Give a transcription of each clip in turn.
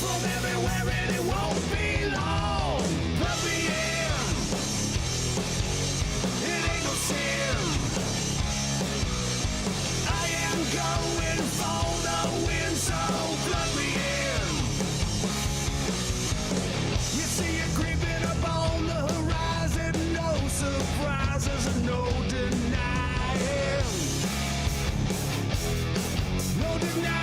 from everywhere and it won't be long. Plug me in. It ain't no sin. I am going for the win, so plug me in. You see it creeping up on the horizon, no surprises and no denying. No denying.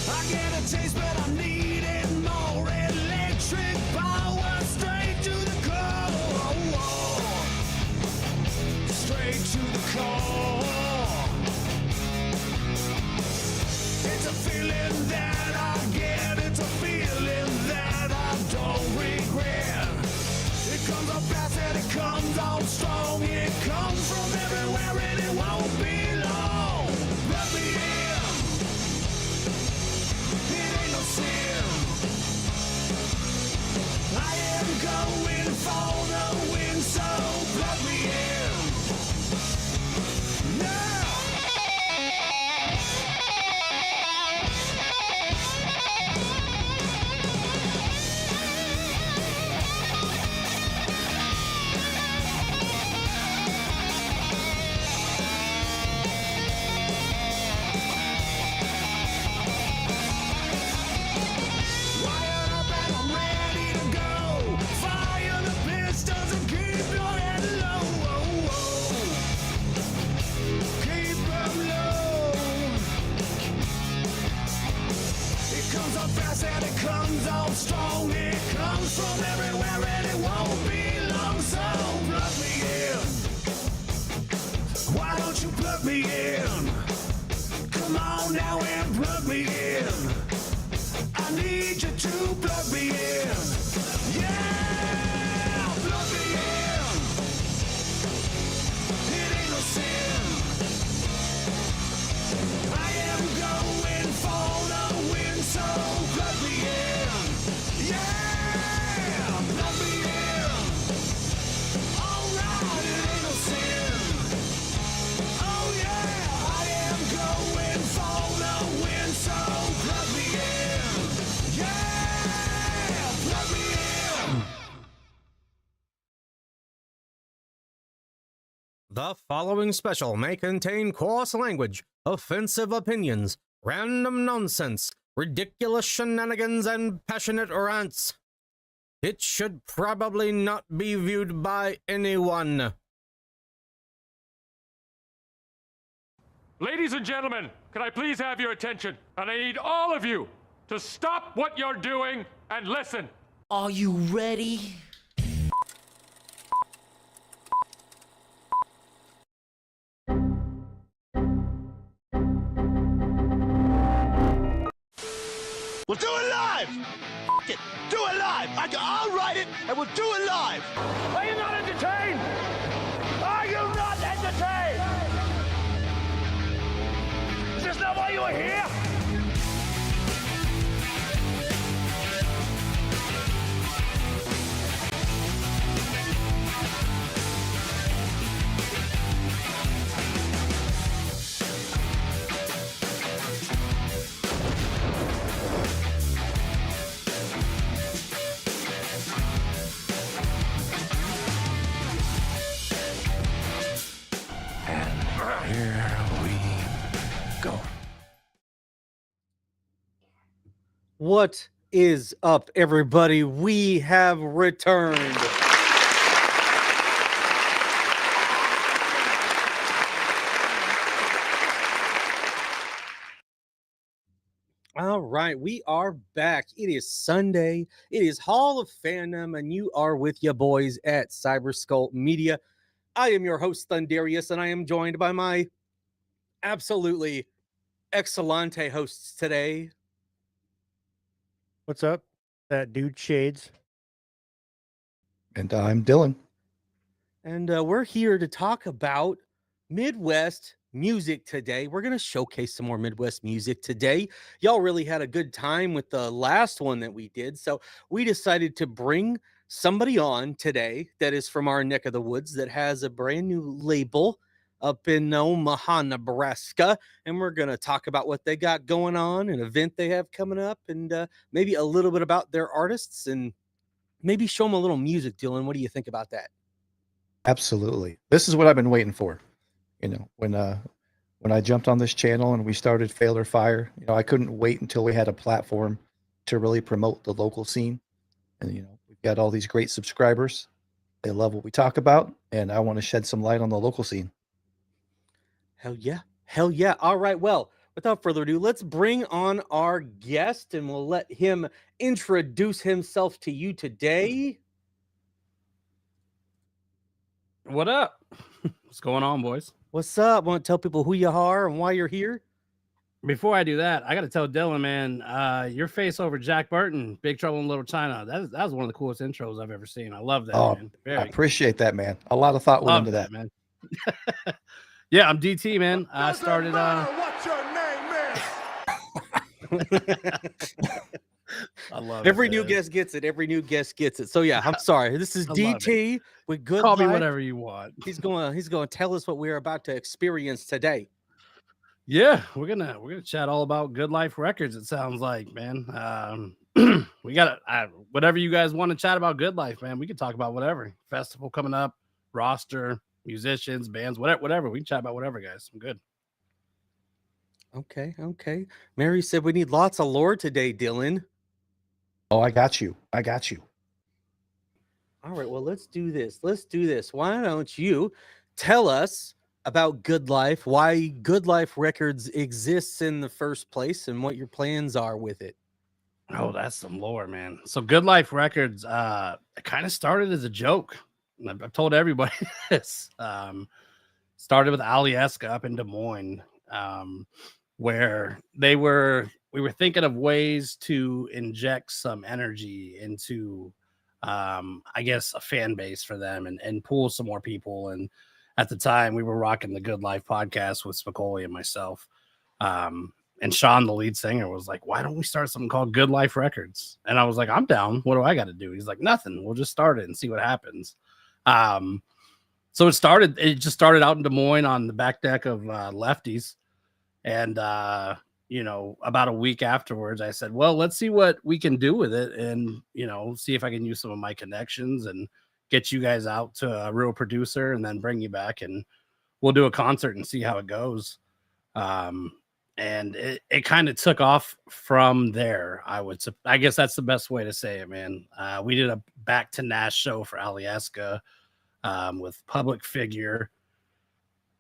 I get a taste, but I'm needing more electric power straight to the core. Straight to the core. It's a feeling that I get, it's a feeling that I don't regret. It comes up fast and it comes on strong. It comes from everywhere and it won't be long. Let me in. It ain't no sin. I am going for the win, so plug me in. Now. Wired up and I'm ready to go. Fire the pistols and keep your head low. Keep them low. It comes up fast and it comes on strong. It comes from everywhere and it won't be long. So plug me in. Why don't you plug me in? Come on now and plug me in. I need you to plug me in. Yeah, plug me in. It ain't no sin. I am going for the win, so plug me in. Yeah, plug me in. Alright, it ain't no sin. Oh yeah, I am going for the win, so plug me in. Yeah, plug me in. The following special may contain coarse language, offensive opinions, random nonsense, ridiculous shenanigans, and passionate rants. It should probably not be viewed by anyone. Ladies and gentlemen, can I please have your attention? And I need all of you to stop what you're doing and listen. Are you ready? We'll do it live! F it, do it live! I'll write it and we'll do it live! Are you not entertained? Are you not entertained? Is this not why you were here? Here we go. What is up, everybody? We have returned. All right, we are back. It is Sunday. It is Hall of Fandom, and you are with your boys at Cyberskull Media. I am your host, Thunderius, and I am joined by my absolutely excellente hosts today. What's up? That dude Shades. And I'm Dylan. And we're here to talk about Midwest music today. We're going to showcase some more Midwest music today. Y'all really had a good time with the last one that we did. So we decided to bring somebody on today that is from our neck of the woods that has a brand new label up in Omaha, Nebraska, and we're going to talk about what they got going on, an event they have coming up, and maybe a little bit about their artists and maybe show them a little music, Dylan. What do you think about that? Absolutely. This is what I've been waiting for. When I jumped on this channel and we started Fail or Fire, I couldn't wait until we had a platform to really promote the local scene. And we've got all these great subscribers. They love what we talk about, and I want to shed some light on the local scene. Hell yeah. Hell yeah. All right. Well, without further ado, let's bring on our guest and we'll let him introduce himself to you today. What up? What's going on, boys? What's up? Want to tell people who you are and why you're here? Before I do that, I got to tell Dylan, man, your face over Jack Burton, Big Trouble in Little China. That was one of the coolest intros I've ever seen. I love that, man. I appreciate that, man. A lot of thought went into that, man. Yeah, I'm DT, man. I started. What's your name, man? I love Every it, new man. guest gets it. Every new guest gets it. So yeah, I'm sorry. This is I love DT with Good Call me Life. whatever you want. He's going to tell us what we're about to experience today. Yeah, we're gonna chat all about Good Life Records. It sounds like, man. We got whatever you guys want to chat about Good Life, man. We can talk about whatever. Festival coming up, roster, musicians, bands, whatever. We can chat about whatever, guys. I'm good. Okay. Mary said we need lots of lore today, Dylan. Oh, I got you. All right, well, let's do this. Why don't you tell us about Good Life, why Good Life Records exists in the first place, and what your plans are with it? Oh, that's some lore, man. So Good Life Records, it kind of started as a joke. I've told everybody this. Started with Alyeska up in Des Moines, where we were thinking of ways to inject some energy into, I guess, a fan base for them and pull some more people. And at the time, we were rocking the Good Life podcast with Spicoli and myself. And Sean, the lead singer, was like, why don't we start something called Good Life Records? And I was like, I'm down. What do I got to do? He's like, nothing. We'll just start it and see what happens. So it just started out in Des Moines on the back deck of Lefties. And, about a week afterwards, I said, well, let's see what we can do with it and, see if I can use some of my connections and get you guys out to a real producer and then bring you back and we'll do a concert and see how it goes. And it kind of took off from there. I guess that's the best way to say it, man. We did a back to Nash show for Alyeska with Public Figure,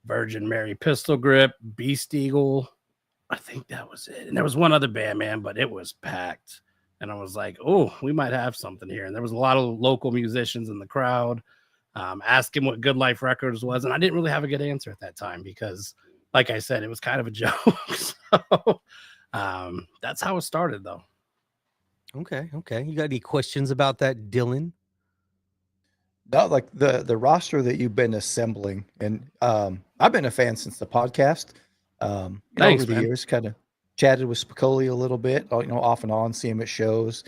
Virgin Mary Pistol Grip, Beast Eagle. I think that was it. And there was one other band, man, but it was packed. And I was like, oh, we might have something here. And there was a lot of local musicians in the crowd asking what Good Life Records was. And I didn't really have a good answer at that time because, like I said, it was kind of a joke. So that's how it started, though. Okay. You got any questions about that, Dylan? No, like the roster that you've been assembling, and I've been a fan since the podcast. Thanks, over the man. years, kind of chatted with Spicoli a little bit, off and on, see him at shows.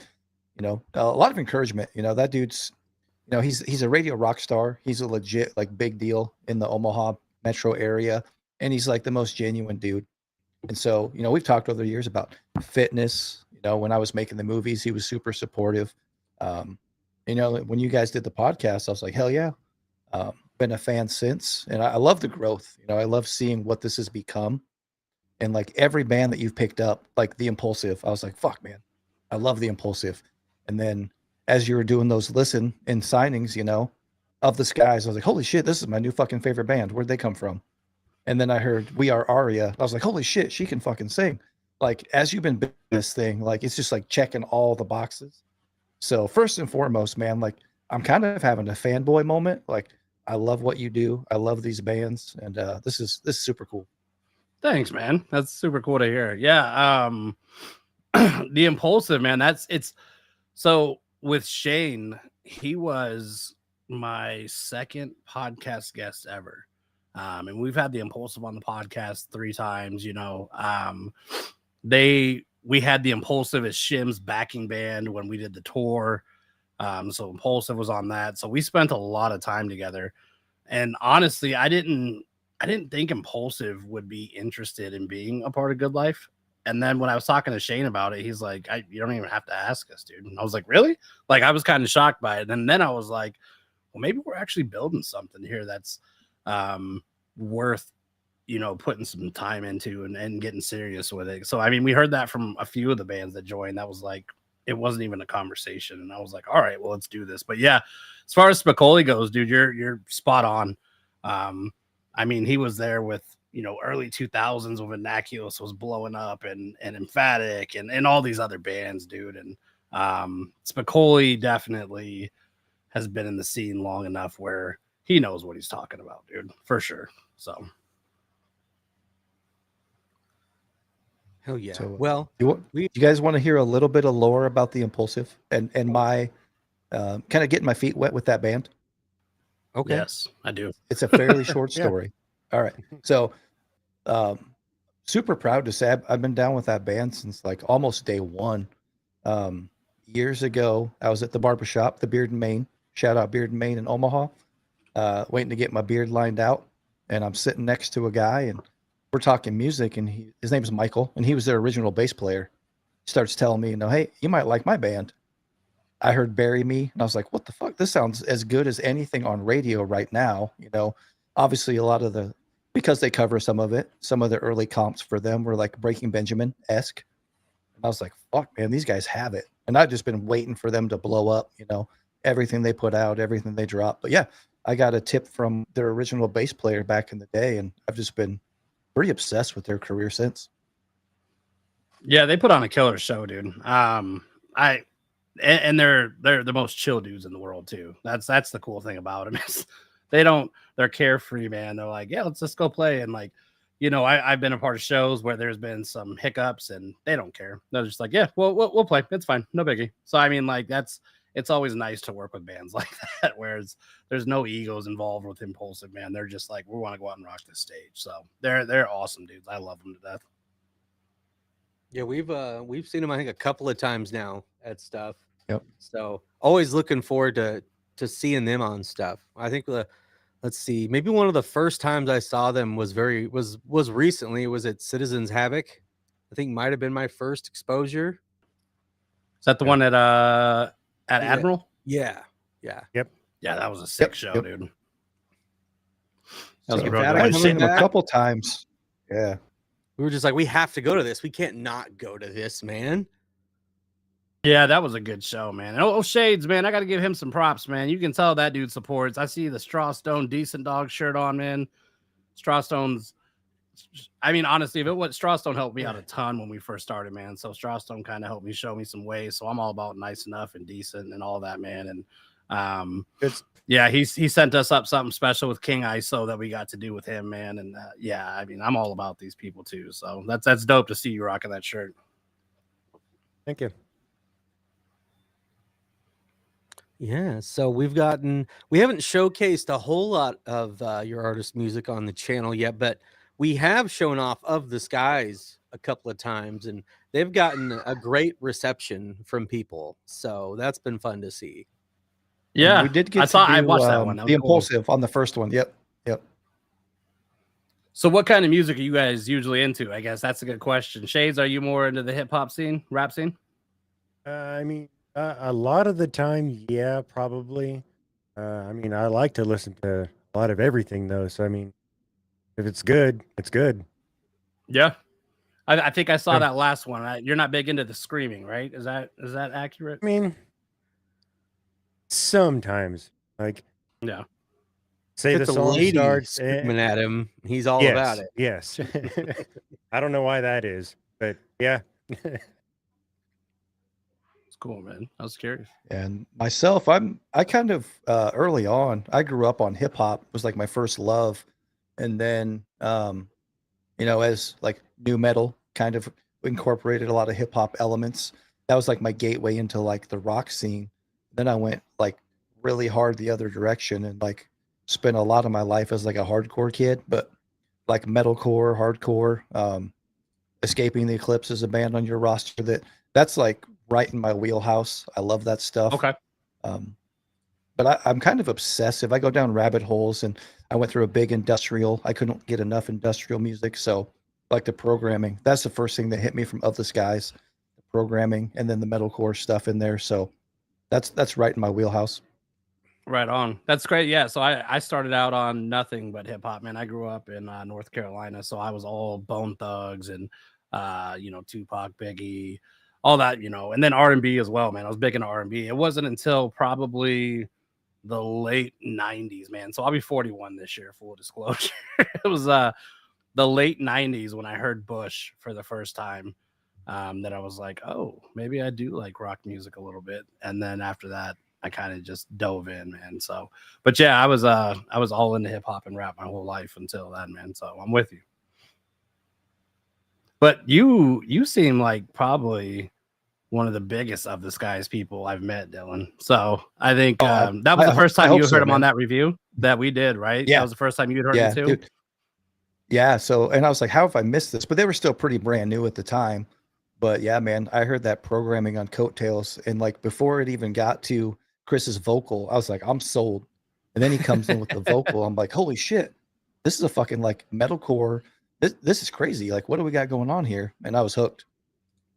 A lot of encouragement. That dude's, he's a radio rock star. He's a legit big deal in the Omaha metro area, and he's like the most genuine dude. And so, we've talked over the years about fitness. When I was making the movies, he was super supportive. When you guys did the podcast, I was like, hell yeah. Been a fan since, and I love the growth. I love seeing what this has become. And every band that you've picked up, like the Impulsive, I was like, fuck, man, I love the Impulsive. And then as you were doing those listen and signings, of the Skies, I was like, holy shit, this is my new fucking favorite band. Where'd they come from? And then I heard We Are Aria. I was like, holy shit, she can fucking sing. As you've been building this thing, it's just checking all the boxes. So first and foremost, man, I'm kind of having a fanboy moment. I love what you do. I love these bands, and this is super cool. Thanks, man. That's super cool to hear. Yeah. The Impulsive, man, so with Shane, he was my second podcast guest ever. And we've had the Impulsive on the podcast 3 times, we had the Impulsive as Shim's backing band when we did the tour. So Impulsive was on that. So we spent a lot of time together. And honestly, I didn't I didn't think Impulsive would be interested in being a part of Good Life. And then when I was talking to Shane about it, he's like, you don't even have to ask us, dude. And I was like, really? Like, I was kind of shocked by it. And then I was like, well, maybe we're actually building something here that's worth, putting some time into and getting serious with it. So, I mean, we heard that from a few of the bands that joined. That was like, it wasn't even a conversation. And I was like, all right, well, let's do this. But yeah, as far as Spicoli goes, dude, you're spot on. I mean, he was there with, early 2000s when Vernaculus was blowing up and Emphatic and all these other bands, dude. And Spicoli definitely has been in the scene long enough where he knows what he's talking about, dude, for sure. So. Hell yeah. So, Well, do you guys want to hear a little bit of lore about the Impulsive and my kind of getting my feet wet with that band? okay. Yes, I do. It's a fairly short Yeah. story. All right. So, super proud to say I've been down with that band since like almost day one. Years ago, I was at the barbershop, the Beard and Maine. Shout out Beard and Maine in Omaha. Waiting to get my beard lined out, and I'm sitting next to a guy, and we're talking music, and his name is Michael, and he was their original bass player. He starts telling me, hey, you might like my band. I heard Bury Me, and I was like, what the fuck? This sounds as good as anything on radio right now. Obviously a lot of because they cover some of the early comps for them were like Breaking Benjamin-esque. And I was like, fuck, man, these guys have it. And I've just been waiting for them to blow up, everything they put out, everything they drop. But yeah, I got a tip from their original bass player back in the day, and I've just been pretty obsessed with their career since. Yeah, they put on a killer show, dude. And they're the most chill dudes in the world too. That's the cool thing about them is they're carefree, man. They're like, yeah, let's just go play. And like, I've been a part of shows where there's been some hiccups and they don't care. They're just like, yeah, we'll play. It's fine. No biggie. So, I mean, like it's always nice to work with bands like that, whereas there's no egos involved with Impulsive, man. They're just like, we want to go out and rock this stage. So they're awesome dudes. I love them to death. Yeah, we've seen them, I think, a couple of times now at stuff. Yep. So always looking forward to seeing them on stuff. I think let's see, maybe one of the first times I saw them was recently. It was at Citizens Havoc. I think might have been my first exposure. Is that the one at Admiral? Yeah. Yeah, that was a sick show, dude. That was So a real Emphatic good I've coming seen them a back? couple times. Yeah. We were just like, we have to go to this. We can't not go to this, man. Yeah, that was a good show, man. And Shades, man, I got to give him some props, man. You can tell that dude supports. I see the Strawstone Decent Dog shirt on, man. Strawstone's, I mean, honestly, Strawstone helped me out a ton when we first started, man. So Strawstone kind of helped me show me some ways. So I'm all about nice enough and decent and all that, man. And yeah, he sent us up something special with King ISO that we got to do with him, man. And yeah, I mean, I'm all about these people too. So that's dope to see you rocking that shirt. Thank you. Yeah, so we haven't showcased a whole lot of your artist music on the channel yet, but we have shown off Of the Skies a couple of times, and they've gotten a great reception from people. So that's been fun to see. Yeah, And we did get I watched that one. That the was cool. Impulsive on the first one. Yep. So what kind of music are you guys usually into? I guess that's a good question. Shades, are you more into the hip hop scene, rap scene? I mean, a lot of the time, yeah, probably. I mean, I like to listen to a lot of everything, though. So, I mean, if it's good, it's good. Yeah. I think I saw Yeah. that last one. You're not big into the screaming, right? Is that accurate? I mean, sometimes, like, Yeah. say If the it's a song lady starts, screaming at him, he's all yes, about it. Yes. I don't know why that is, but yeah. It's cool, man. I was curious. And myself, I kind of early on, I grew up on hip hop, was like my first love. And then as like new metal kind of incorporated a lot of hip hop elements. That was like my gateway into like the rock scene. Then I went like really hard the other direction and like spent a lot of my life as like a hardcore kid, but like metalcore, hardcore, Escaping the Eclipse is a band on your roster that's like right in my wheelhouse. I love that stuff. Okay. but I'm kind of obsessive. I go down rabbit holes, and I went through a big industrial. I couldn't get enough industrial music, so like the programming. That's the first thing that hit me from Of the Skies, the programming, and then the metalcore stuff in there. So that's right in my wheelhouse. Right on. That's great. Yeah. So I started out on nothing but hip hop, man. I grew up in North Carolina, so I was all Bone Thugs and Tupac, Biggie, all that, and then R&B as well, man. I was big into R&B. It wasn't until probably the late 90s, man. So I'll be 41 this year, full disclosure. It was the late 90s when I heard Bush for the first time. That I was like, oh, maybe I do like rock music a little bit. And then after that, I kind of just dove in, man. So, but yeah, I was all into hip hop and rap my whole life until then, man. So I'm with you. But you seem like probably one of the biggest Of the Skies people I've met, Dylan. So I think that was the first time you heard him on that review that we did, right? Yeah. That was the first time you had heard him too. Dude. Yeah. So, and I was like, how have I missed this? But they were still pretty brand new at the time. But yeah, man, I heard that programming on Coattails, and like before it even got to Chris's vocal, I was like, I'm sold. And then he comes in with the vocal. I'm like, holy shit, this is a fucking like metalcore. This is crazy. Like, what do we got going on here? And I was hooked.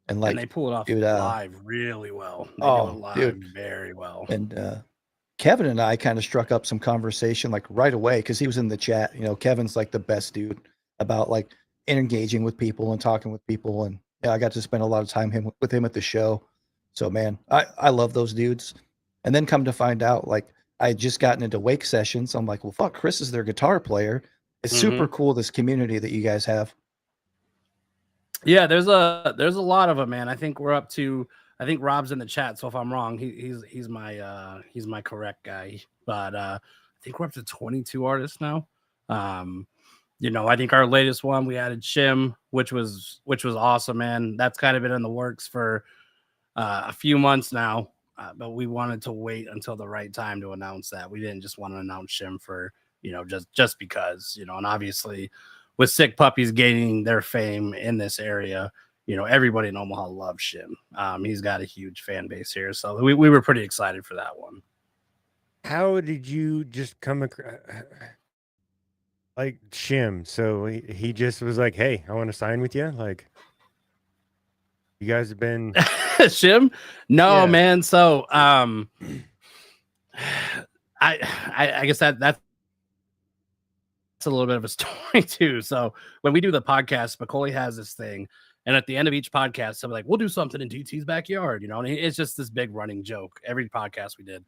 And like, and they pull it off dude, live really well. They do it live very well. And Kevin and I kind of struck up some conversation like right away because he was in the chat. Kevin's like the best dude about like engaging with people and talking with people. And yeah, I got to spend a lot of time with him at the show. So man, I love those dudes. And then come to find out, like I had just gotten into Wake Sessions. I'm like, well, fuck, Chris is their guitar player. It's super cool, this community that you guys have. Yeah, there's a lot of them, man. I think we're up to. I think Rob's in the chat, so if I'm wrong, he's my correct guy. But I think we're up to 22 artists now. I think our latest one we added Shim, which was awesome, man. That's kind of been in the works for a few months now, but we wanted to wait until the right time to announce that. We didn't just want to announce Shim for just because, and obviously with Sick Puppies gaining their fame in this area, everybody in Omaha loves Shim. He's got a huge fan base here, so we were pretty excited for that one. How did you just come across like Shim? So he just was like, "Hey, I want to sign with you." Like, you guys have been Shim? No, Yeah. man. So I guess that's a little bit of a story too. So when we do the podcast, Macaulay has this thing, and at the end of each podcast, I'm like, we'll do something in DT's backyard, and it's just this big running joke. Every podcast we did,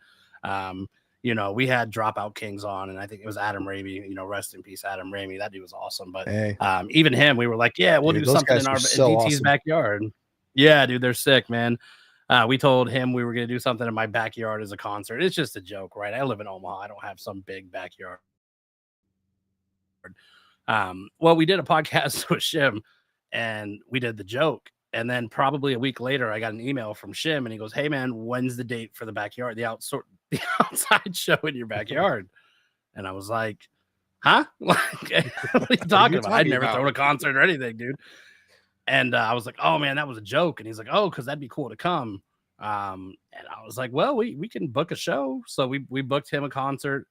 we had Dropout Kings on, and I think it was Adam Ramey, rest in peace, Adam Ramey. That dude was awesome. But Hey. Even him, we were like, yeah, we'll Dude, do those something guys in were so DT's awesome. backyard. Yeah, dude, they're sick, man. We told him we were going to do something in my backyard as a concert. It's just a joke, right? I live in Omaha. I don't have some big backyard. Well, we did a podcast with Shim, and we did the joke. And then probably a week later, I got an email from Shim, and he goes, "Hey, man, when's the date for the backyard, the outside show in your backyard?" And I was like, "Huh? Like, what are you talking about? I'd never thrown a concert or anything, dude." And I was like, "Oh man, that was a joke." And he's like, "Oh, because that'd be cool to come." And I was like, "Well, we can book a show." So we booked him a concert.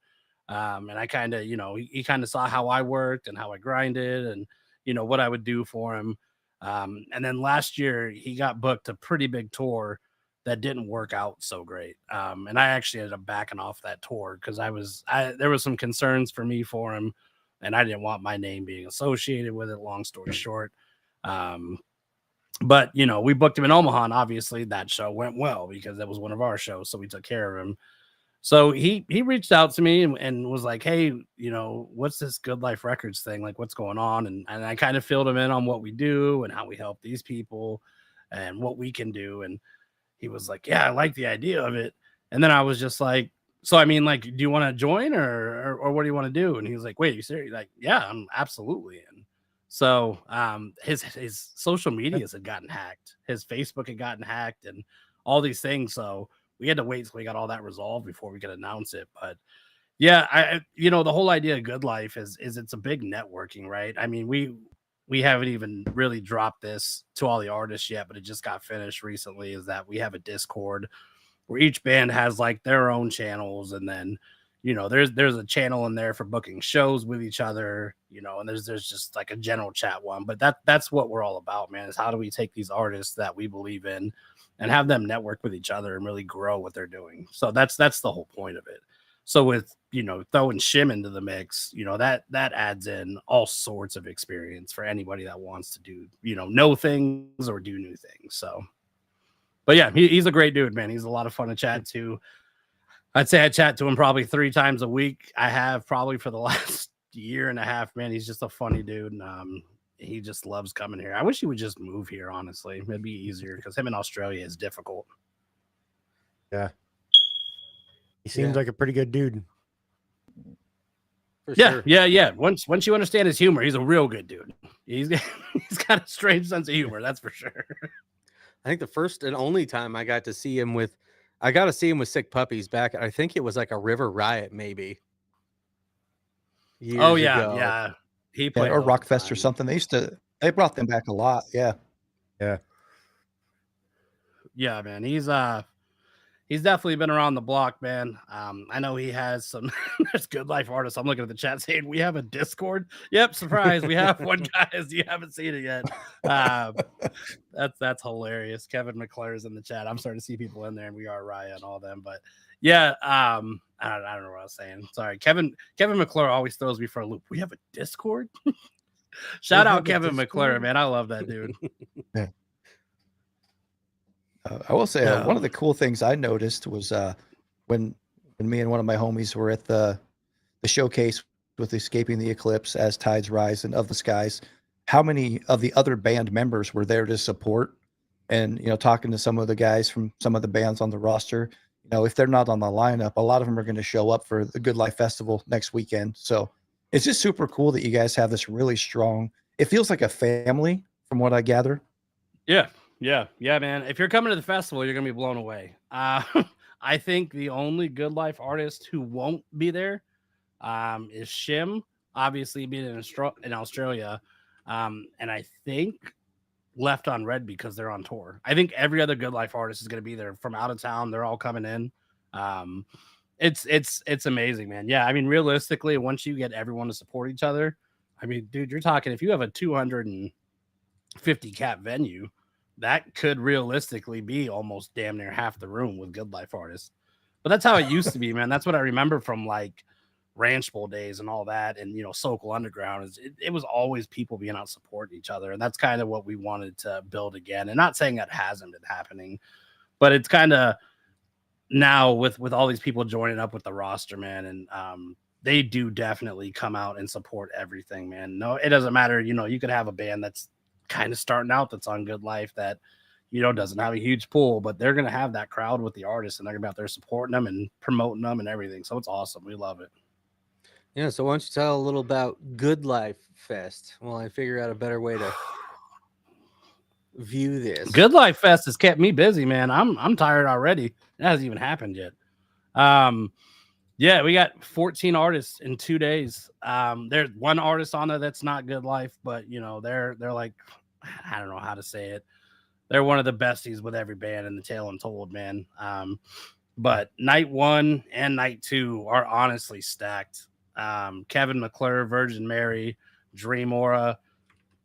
And I kind of, he kind of saw how I worked and how I grinded and, what I would do for him. And then last year he got booked a pretty big tour that didn't work out so great. And I actually ended up backing off that tour because there was some concerns for me for him, and I didn't want my name being associated with it. Long story short. But we booked him in Omaha, and obviously that show went well because that was one of our shows. So we took care of him. So he reached out to me and was like, "Hey, what's this Good Life Records thing? Like, what's going on?" And I kind of filled him in on what we do and how we help these people and what we can do. And he was like, "Yeah, I like the idea of it." And then I was just like, "So, I mean, like, do you want to join or what do you want to do?" And he was like, "Wait, you serious?" Like, "Yeah, I'm absolutely in." So his social medias had gotten hacked. His Facebook had gotten hacked and all these things. So we had to wait till we got all that resolved before we could announce it. But yeah, the whole idea of Good Life is it's a big networking, right? I mean, we haven't even really dropped this to all the artists yet, but it just got finished recently, is that we have a Discord where each band has like their own channels, and then there's a channel in there for booking shows with each other, and there's just like a general chat one. But that's what we're all about, man, is how do we take these artists that we believe in and have them network with each other and really grow what they're doing. So that's the whole point of it. So with throwing Shim into the mix, that adds in all sorts of experience for anybody that wants to do know things or do new things. So, but yeah, he's a great dude, man. He's a lot of fun to chat to. I'd say I chat to him probably 3 times a week. I have probably for the last year and a half, man. He's just a funny dude. And he just loves coming here. I wish he would just move here, honestly. It'd be easier because him in Australia is difficult. Yeah. He seems like a pretty good dude. For Yeah, sure. yeah. Once you understand his humor, he's a real good dude. He's got a strange sense of humor, that's for sure. I think the first and only time I got to see him with Sick Puppies back, I think it was like a River Riot, maybe. Oh Years yeah, ago. yeah. He Yeah, played or all the Rockfest or time. something. They brought them back a lot. Yeah. Yeah. Yeah, man. He's definitely been around the block, man. I know he has some there's good life artists. I'm looking at the chat saying we have a Discord. Yep, surprise. We have one, guys. You haven't seen it yet. That's hilarious. Kevin McClure is in the chat. I'm starting to see people in there, and we are Riot and all them. But yeah, I don't know what I was saying. Sorry. Kevin McClure always throws me for a loop. We have a Discord. Shout out Kevin McClure, man. I love that dude. Yeah. I will say one of the cool things I noticed was when me and one of my homies were at the showcase with Escaping the Eclipse, As Tides Rise, and Of the Skies, how many of the other band members were there to support, and talking to some of the guys from some of the bands on the roster. If they're not on the lineup, a lot of them are going to show up for the Good Life Festival next weekend. So it's just super cool that you guys have this really strong. It feels like a family, from what I gather. Yeah, man. If you're coming to the festival, you're gonna be blown away. I think the only Good Life artist who won't be there is Shim, obviously being in Australia, and I think Left on Red because they're on tour. I think every other Good Life artist is gonna be there from out of town. They're all coming in. It's amazing, man. Yeah, I mean, realistically, once you get everyone to support each other, I mean, dude, you're talking if you have a 250 cap venue, that could realistically be almost damn near half the room with Good Life artists. But that's how it used to be, man. That's what I remember from like Ranch Bowl days and all that. And, Sokol Underground is it was always people being out supporting each other. And that's kind of what we wanted to build again. And not saying that hasn't been happening, but it's kind of now with all these people joining up with the roster, man. And they do definitely come out and support everything, man. No, it doesn't matter. You could have a band that's kind of starting out that's on Good Life that doesn't have a huge pool, but they're gonna have that crowd with the artists, and they're gonna be out there supporting them and promoting them and everything. So it's awesome. We love it. Yeah, so why don't you tell a little about Good Life Fest while I figure out a better way to view this. Good Life Fest has kept me busy, man. I'm tired already. It hasn't even happened yet. Yeah, we got 14 artists in 2 days. There's one artist on there that's not Good Life, but they're like, I don't know how to say it. They're one of the besties with every band in the Tale Untold, man. But night 1 and night 2 are honestly stacked. Kevin McClure, Virgin Mary, Dream Aura.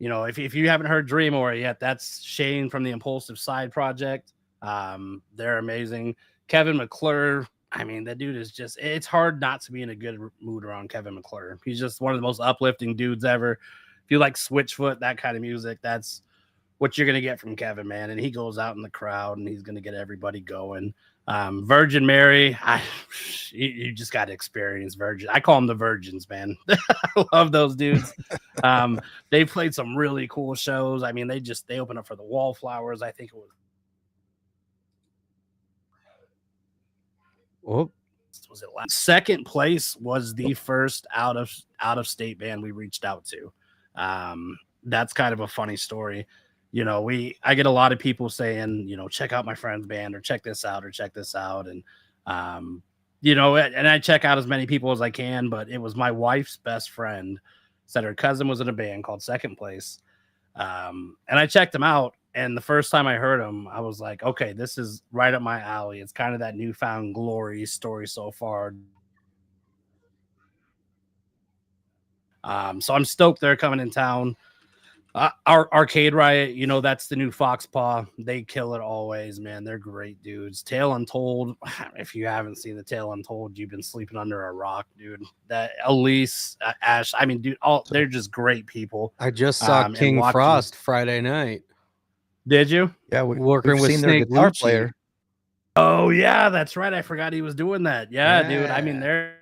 If you haven't heard Dream Aura yet, that's Shane from the Impulsive Side Project. They're amazing. Kevin McClure, I mean, that dude is just, it's hard not to be in a good mood around Kevin McClure. He's just one of the most uplifting dudes ever. If you like Switchfoot, that kind of music, that's what you're going to get from Kevin, man. And he goes out in the crowd and he's going to get everybody going. Virgin Mary, you just got to experience Virgin. I call them the Virgins, man. I love those dudes. They played some really cool shows. I mean, they opened up for the Wallflowers. I think it was. Was it last? Second place was the first out of state band we reached out to. That's kind of a funny story. I get a lot of people saying, check out my friend's band or check this out. And, and I check out as many people as I can, but it was my wife's best friend said her cousin was in a band called Second Place. And I checked them out And the first time I heard them, I was like, okay, this is right up my alley. It's kind of that newfound glory story so far. So I'm stoked they're coming in town. Our Arcade Riot, you know, that's the new Foxpaw. They kill it always, man. They're great dudes. Tale Untold, if you haven't seen the Tale Untold, you've been sleeping under a rock, dude. That Elise, Ash, I mean, dude, they're just great people. I just saw King Frost Friday night. Did you? Yeah, Working we've with seen their Snake guitar Lucci. player. Oh, yeah, that's right. I forgot he was doing that. Yeah, dude. I mean, Yeah. they're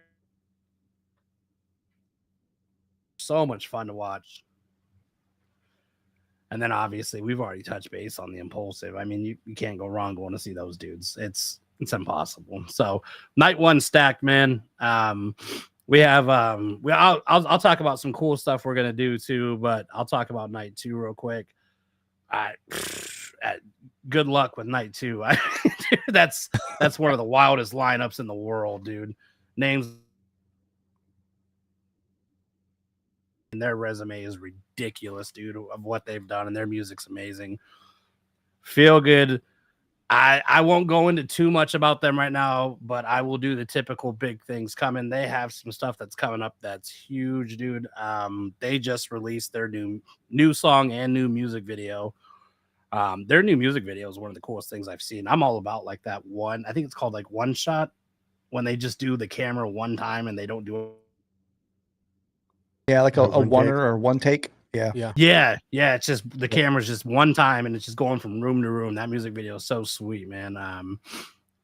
so much fun to watch. And then obviously we've already touched base on the Impulsive. I mean, you can't go wrong going to see those dudes. It's impossible. So night one stacked, man. We have I'll talk about some cool stuff we're gonna do too, but I'll talk about night two real quick. Good luck with night two. That's one of the wildest lineups in the world, dude. Names and their resume is ridiculous, dude, of what they've done, and their music's amazing. Feel Good. I won't go into too much about them right now, but I will do the typical big things coming. They have some stuff that's coming up that's huge, dude. They just released their new song and new music video. Their new music video is one of the coolest things I've seen. I'm all about like that one. I think it's called like One Shot, when they just do the camera one time and they don't do it. Yeah, like a one one take. or one take. Yeah. Yeah. It's just the camera's just one time and it's just going from room to room. That music video is so sweet, man.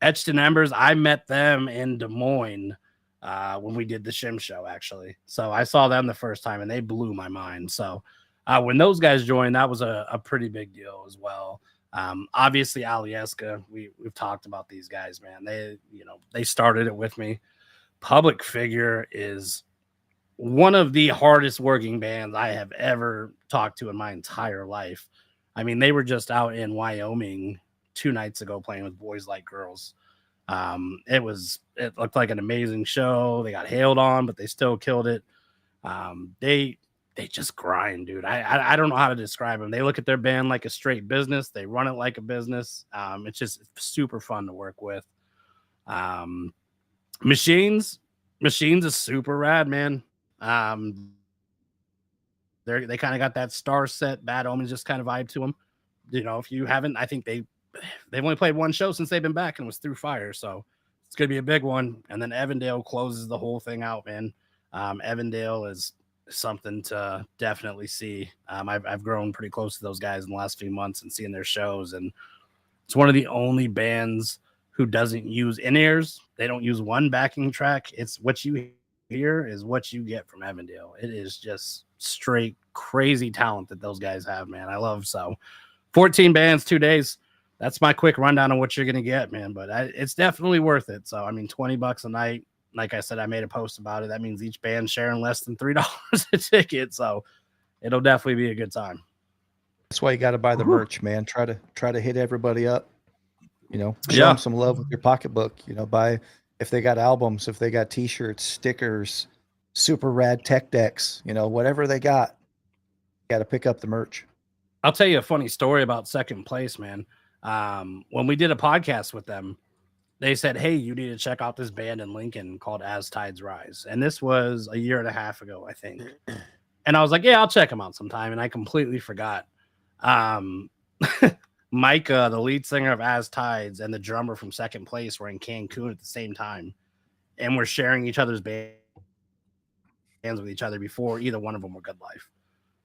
Etched in Embers, I met them in Des Moines when we did the Shim show, actually. So I saw them the first time and they blew my mind. So when those guys joined, that was a pretty big deal as well. Obviously Alyeska, we've talked about these guys, man. They started it with me. Public Figure is one of the hardest working bands I have ever talked to in my entire life. I mean, they were just out in Wyoming 2 nights ago playing with Boys Like Girls. It looked like an amazing show. They got hailed on, but they still killed it. They just grind, dude. I don't know how to describe them. They look at their band like a straight business. They run it like a business. It's just super fun to work with. Machines is super rad, man. They kind of got that Star Set, Bad Omens just kind of vibe to them. You know, if you haven't, I think they've only played one show since they've been back and it was Through Fire, so it's gonna be a big one. And then Evandale closes the whole thing out, man. Evandale is something to definitely see. I've grown pretty close to those guys in the last few months and seeing their shows, and it's one of the only bands who doesn't use in-ears. They don't use one backing track. It's what you hear is what you get from Evandale. It is just straight crazy talent that those guys have, man. I love. So 14 bands, 2 days. That's my quick rundown on what you're going to get, man. But it's definitely worth it. So, I mean, $20 a night. Like I said, I made a post about it. That means each band sharing less than $3 a ticket. So it'll definitely be a good time. That's why you got to buy the merch, man. Try to hit everybody up. Show them some love with your pocketbook. Buy, if they got albums, if they got T-shirts, stickers, super rad tech decks, whatever they got, got to pick up the merch. I'll tell you a funny story about Second Place, man. When we did a podcast with them, they said, hey, you need to check out this band in Lincoln called As Tides Rise. And this was a year and a half ago, I think. And I was like, yeah, I'll check them out sometime. And I completely forgot. Micah, the lead singer of As Tides, and the drummer from Second Place were in Cancun at the same time. And we're sharing each other's bands with each other before either one of them were Good Life.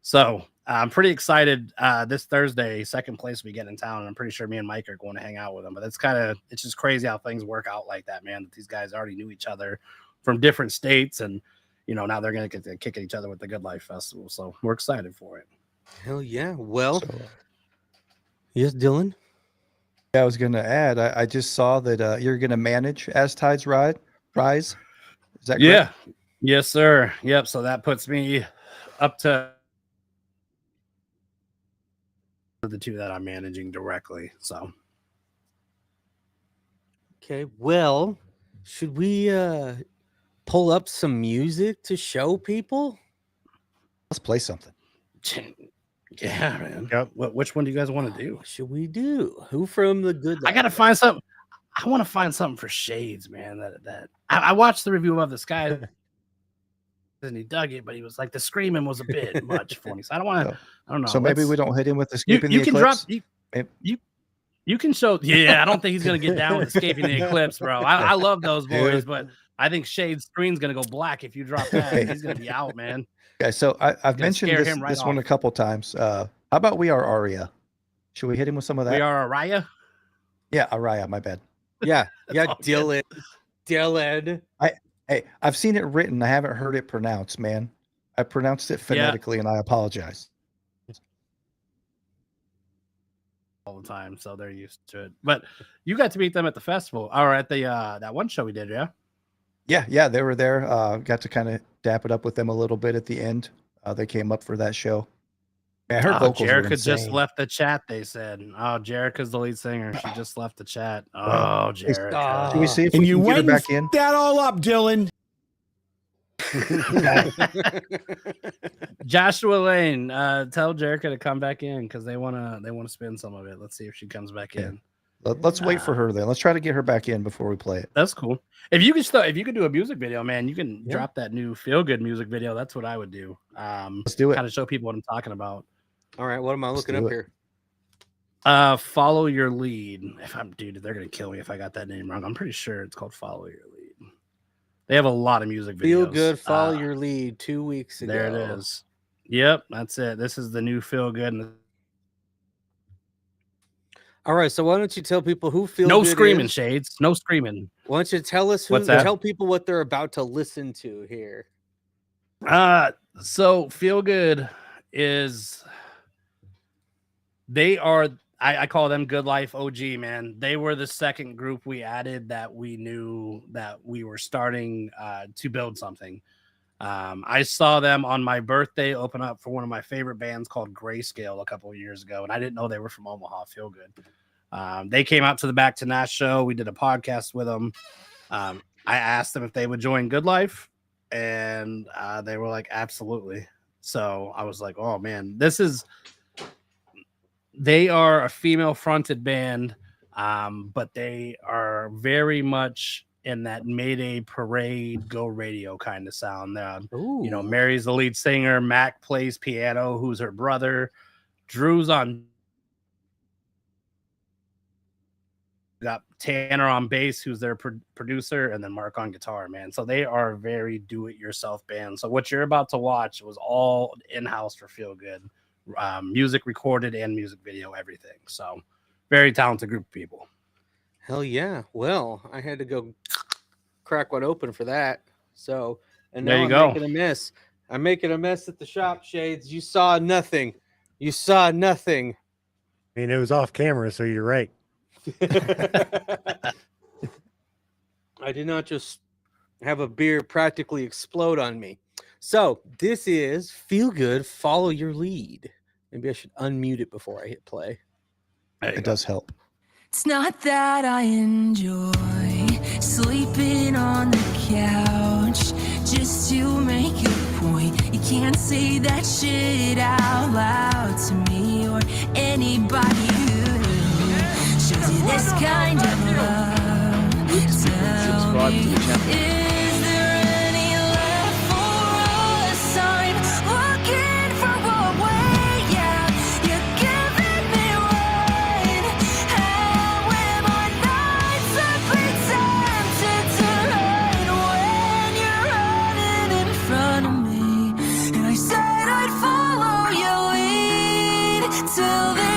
So I'm pretty excited. This Thursday, Second Place will be getting in town, and I'm pretty sure me and Mike are going to hang out with them. But it's just crazy how things work out like that, man. That these guys already knew each other from different states, and now they're going to get to kick at each other with the Good Life Festival. So we're excited for it. Hell yeah. Well, yes, Dylan. I was going to add, I just saw that you're going to manage As Tides Rise. Is that correct? Yeah. Yes, sir. Yep. So that puts me up to the 2 that I'm managing directly. So Okay. Well, should we pull up some music to show people? Let's play something. Yeah, man. Yep. Which one do you guys want to do? What should we do? Who from the good? I gotta find something. I want to find something for Shades, man. I watched the review of the sky, and he dug it, but he was like the screaming was a bit much for me. So I don't want to. I don't know. So maybe we don't hit him with escaping the you can drop. Eclipse. You can show. Yeah, I don't think he's gonna get down with escaping the eclipse, bro. I love those boys, but I think Shade's screen's gonna go black if you drop that. He's gonna be out, man. Okay, so I've mentioned scare this, him right this one a off. couple times. How about We Are Aria? Should we hit him with some of that? We Are Araya. Yeah, Aria. My bad. Yeah, yeah, all good. Dylan. Hey, I've seen it written. I haven't heard it pronounced, man. I pronounced it phonetically, and I apologize. All the time, so they're used to it. But you got to meet them at the festival or at the that one show we did, yeah? Yeah, they were there. Got to kind of dap it up with them a little bit at the end. They came up for that show. Yeah, I heard vocals were Jerica just insane. left the chat, they said. Oh, Jerica's the lead singer. She just left the chat. Oh, Wow. Jerica. Can we see if And we you can get her went back in? that all up, Dylan. Joshua Lane, tell Jerica to come back in because they wanna spin some of it. Let's see if she comes back in. Let's wait for her then. Let's try to get her back in before we play it. That's cool. If you could do a music video, man, you can drop that new Feel Good music video. That's what I would do. Let's do it. Kind of show people what I'm talking about. All right, what am I looking do up it. here? Follow Your Lead. Dude, they're gonna kill me if I got that name wrong. I'm pretty sure it's called Follow Your Lead. They have a lot of music videos. Feel Good, Follow Your Lead 2 weeks ago. There it is. Yep, that's it. This is the new Feel Good. All right, so why don't you tell people who Feel No Good screaming, is? Shades. No screaming. Why don't you tell us What's that? tell people what they're about to listen to here? So Feel Good is they are I call them Good Life OG, man. They were the second group we added that we knew that we were starting to build something. I saw them on my birthday open up for one of my favorite bands called Grayscale a couple of years ago, and I didn't know they were from Omaha. Feel Good. They came out to the Back to Nash show. We did a podcast with them. I asked them if they would join Good Life, and they were like, absolutely. So I was like, oh man, they are a female fronted band, but they are very much in that Mayday Parade, Go Radio kind of sound. Mary's the lead singer. Mac plays piano, who's her brother. Drew's on. Got Tanner on bass, who's their producer, and then Mark on guitar, man. So they are a very do-it-yourself band. So what you're about to watch was all in-house for Feel Good. Music recorded and music video, everything. So very talented group of people. Hell yeah. Well, I had to go crack one open for that. So, and There now you I'm go. making a mess. I'm making a mess at the shop, Shades. You saw nothing. You saw nothing. I mean, it was off camera, so you're right. I did not just have a beer practically explode on me. So this is Feel Good, Follow Your Lead. Maybe I should unmute it before I hit play. It does help. It's not that I enjoy sleeping on the couch just to make a point. You can't say that shit out loud to me or anybody who shows you this kind of love. Tell me, is there any left for us? I'm looking for a way out. You're giving me one. How am I not simply tempted to hide when you're running in front of me? And I said I'd follow your lead till the end.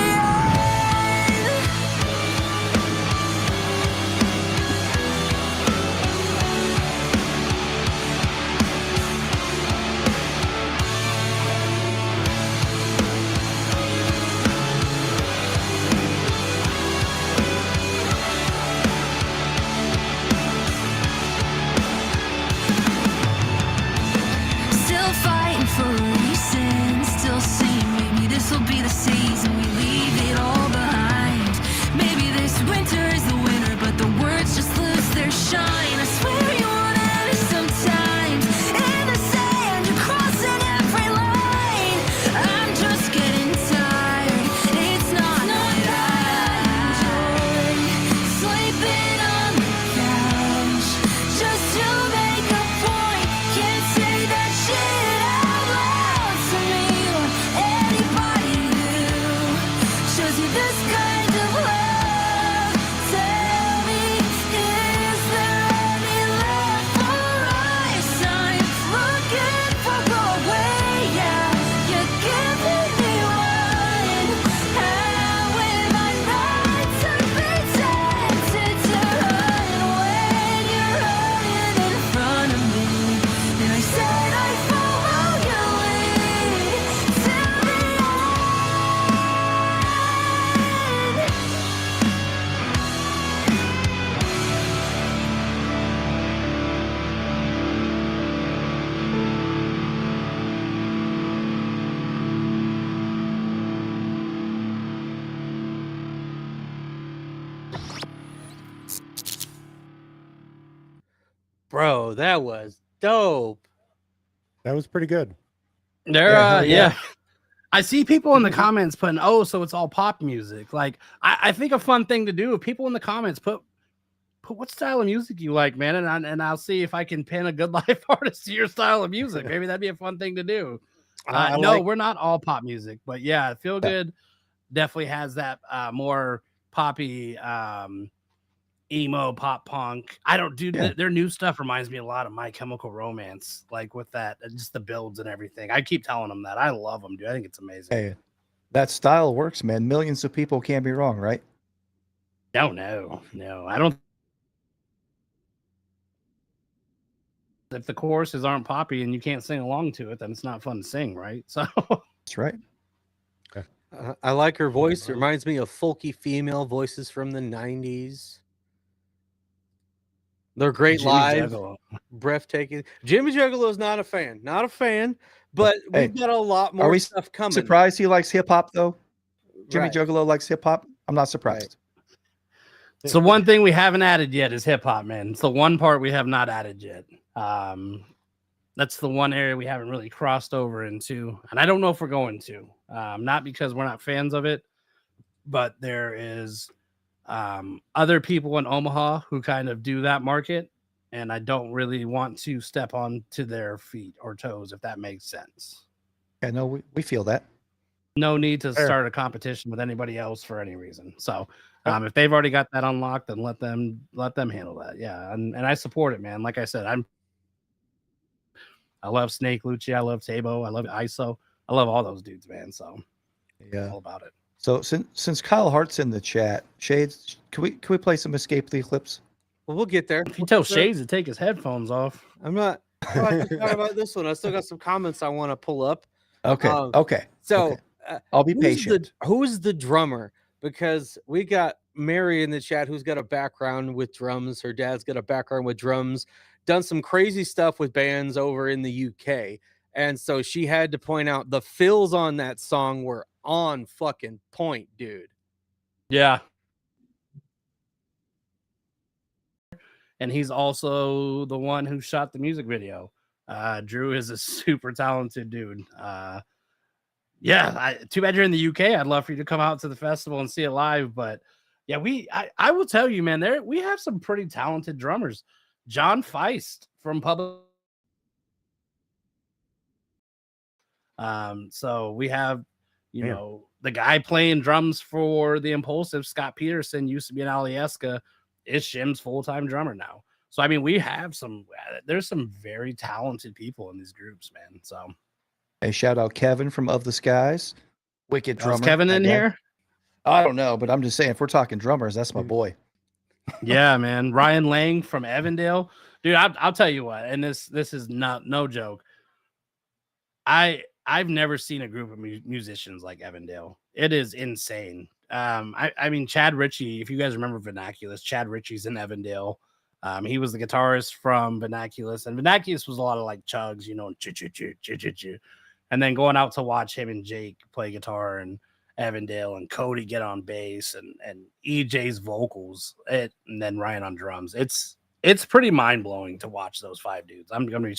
Bro, that was dope. That was pretty good. There, Yeah, hell yeah. yeah. I see people in the comments putting, "Oh, so it's all pop music." Like, I think a fun thing to do if people in the comments put what style of music you like, man, and I'll see if I can pin a good life artist to your style of music. Maybe that'd be a fun thing to do. No, we're not all pop music, but yeah, Feel Good definitely has that more poppy, emo, pop punk. I don't do their new stuff reminds me a lot of My Chemical Romance, like with that, just the builds and everything. I keep telling them that I love them, dude. I think it's amazing. Hey, that style works, man. Millions of people can't be wrong, right? No, I don't. If the choruses aren't poppy and you can't sing along to it, then it's not fun to sing, right? So That's right. I like her voice. It reminds me of folky female voices from the 90s. They're great Jimmy live, Juggalo. breathtaking. Jimmy Juggalo is not a fan, but Hey, we've got a lot more we stuff coming. Surprised he likes hip hop though? Jimmy Right. Juggalo likes hip hop. I'm not surprised. So one thing we haven't added yet is hip hop, man. It's the one part we have not added yet. That's the one area we haven't really crossed over into, and I don't know if we're going to. Not because we're not fans of it, but there is other people in Omaha who kind of do that market, and I don't really want to step on to their feet or toes, if that makes sense. Yeah, no, we feel that. No need to Fair. start a competition with anybody else for any reason. So if they've already got that unlocked, then let them handle that. Yeah, and I support it, man. Like I said, I love Snake Lucci, I love Tabo, I love ISO, I love all those dudes, man. So Yeah. all about it. So since Kyle Hart's in the chat, Shades, can we play some Escape the Eclipse? Well, we'll get there. If you tell Shades to take his headphones off, I'm not talking about this one. I still got some comments I want to pull up. Okay. Okay. So okay. I'll be who's patient. Who's the drummer? Because we got Mary in the chat who's got a background with drums. Her dad's got a background with drums, done some crazy stuff with bands over in the UK. And so she had to point out the fills on that song were on fucking point, dude. yeah. And he's also the one who shot the music video. Drew is a super talented dude. Too bad you're in the UK. I'd love for you to come out to the festival and see it live. But yeah, I will tell you, man, we have some pretty talented drummers. John Feist from Public. So we have, you know, the guy playing drums for the Impulsive, Scott Peterson, used to be an Alyeska, is Shim's full-time drummer now. So I mean, we have there's some very talented people in these groups, man. So Hey, shout out Kevin from Of the Skies. Wicked drummer. is Kevin in here? I don't know, but I'm just saying, if we're talking drummers, that's my boy. Yeah, man. Ryan Lang from Evandale. Dude, I'll tell you what, and this is no joke. I've never seen a group of musicians like Evandale. It is insane. I mean, Chad Ritchie, if you guys remember Vernaculus, Chad Ritchie's in Evandale. He was the guitarist from Vernaculus, and Vernaculus was a lot of like chugs, you know, and then going out to watch him and Jake play guitar and Evandale and Cody get on bass and EJ's vocals, and then Ryan on drums. It's pretty mind blowing to watch those five dudes. I'm gonna be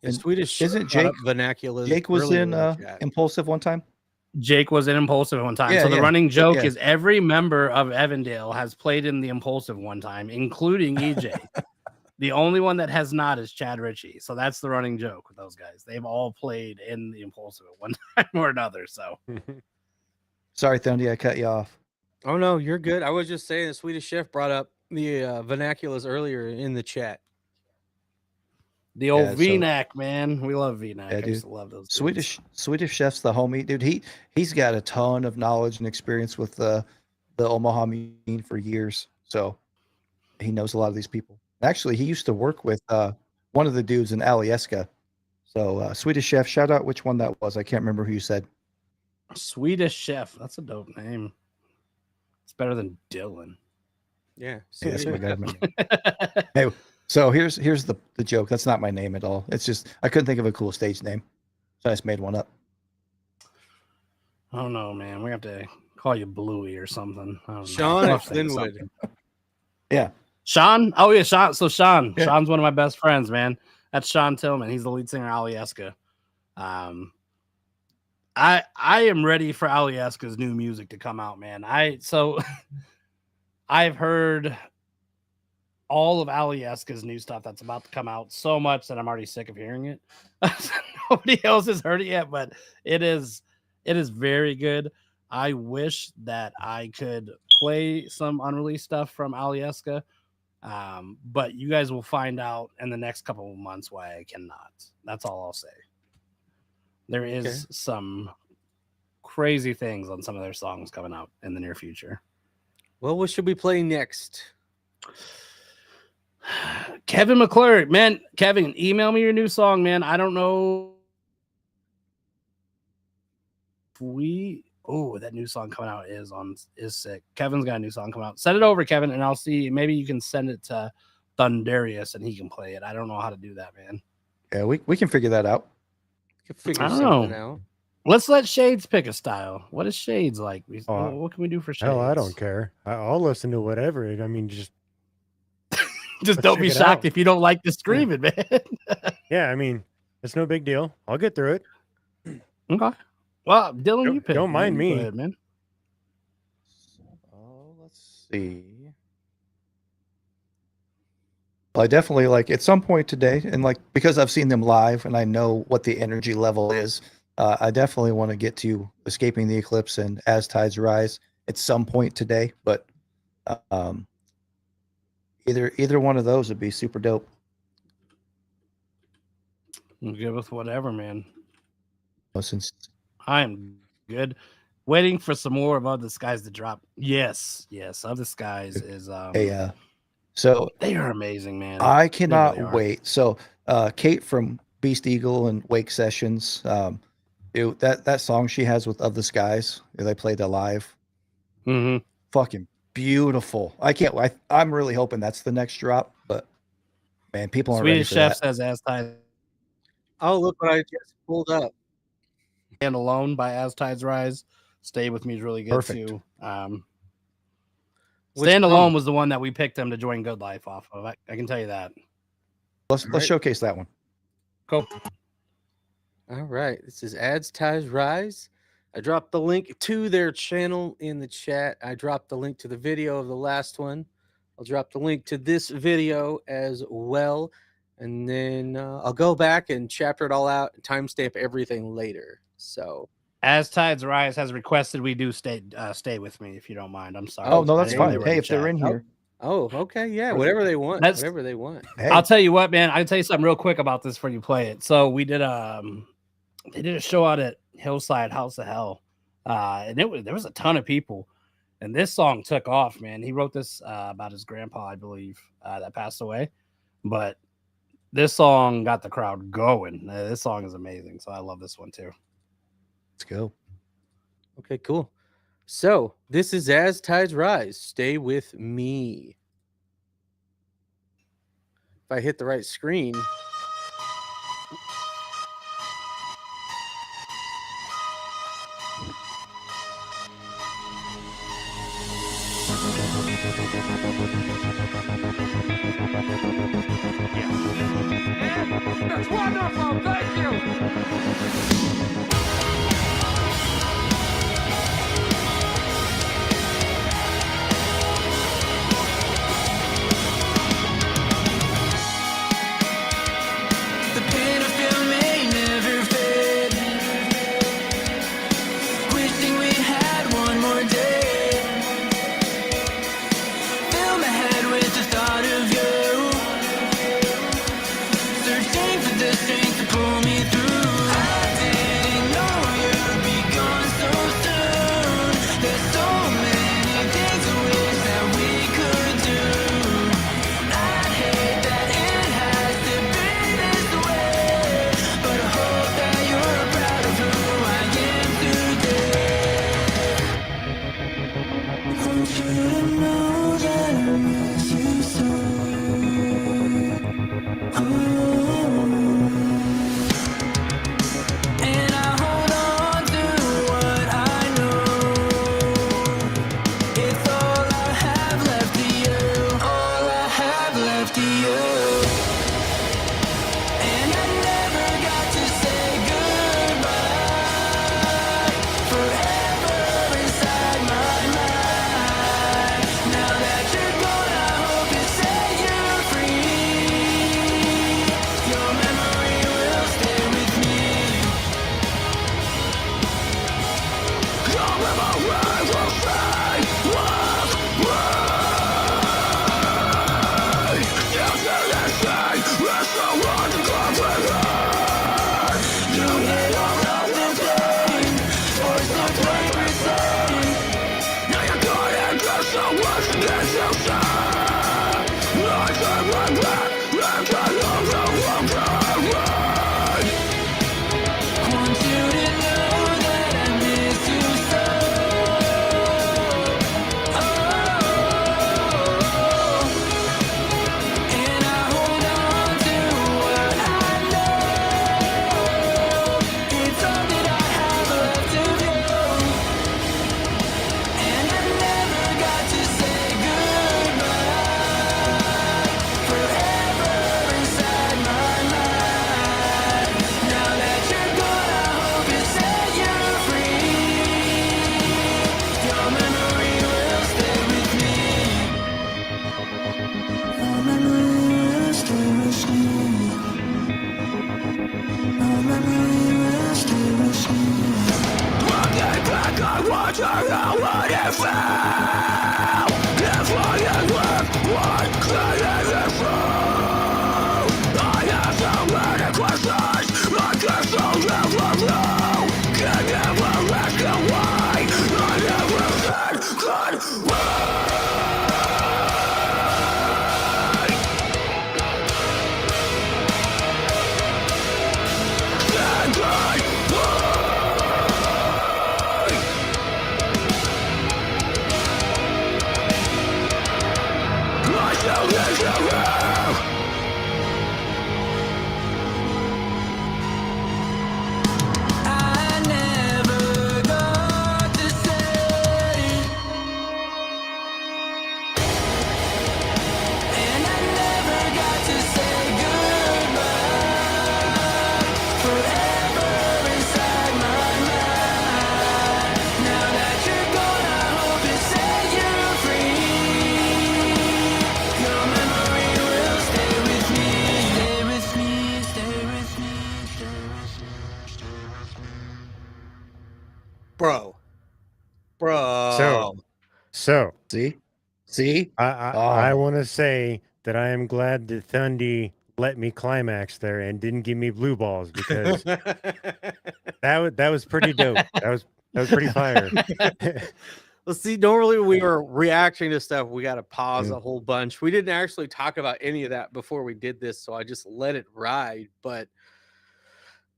In Swedish, Isn't Jake vernacular? Jake was in Impulsive one time? Jake was in Impulsive one time. Yeah, so the yeah. running joke Yeah. is every member of Evandale has played in the Impulsive one time, including EJ. The only one that has not is Chad Ritchie. So that's the running joke with those guys. They've all played in the Impulsive at one time or another. So Sorry, Thundy, I cut you off. Oh no, you're good. I was just saying the Swedish Chef brought up the vernaculars earlier in the chat. the old Yeah, so- V-neck, man. We love V-neck. Yeah, I used dude. to love those dudes. Swedish Chef's the homie, dude. He's got a ton of knowledge and experience with the Omaha mean for years, so he knows a lot of these people. Actually, he used to work with one of the dudes in Alyeska. So Swedish Chef, shout out which one that was. I can't remember who you said. Swedish Chef. That's a dope name. It's better than Dylan. Yeah. Yeah, that's my guy. Hey, so here's the joke. That's not my name at all. It's just I couldn't think of a cool stage name, so I just made one up. Oh no, man. We have to call you Bluey or something. I don't know. Sean We'll and think of Flinwood. something. Yeah. Sean? Oh yeah, Sean. So Sean. Yeah. Sean's one of my best friends, man. That's Sean Tillman. He's the lead singer of Alyeska. I am ready for Alyeska's new music to come out, man. I've heard all of Alyeska's new stuff that's about to come out so much that I'm already sick of hearing it. Nobody else has heard it yet, but it is very good. I wish that I could play some unreleased stuff from Alyeska, but you guys will find out in the next couple of months why I cannot. That's all I'll say. There is some crazy things on some of their songs coming out in the near future. Well, what should we play next? Kevin McClure, man. Kevin, email me your new song, man. I don't know if that new song coming out is sick. Kevin's got a new song coming out. Send it over, Kevin, and I'll see. Maybe you can send it to Thundarius and he can play it. I don't know how to do that, man. Yeah, we can figure that out. Could figure I don't something know. out. Let's let Shades pick a style. What is Shades like? What can we do for Shades? Hell, I don't care. I'll listen to whatever. I mean, just don't be check it shocked out. if you don't like the screaming, man. yeah. I mean, it's no big deal. I'll get through it. Okay. Well, Dylan, you pick. Don't mind me. Go ahead, man. Let's see. Well, I definitely like at some point today, and like because I've seen them live and I know what the energy level is, I definitely want to get to Escaping the Eclipse and As Tides Rise at some point today. But either one of those would be super dope. I'm good with whatever, man. Since I'm good. Waiting for some more of Other Skies to drop. Yes. Other Skies is so they are amazing, man. I cannot really are. wait. So Kate from Beast Eagle and Wake Sessions, that song she has with Of the Skies, they played that live. Mm-hmm. Fucking beautiful. I'm really hoping that's the next drop, but man, people aren't Swedish ready for Chef that. says As Tides Oh, look what I just pulled up. Stand Alone by As Tides Rise. Stay With Me is really good Perfect. too. Which Stand song? Alone was the one that we picked them to join Good Life off of. I can tell you that. Let's right. showcase that one. Cool. All right. This is Ads Ties Rise. I dropped the link to their channel in the chat. I dropped the link to the video of the last one. I'll drop the link to this video as well. And then I'll go back and chapter it all out and timestamp everything later. So As Tides Rise has requested we do stay with me if you don't mind. I'm sorry. Oh no, I that's didn't know fine. they were Hey, in if they're chat. in here, oh, okay, yeah, whatever they want. That's- Whatever they want. hey, I'll tell you what, man. I can tell you something real quick about this before you play it. So we did they did a show out at Hillside House of Hell, and there was a ton of people, and this song took off, man. He wrote this about his grandpa, I believe, that passed away, but this song got the crowd going. This song is amazing, so I love this one too. let's go. Okay, cool. So this is As Tides Rise. Stay with me. If I hit the right screen. That's wonderful. Thank you. And I never got to say goodbye. Forever inside my mind. Now that you're gone, I hope it set you free. Your memory will stay with me. Your memory will stay with me. You feel the same, it's so hard to comprehend. You hit all of the pain, forced to play pretend. Now you're gone and there's so much that you say. I turn my back, and I love you again. Want you to know that I miss you so. Oh, and I hold on to what I know. It's all that I have left of you. And I never got to say goodbye. Forever inside my mind. Now that you're gone, I hope it set you free. Your memory will stay with me. Your memory will stay with me. Your memory will stay with me. Looking back on what you know, what it felt. If what is worth what could it be true? I have so many questions, I guess I'll never know. Can never ask you why I never said goodbye. Said goodbye. I still need you here. I never got to say, and I never got to say goodbye. Forever inside my mind. Now that you're gone, I hope it set you free. Your memory will stay with me. Stay with me, stay with me, stay with me, stay with me. Bro. So See? I Oh. want to say that I am glad that Thundy let me climax there and didn't give me blue balls because that was pretty dope. That was pretty fire. Well, see, normally when we were reacting to stuff, we got to pause Yeah. a whole bunch. We didn't actually talk about any of that before we did this, so I just let it ride. But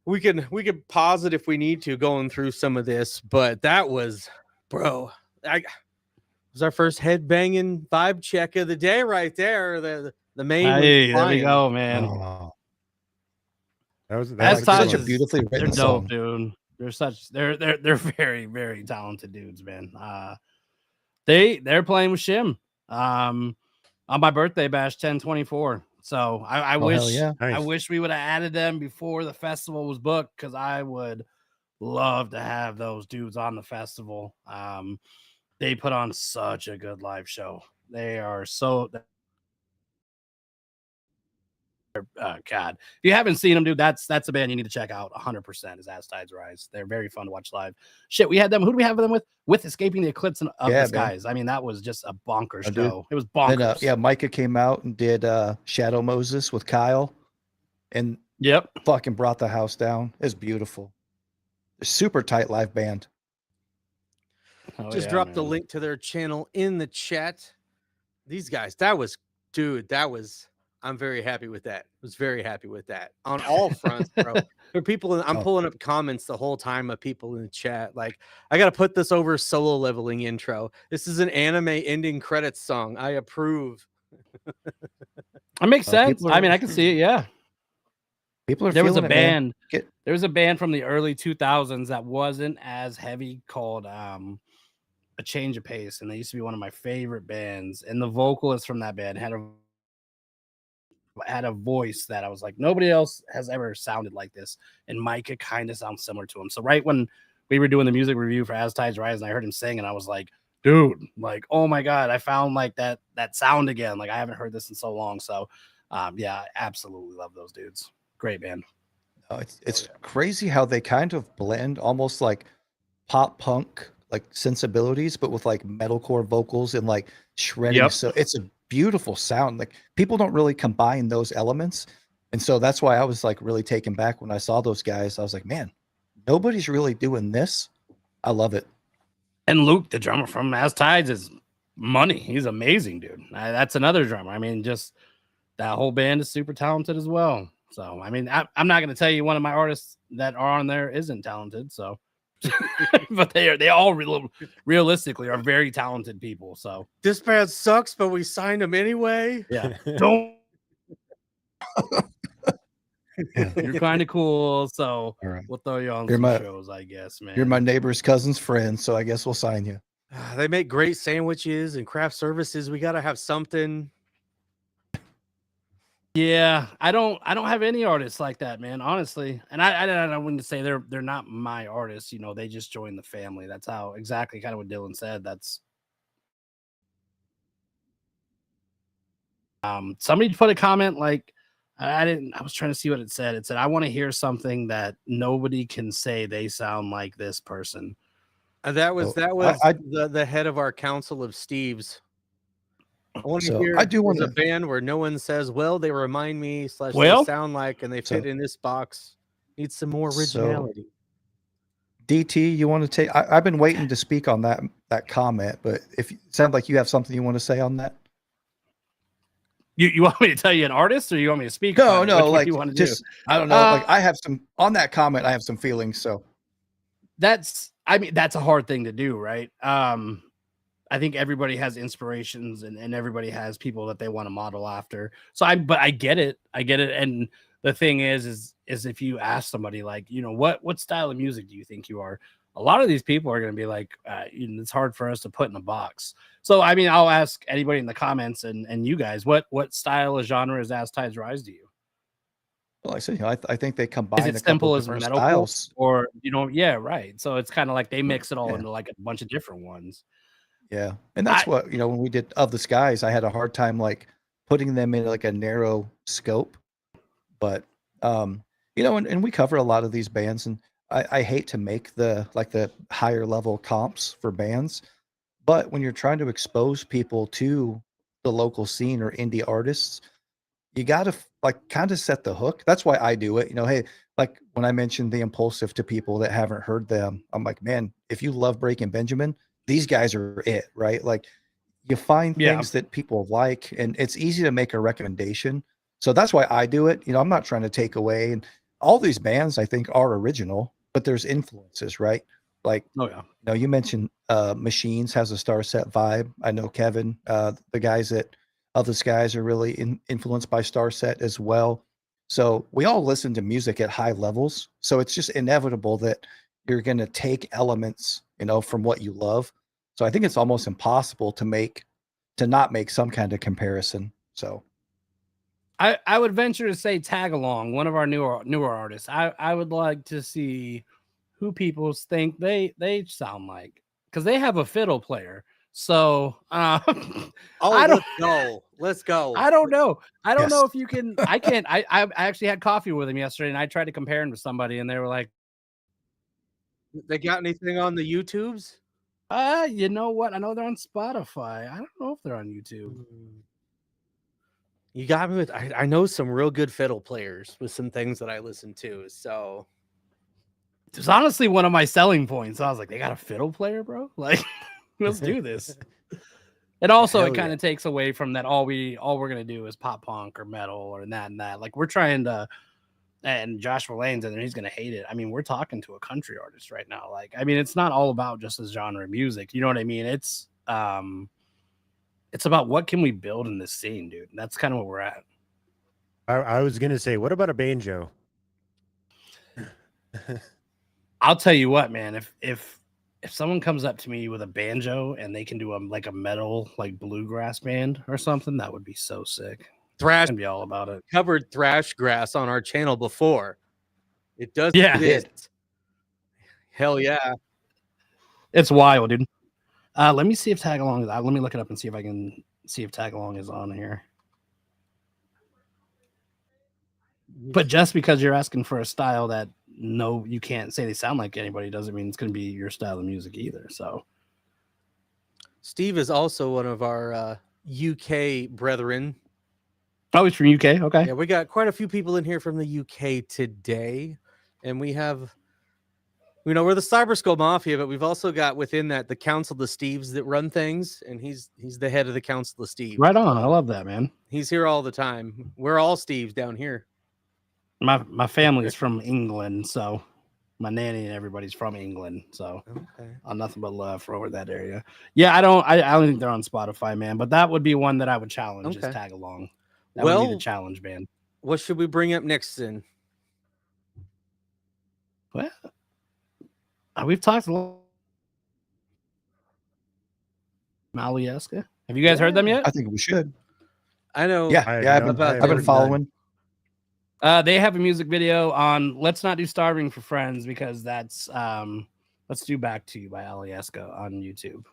we can pause it if we need to going through some of this. But that was, bro, it was our first head banging vibe check of the day right there. The main was Hey, there we flying. go, man. Oh. That That's was Like, a good such a one. beautifully They're written dope, song. dude. They're very, very talented dudes, man. They're playing with Shim. On my birthday bash 10/24. So I Oh, wish hell yeah. I Nice. wish we would have added them before the festival was booked because I would love to have those dudes on the festival. They put on such a good live show. They are so God. If you haven't seen them, dude, that's a band you need to check out 100% is As Tides Rise. They're very fun to watch live. Shit, we had them. Who do we have them with Escaping the Eclipse of Yeah, the man. Skies. I mean, that was just a bonkers Oh, dude. show. It was bonkers. Then Micah came out and did Shadow Moses with Kyle and Yep. fucking brought the house down. It's beautiful. Super tight live band. Oh, Just yeah, drop the man. link to their channel in the chat. These guys, that was I'm very happy with that. Was very happy with that on all fronts, bro. There are people I'm Oh. pulling up comments the whole time of people in the chat. Like, I gotta put this over solo leveling intro. This is an anime ending credits song. I approve. It makes sense. people I are- mean, I can see it. Yeah. People are There was a feeling it, man. band. Get- There was a band from the early 2000s that wasn't as heavy called A Change of Pace, and they used to be one of my favorite bands. And the vocalist from that band had a had a voice that I was like, nobody else has ever sounded like this. And Micah kind of sounds similar to him. So right when we were doing the music review for As Tides Rise, and I heard him sing, and I was like, dude, like, oh my God, I found like that sound again. Like I haven't heard this in so long. So yeah, I absolutely love those dudes. Great band. It's crazy how they kind of blend almost like pop punk like sensibilities, but with like metalcore vocals and like shredding. Yep. So it's a beautiful sound. Like people don't really combine those elements. And so that's why I was like really taken back when I saw those guys. I was like, man, nobody's really doing this. I love it. And Luke, the drummer from As Tides, is money. He's amazing, dude. That's another drummer. I mean, just that whole band is super talented as well. So, I mean, I'm not going to tell you one of my artists that are on there isn't talented. So, but they all realistically are very talented people. So This band sucks, but we signed them anyway. yeah, don't. You're kind of cool, so All right. we'll throw you on You're some my- shows, I guess, man. You're my neighbor's cousin's friend, so I guess we'll sign you. They make great sandwiches and craft services. We got to have something. Yeah, I don't have any artists like that, man, honestly. And I wouldn't say they're not my artists, you know, they just joined the family. That's how exactly kind of what Dylan said. That's somebody put a comment like I was trying to see what it said. It said, I want to hear something that nobody can say they sound like this person. That was the head of our council of Steves. I want to So, hear I do there's wanna- a band where no one says, well, they remind me / Well- they sound like, and they So- fit in this box. Need some more So- originality. DT, you want to take? I've been waiting to speak on that comment, but if it sounds like you have something you want to say on that. You want me to tell you an artist, or you want me to speak? No, about it? no, Which one like you want to just do? I don't know. Like I have some on that comment. I have some feelings. So That's a hard thing to do, right? I think everybody has inspirations and everybody has people that they want to model after. So but I get it. And the thing is if you ask somebody like, you know, what style of music do you think you are? A lot of these people are going to be like, it's hard for us to put in a box. So, I mean, I'll ask anybody in the comments and you guys, what style or genre is As Tides Rise to you? well, I said, I think they combine Is it a couple simple as different metal styles. or, you know, yeah, right. So it's kind of like they mix it all Yeah. into like a bunch of different ones. Yeah, and that's what when we did Of the Skies, I had a hard time like putting them in like a narrow scope. But and we cover a lot of these bands, and I hate to make the higher level comps for bands, but when you're trying to expose people to the local scene or indie artists, you got to like kind of set the hook. That's why I do it. Hey, like when I mentioned the Impulsive to people that haven't heard them, I'm like, man, if you love Breaking Benjamin, these guys are it, right? Like you find things that people like, and it's easy to make a recommendation. So that's why I do it. I'm not trying to take away, and all these bands I think are original, but there's influences, right? Like, Oh yeah. you mentioned Machines has a Star Set vibe. I know Kevin, the guys at Of the Skies are really influenced by Star Set as well. So we all listen to music at high levels. So it's just inevitable that you're going to take elements, from what you love. So I think it's almost impossible to not make some kind of comparison. So I would venture to say Tag Along, one of our newer artists. I would like to see who people think they sound like, because they have a fiddle player. So Let's go. I don't know. I don't Yes. know if you can. I can't. I actually had coffee with him yesterday, and I tried to compare him to somebody, and they were like, They got anything on the YouTubes? you know what? I know they're on Spotify. I don't know if they're on YouTube. You got me with. I know some real good fiddle players with some things that I listen to. So It's honestly one of my selling points. I was like, they got a fiddle player, bro. Like, let's do this. And also, Hell it kind yeah. of takes away from that. All we're gonna do is pop punk or metal or that and that. Like, we're trying to. And Josh Verlaine's in there, he's gonna hate it. I mean, we're talking to a country artist right now. Like, I mean, it's not all about just the genre of music. You know what I mean? It's about what can we build in this scene, dude. That's kind of where we're at. I was gonna say, what about a banjo? I'll tell you what, man. If someone comes up to me with a banjo and they can do a metal like bluegrass band or something, that would be so sick. thrash Can be all about it. covered thrash grass on our channel before. It does Yeah. exist. Hell yeah. It's wild, dude. Let me see if tag along is. Let me look it up and see if I can see if tag along is on here. But just because you're asking for a style that you can't say they sound like anybody doesn't mean it's going to be your style of music either. So Steve is also one of our UK brethren. oh, he's from UK. Okay. Yeah, we got quite a few people in here from the UK today, and we have, we're the Cyberskull Mafia, but we've also got within that the Council of Steves that run things, and he's the head of the Council of Steves. Right on. I love that, man. He's here all the time. We're all Steves down here. My family is from England, so my nanny and everybody's from England, so Okay. I'm nothing but love for over that area. Yeah, I don't think they're on Spotify, man, but that would be one that I would challenge. Okay. Is tag along. That would be the challenge, man. What should we bring up next then? Well, we've talked a lot. Alyeska. Have you guys heard them yet? I think we should. I know. Yeah, I yeah. have I've been following. They have a music video on Let's Not Do Starving for Friends because that's Let's Do Back to You by Alyeska on YouTube.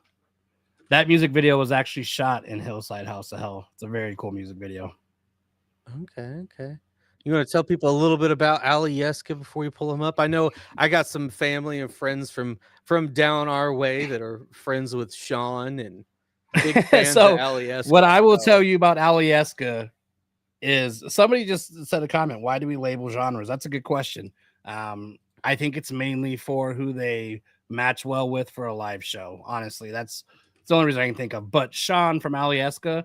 That music video was actually shot in Hillside House of Hell. It's a very cool music video. Okay. You want to tell people a little bit about Alyeska before we pull him up? I know I got some family and friends from down our way that are friends with Sean and big fans So, of Alyeska. What I will tell you about Alyeska is somebody just said a comment. Why do we label genres? That's a good question. I think it's mainly for who they match well with for a live show. Honestly, that's the only reason I can think of. But Sean from Alyeska,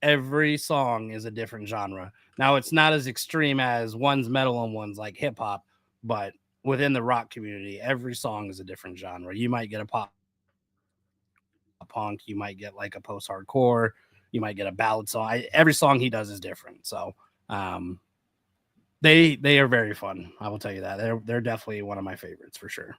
every song is a different genre. Now, it's not as extreme as one's metal and one's like hip hop, but within the rock community, every song is a different genre. You might get a pop punk, you might get like a post hardcore, you might get a ballad song. Every song he does is different. So they are very fun. I will tell you that. They're definitely one of my favorites for sure.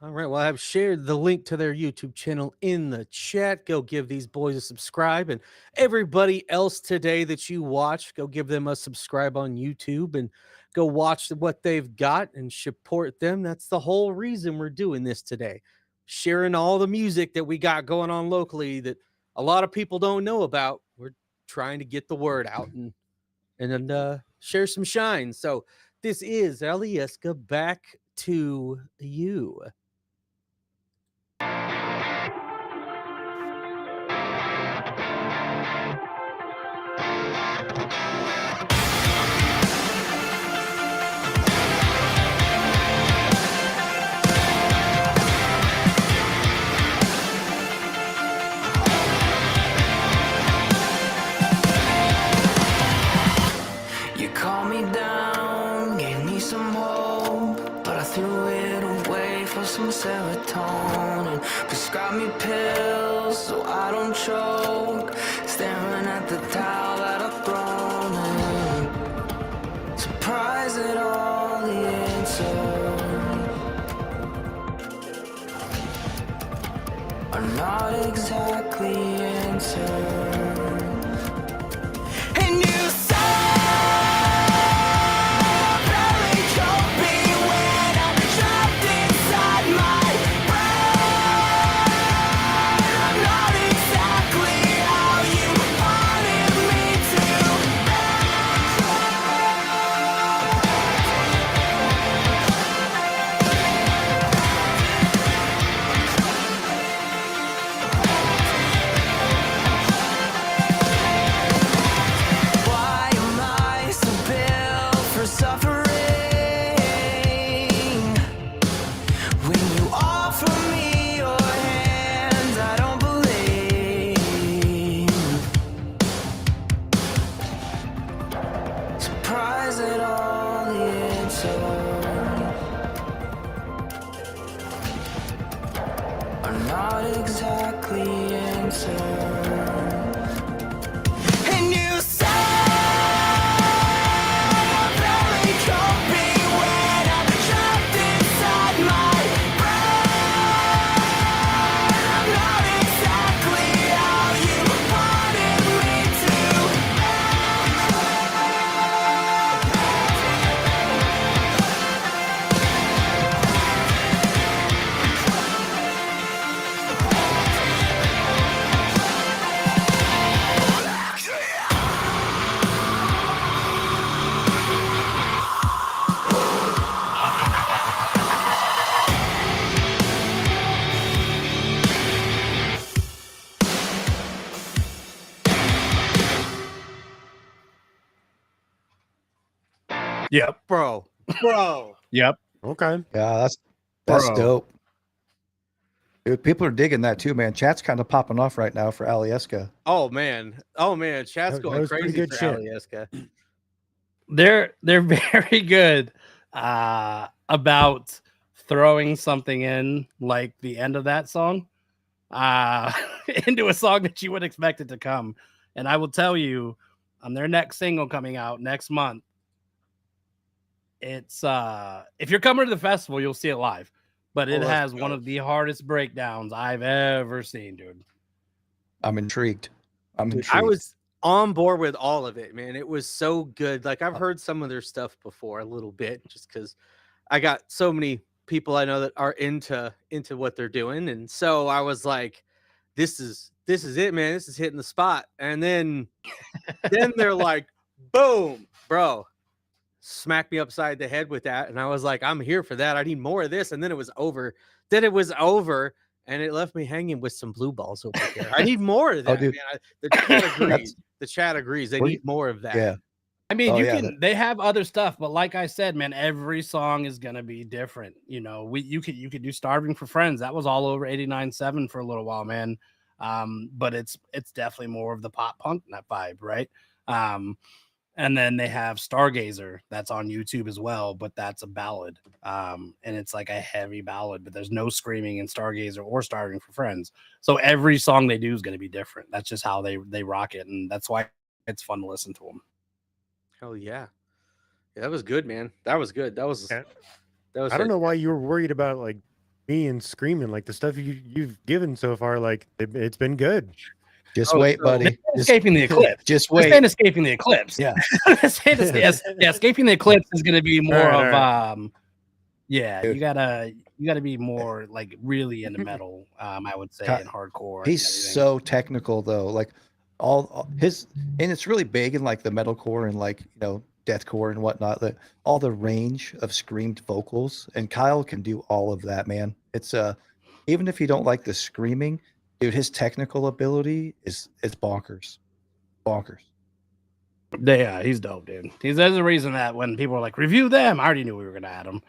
All right. Well, I've shared the link to their YouTube channel in the chat. Go give these boys a subscribe. And everybody else today that you watch, go give them a subscribe on YouTube and go watch what they've got and support them. That's the whole reason we're doing this today. Sharing all the music that we got going on locally that a lot of people don't know about. We're trying to get the word out and share some shine. So this is Alyeska, Back to You. You calmed me down, gave me some hope, but I threw it away for some serotonin. Prescribed me pills so I don't choke, staring at the towel that I've thrown in. Surprised at all the answers are not exactly answers. And you Yep. Bro. Yep. Okay. Yeah, that's Bro. dope. Dude, people are digging that too, man. Chat's kind of popping off right now for Alyeska. Oh man. Chat's That going was pretty crazy good for shit. Alyeska. They're very good about throwing something in like the end of that song into a song that you would expect it to come. And I will tell you, on their next single coming out next month, it's if you're coming to the festival, you'll see it live. But it let's has go. one of the hardest breakdowns I've ever seen, dude. I'm intrigued. Dude, I was on board with all of it, man. It was so good. Like I've heard some of their stuff before a little bit, just because I got so many people I know that are into what they're doing, and so I was like, "This is it, man. This is hitting the spot." And then they're like, "Boom, bro." Smacked me upside the head with that, and I was like, I'm here for that. I need more of this. And then it was over. And it left me hanging with some blue balls over there. I need more of that. dude. Man. The chat agrees. The chat agrees. They need more of that. Yeah. I mean, Oh, you yeah, can. They have other stuff, but like I said, man, every song is gonna be different. You know, you could do "Starving for Friends." That was all over 89.7 for a little while, man. But it's definitely more of the pop punk that vibe, right? And then they have Stargazer that's on YouTube as well, but that's a ballad. And it's like a heavy ballad, but there's no screaming in Stargazer or Starving for Friends. So every song they do is going to be different. That's just how they rock it. And that's why it's fun to listen to them. Hell yeah. Yeah, that was good, man. That was good. That was I don't know why you were worried about like me and screaming. Like the stuff you've given so far, like it's been good. Just wait, buddy. Escaping the Eclipse. Just We're wait. saying Escaping the Eclipse. Yeah. Escaping the Eclipse is going to be more All of right. yeah, Dude. you gotta be more like really into metal, I would say, and hardcore. He's so technical though. Like all his, and it's really big in like the metalcore and like, deathcore and whatnot. All the range of screamed vocals, and Kyle can do all of that, man. It's even if you don't like the screaming, dude, his technical ability is bonkers. Yeah, he's dope, dude. There's a reason that when people are like, review them, I already knew we were gonna add him.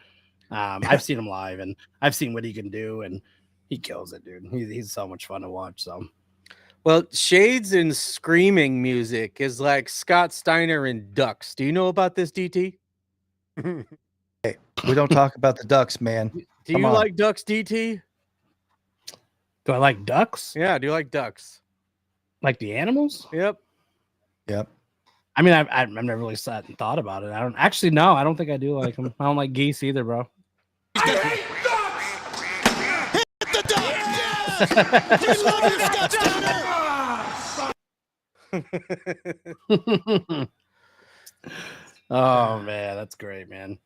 I've seen him live, and I've seen what he can do, and he kills it, dude. He's so much fun to watch. So, well, shades and screaming music is like Scott Steiner and Ducks. Do you know about this, DT? Hey, we don't talk about the Ducks, man. Do Come you on. like Ducks, DT? do I like ducks? Yeah, do you like Ducks? Like the animals? Yep. I mean, I've never really sat and thought about it. I don't actually know. I don't think I do like them. I don't like geese either, bro. Oh man, that's great, man.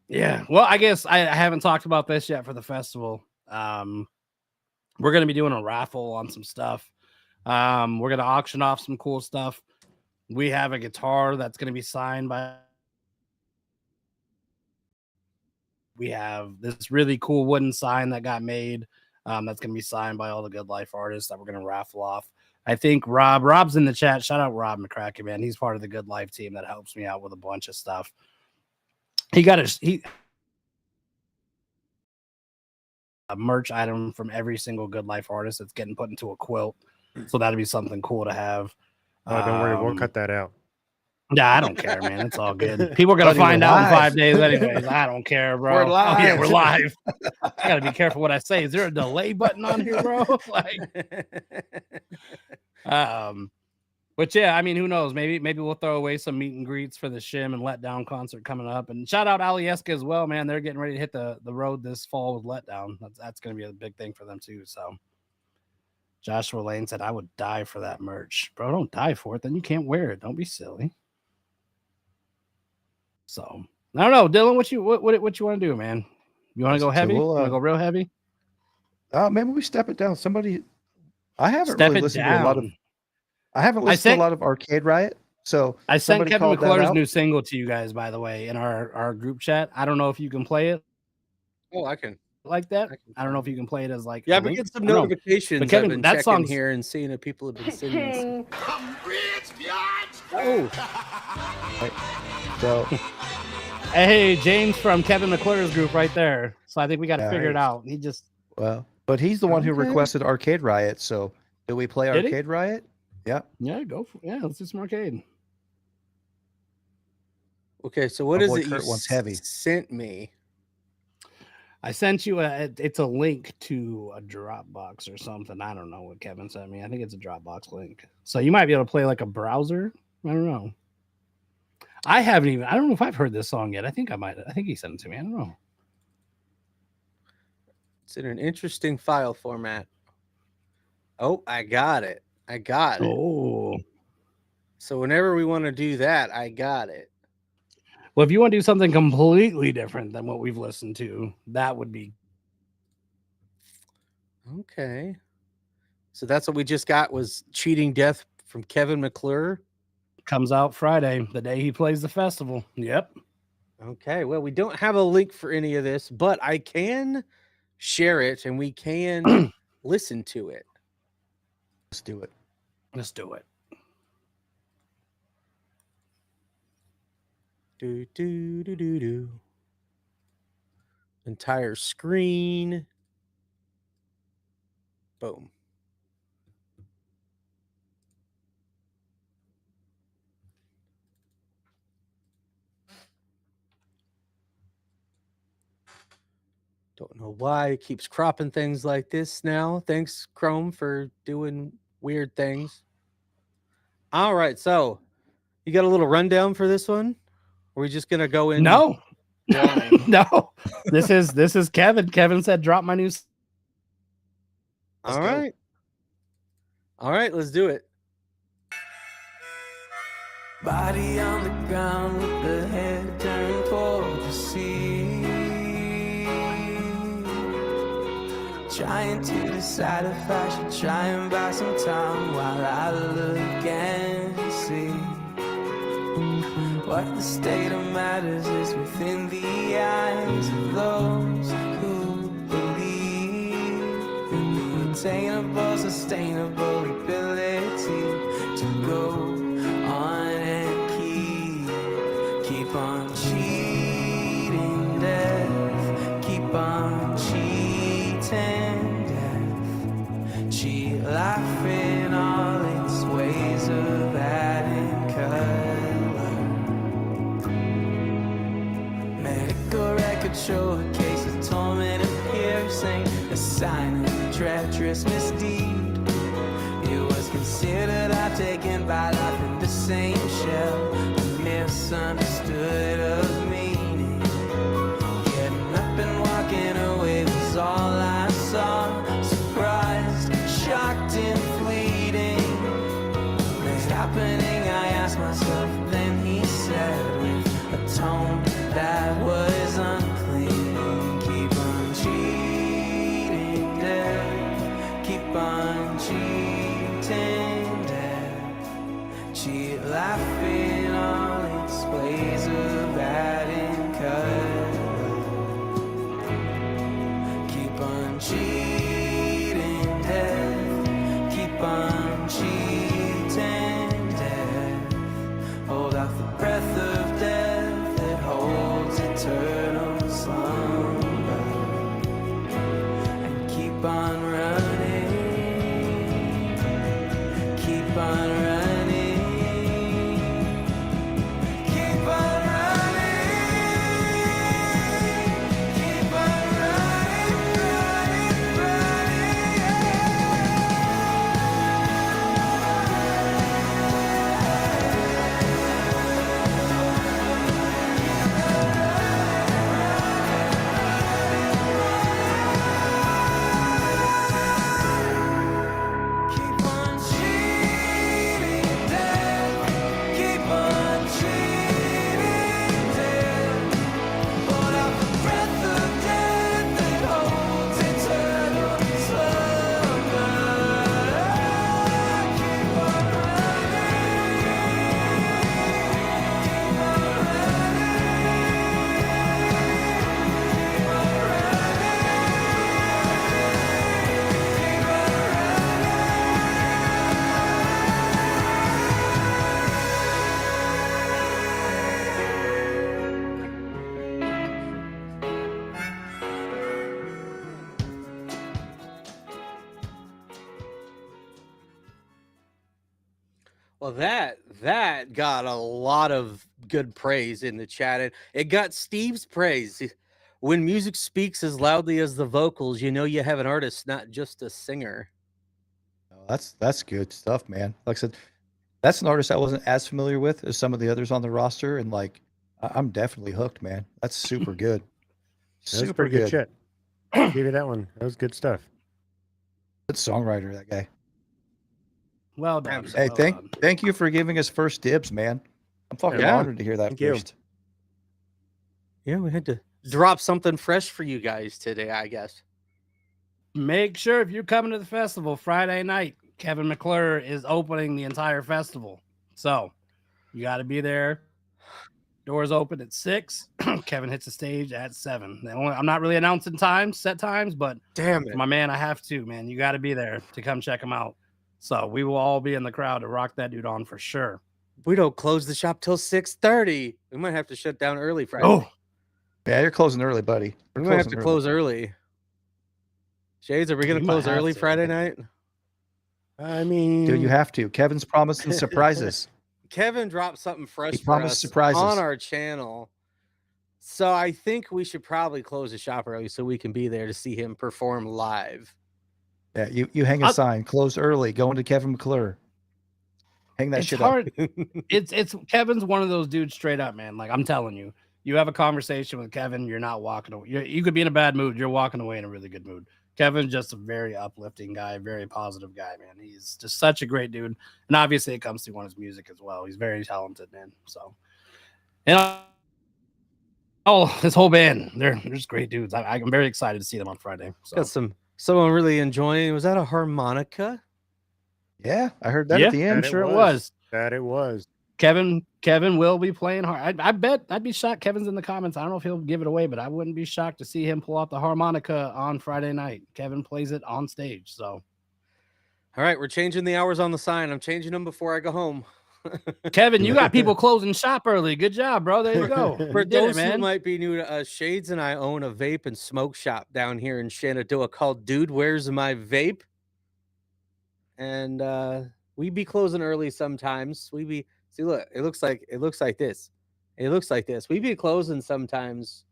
Yeah. Well, I guess I haven't talked about this yet for the festival. We're gonna be doing a raffle on some stuff. We're gonna auction off some cool stuff. We have a guitar that's gonna be signed by. We have this really cool wooden sign that got made. That's gonna be signed by all the Good Life artists that we're gonna raffle off. I think Rob's in the chat. Shout out Rob McCracken, man. He's part of the Good Life team that helps me out with a bunch of stuff. He got a merch item from every single Good Life artist that's getting put into a quilt. So that'd be something cool to have. Oh, don't worry, we'll cut that out. Yeah, I don't care, man. It's all good. People are gonna find out in 5 days, anyways. I don't care, bro. We're live. Oh, yeah, we're live. I gotta be careful what I say. Is there a delay button on here, bro? Like, but yeah, I mean, who knows? Maybe we'll throw away some meet and greets for the Shim and Letdown concert coming up. And shout out Alyeska as well, man. They're getting ready to hit the road this fall with Letdown. That's gonna be a big thing for them too. So. Joshua Lane said, I would die for that merch. Bro, don't die for it. Then you can't wear it. Don't be silly. So, I don't know. Dylan, what you want to do, man? You want to go heavy? We'll, Want to go real heavy? Maybe we step it down. I haven't Step really it listened down. to a lot of. I haven't listened to a lot of Arcade Riot. So I sent somebody Kevin called that McClure's out. new single to you guys, by the way, in our group chat. I don't know if you can play it Oh, I can. like that. I don't know if you can play it as like. Yeah, a but link. get some I don't know. notifications. But Kevin, I've been that checking song's- here and seeing if people have been sending. I'm rich, bitch! Oh, So Hey, James from Kevin McClure's group right there. So I think we got to figure it Nice. out. He just Well, but he's the one who Okay. requested Arcade Riot. So do we play Did he? Arcade Riot? Yeah. go for let's do some arcade. Okay, so what My is boy it you Kurt wants heavy. sent me? I sent you it's a link to a Dropbox or something. I don't know what Kevin sent me. I think it's a Dropbox link. So you might be able to play like a browser. I don't know. I don't know if I've heard this song yet. I think he sent it to me. I don't know. It's in an interesting file format. Oh, I got it. Oh. So whenever we want to do that, I got it. Well, if you want to do something completely different than what we've listened to, that would be Okay. So that's what we just got was Cheating Death from Kevin McClure. comes out Friday, the day he plays the festival. Yep. Okay. Well, we don't have a link for any of this, but I can share it and we can listen to it. Let's do it. Let's do it. Do do do do do. Entire screen. Boom. Don't know why it keeps cropping things like this now. Thanks, Chrome, for doing weird things. All right, so you got a little rundown for this one? Or are we just gonna go in? No. blind? No. This is Kevin. Kevin said drop my new All right. All right, let's do it. Body on the ground with the head turned toward the sea. Trying to decide if I should try and buy some time while I look and see. What the state of matters is within the eyes of those who believe in the attainable, sustainable ability to go on and keep on cheating death, keep on cheating death, cheat life in all its ways of adding color. Medical records show a case of torment and piercing, a sign of a treacherous misdeed. It was considered I've taken by life in the same shell, misunderstood of meaning. Getting up and walking away was all I saw. Surprised, shocked and fleeting. What's happening, I asked myself. Then he said with a tone that was unclean, keep on cheating death, keep on cheating death, cheat life Well, that got a lot of good praise in the chat, and it got Steve's praise. When music speaks as loudly as the vocals, you know you have an artist, not just a singer. That's good stuff, man. Like I said, that's an artist I wasn't as familiar with as some of the others on the roster, and like I'm definitely hooked, man. That's super good. That was Super pretty good good. shit. Give you that one. That was good stuff. Good songwriter, that guy. Well done. Hey, well done. thank you for giving us first dibs, man. I'm fucking Yeah. honored to hear that Thank you. first. Yeah, we had to drop something fresh for you guys today, I guess. Make sure if you're coming to the festival Friday night, Kevin McClure is opening the entire festival. So you got to be there. Doors open at 6. Kevin hits the stage at 7. I'm not really announcing set times, but Damn it. my man, I have to, man. You got to be there to come check him out. So we will all be in the crowd to rock that dude on for sure. We don't close the shop till 6:30. We might have to shut down early Friday. Oh, Yeah, you're closing early, buddy. we We're might have to closing close early. Shades, are we going We to might close have early to. Friday night? I mean, Dude, you have to. Kevin's promising surprises. Kevin dropped something fresh He for promised us surprises. on our channel. So I think we should probably close the shop early so we can be there to see him perform live. Yeah, you hang a sign, close early, going to Kevin McClure. Hang that it's shit hard. up. It's Kevin's one of those dudes straight up, man. Like I'm telling you, you have a conversation with Kevin, you're not walking away. You could be in a bad mood, you're walking away in a really good mood. Kevin's just a very uplifting guy, very positive guy, man. He's just such a great dude, and obviously it comes through on his music as well. He's very talented, man. So, and this whole band, they're just great dudes. I'm very excited to see them on Friday. So. Got someone really enjoying. Was that a harmonica? Yeah, I heard that Yeah, at the end. I'm sure it was. That it was. Kevin will be playing hard. I bet I'd be shocked. Kevin's in the comments. I don't know if he'll give it away, but I wouldn't be shocked to see him pull out the harmonica on Friday night. Kevin plays it on stage. So, All right, we're changing the hours on the sign. I'm changing them before I go home. Kevin, you got people closing shop early. Good job, bro. There you go. For You did those it, who man. might be new to us, Shades and I own a vape and smoke shop down here in Shenandoah called Dude Where's My Vape? And we be closing early sometimes. We be see, look, it looks like this. It looks like this. We be closing sometimes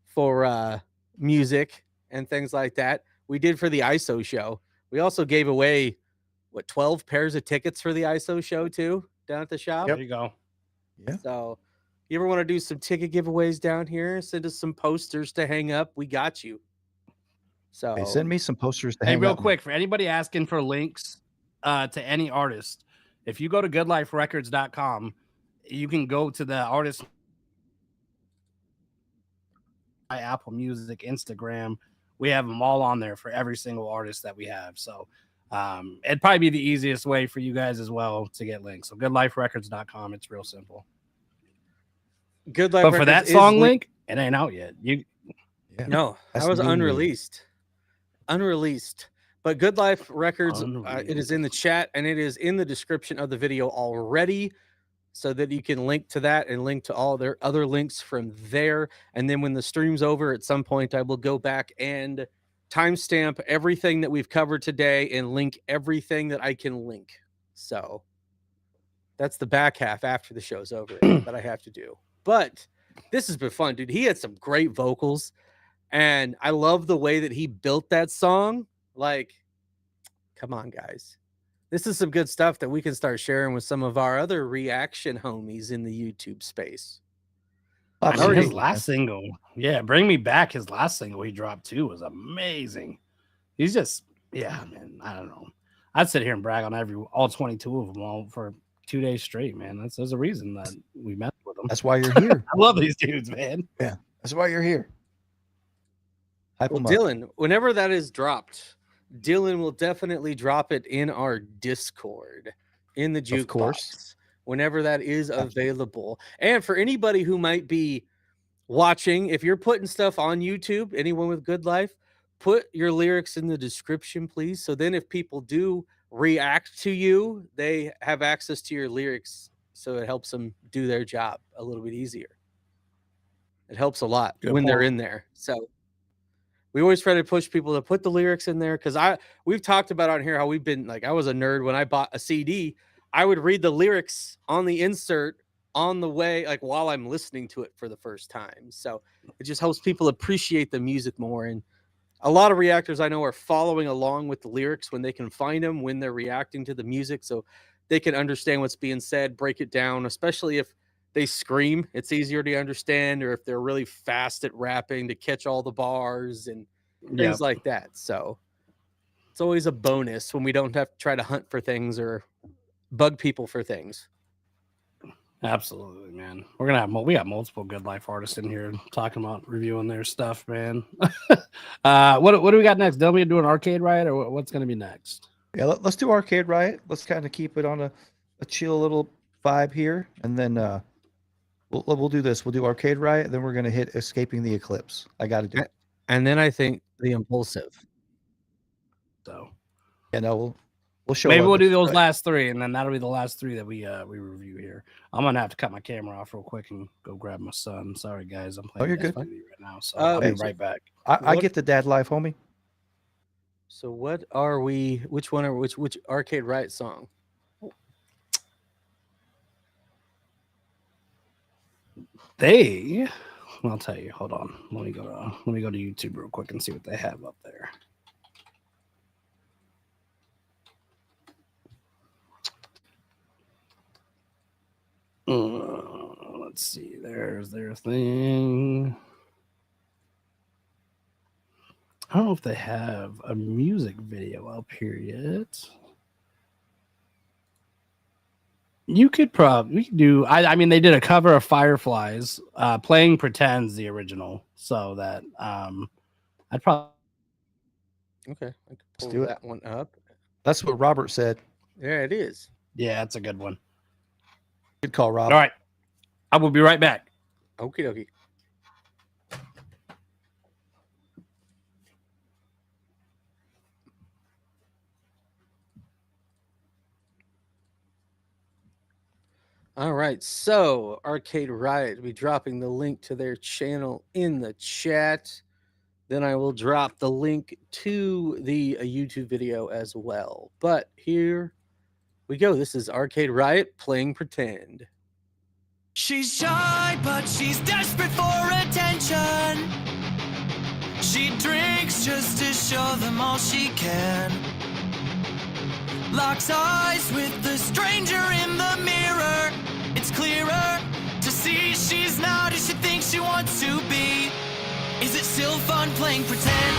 for music and things like that. We did for the ISO show. We also gave away 12 pairs of tickets for the ISO show too down at the shop. There you go. Yeah. So you ever want to do some ticket giveaways down here? Send us some posters to hang up. We got you. So Hey, send me some posters to Hey, hang real up. quick, for anybody asking for links to any artist, if you go to goodliferecords.com, you can go to the artist by Apple Music, Instagram. We have them all on there for every single artist that we have. So it'd probably be the easiest way for you guys as well to get links. So goodliferecords.com. It's real simple. Good Life But for that Records is song link, it ain't out yet. Yeah. No, That's that was new news. unreleased. But Good Life Records, it is in the chat and it is in the description of the video already, so that you can link to that and link to all their other links from there. And then when the stream's over, at some point, I will go back and timestamp everything that we've covered today and link everything that I can link. So that's the back half after the show's over that I have to do. But this has been fun, dude. He had some great vocals, and I love the way that he built that song. Like, come on, guys. This is some good stuff that we can start sharing with some of our other reaction homies in the YouTube space. I mean, Absolutely, his last single, yeah, Bring Me Back, his last single he dropped too was amazing. He's just, yeah, man, I don't know. I'd sit here and brag on all 22 of them all for 2 days straight, man. There's a reason that we met with them. That's why you're here. I love these dudes, man. That's why you're here. Hype Well, 'em up. Dylan, whenever that is dropped, Dylan will definitely drop it in our Discord, in the jukebox, course. whenever that is available. And for anybody who might be watching, if you're putting stuff on YouTube, anyone with Good Life, put your lyrics in the description, please. So then if people do react to you, they have access to your lyrics, so it helps them do their job a little bit easier. It helps a lot when they're in there. So we always try to push people to put the lyrics in there, because we've talked about on here how we've been like, I was a nerd when I bought a CD. I would read the lyrics on the insert on the way, like while I'm listening to it for the first time. So it just helps people appreciate the music more. And a lot of reactors I know are following along with the lyrics when they can find them, when they're reacting to the music, so they can understand what's being said, break it down, especially if they scream. It's easier to understand, or if they're really fast at rapping to catch all the bars and things like that. So it's always a bonus when we don't have to try to hunt for things or bug people for things. Absolutely, man. We got multiple Good Life artists in here talking about reviewing their stuff, man. What do we got next? Don't we do an Arcade Riot, or what's going to be next? Yeah, let's do Arcade Riot. Let's kind of keep it on a chill little vibe here, and then we'll do this. We'll do Arcade Riot, then we're gonna hit Escaping the Eclipse. I got to do it. And then I think the Impulsive. So Yeah, no, we'll show. maybe up we'll do with- those last three, and then that'll be the last three that we review here. I'm gonna have to cut my camera off real quick and go grab my son. Sorry, guys, I'm playing you're Call good. of Duty right now, so I'll be hey, right back. I get the dad life, homie. So what are we? Which one are which Arcade Riot song? I'll tell you. Hold on. Let me go to YouTube real quick and see what they have up there. Let's see. There's their thing. I don't know if they have a music video up here yet. You could probably do. I mean, they did a cover of Fireflies, playing Pretend's the original, so that I'd probably. Okay, I could pull do it. that one up. That's what Robert said. Yeah, it is. Yeah, that's a good one. Good call, Rob. All right, I will be right back. Okie dokie. All right, so Arcade Riot will be dropping the link to their channel in the chat. Then I will drop the link to the YouTube video as well. But here we go. This is Arcade Riot playing Pretend. She's shy, but she's desperate for attention. She drinks just to show them all she can. Locks eyes with the stranger in the mirror. It's clearer to see she's not who she thinks she wants to be. Is it still fun playing pretend?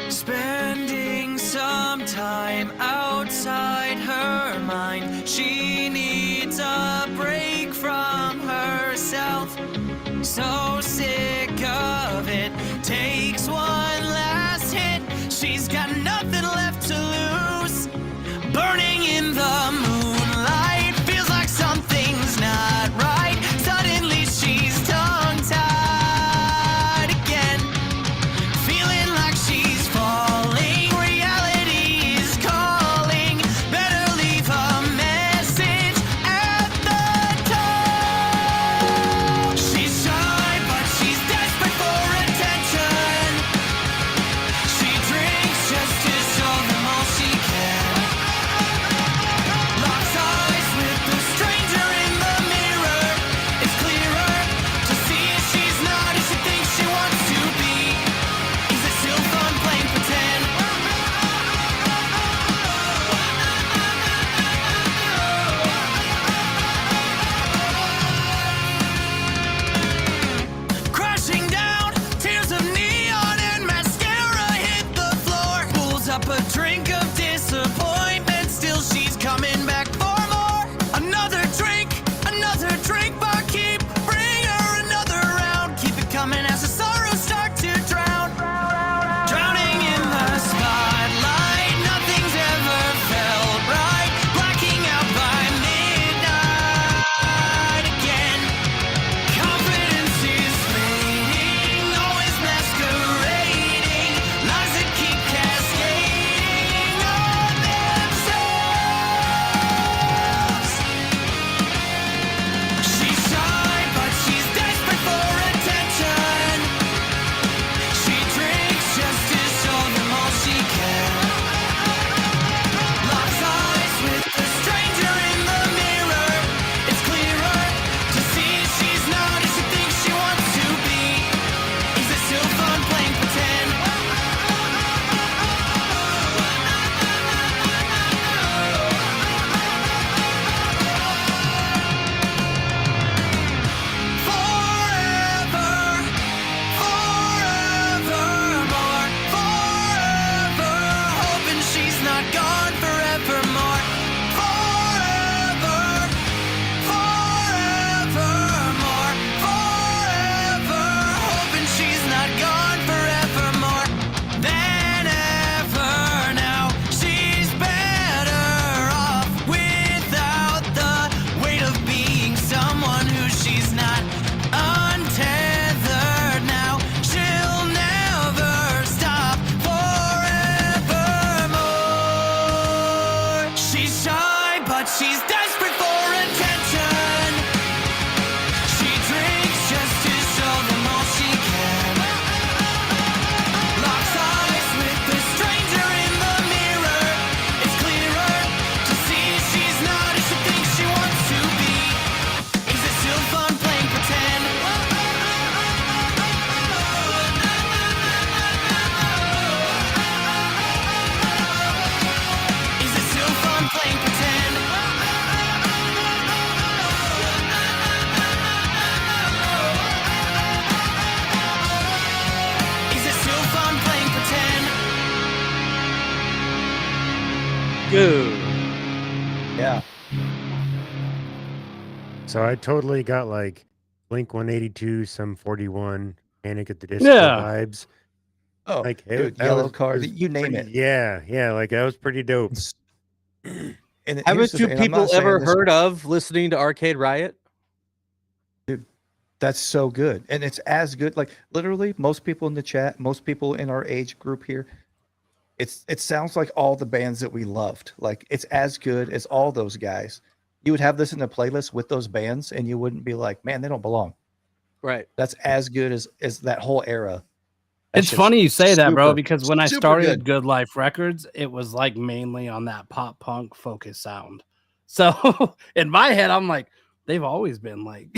Spending some time outside her mind. She needs a break from herself. So sick of it. Takes one last hit. She's got nothing left to lose. Burning in the moonlight. Feels like something's not right. Suddenly she's tongue-tied again. Feeling like she's falling. Reality is calling. Better leave a message at the top. She's shy, but she's desperate for attention. She drinks just She's desperate for attention. She drinks just to show them all she can. Locks eyes with the stranger in the mirror. It's clearer to see she's not as she thinks she wants to be. Is it still fun playing pretend? Is it still fun playing pretend? Is it still fun playing pretend? Good. Yeah. So I totally got like Blink 182, some 41, Panic at the Disco Yeah. vibes. Oh, Like dude, that Yellow was- Card, was you name it. pretty- Yeah, like that was pretty dope. It's- and Haven't here's the you thing, I'm not people saying ever this- heard of listening to Arcade Riot? That's so good. And it's as good. Like literally most people in the chat, most people in our age group here, it sounds like all the bands that we loved. Like it's as good as all those guys. You would have this in a playlist with those bands and you wouldn't be like, man, they don't belong. Right. That's as good as that whole era. That It's shit's funny you say that, bro, super, because when I super started good. Good Life Records, it was like mainly on that pop punk focus sound. So in my head, I'm like, they've always been like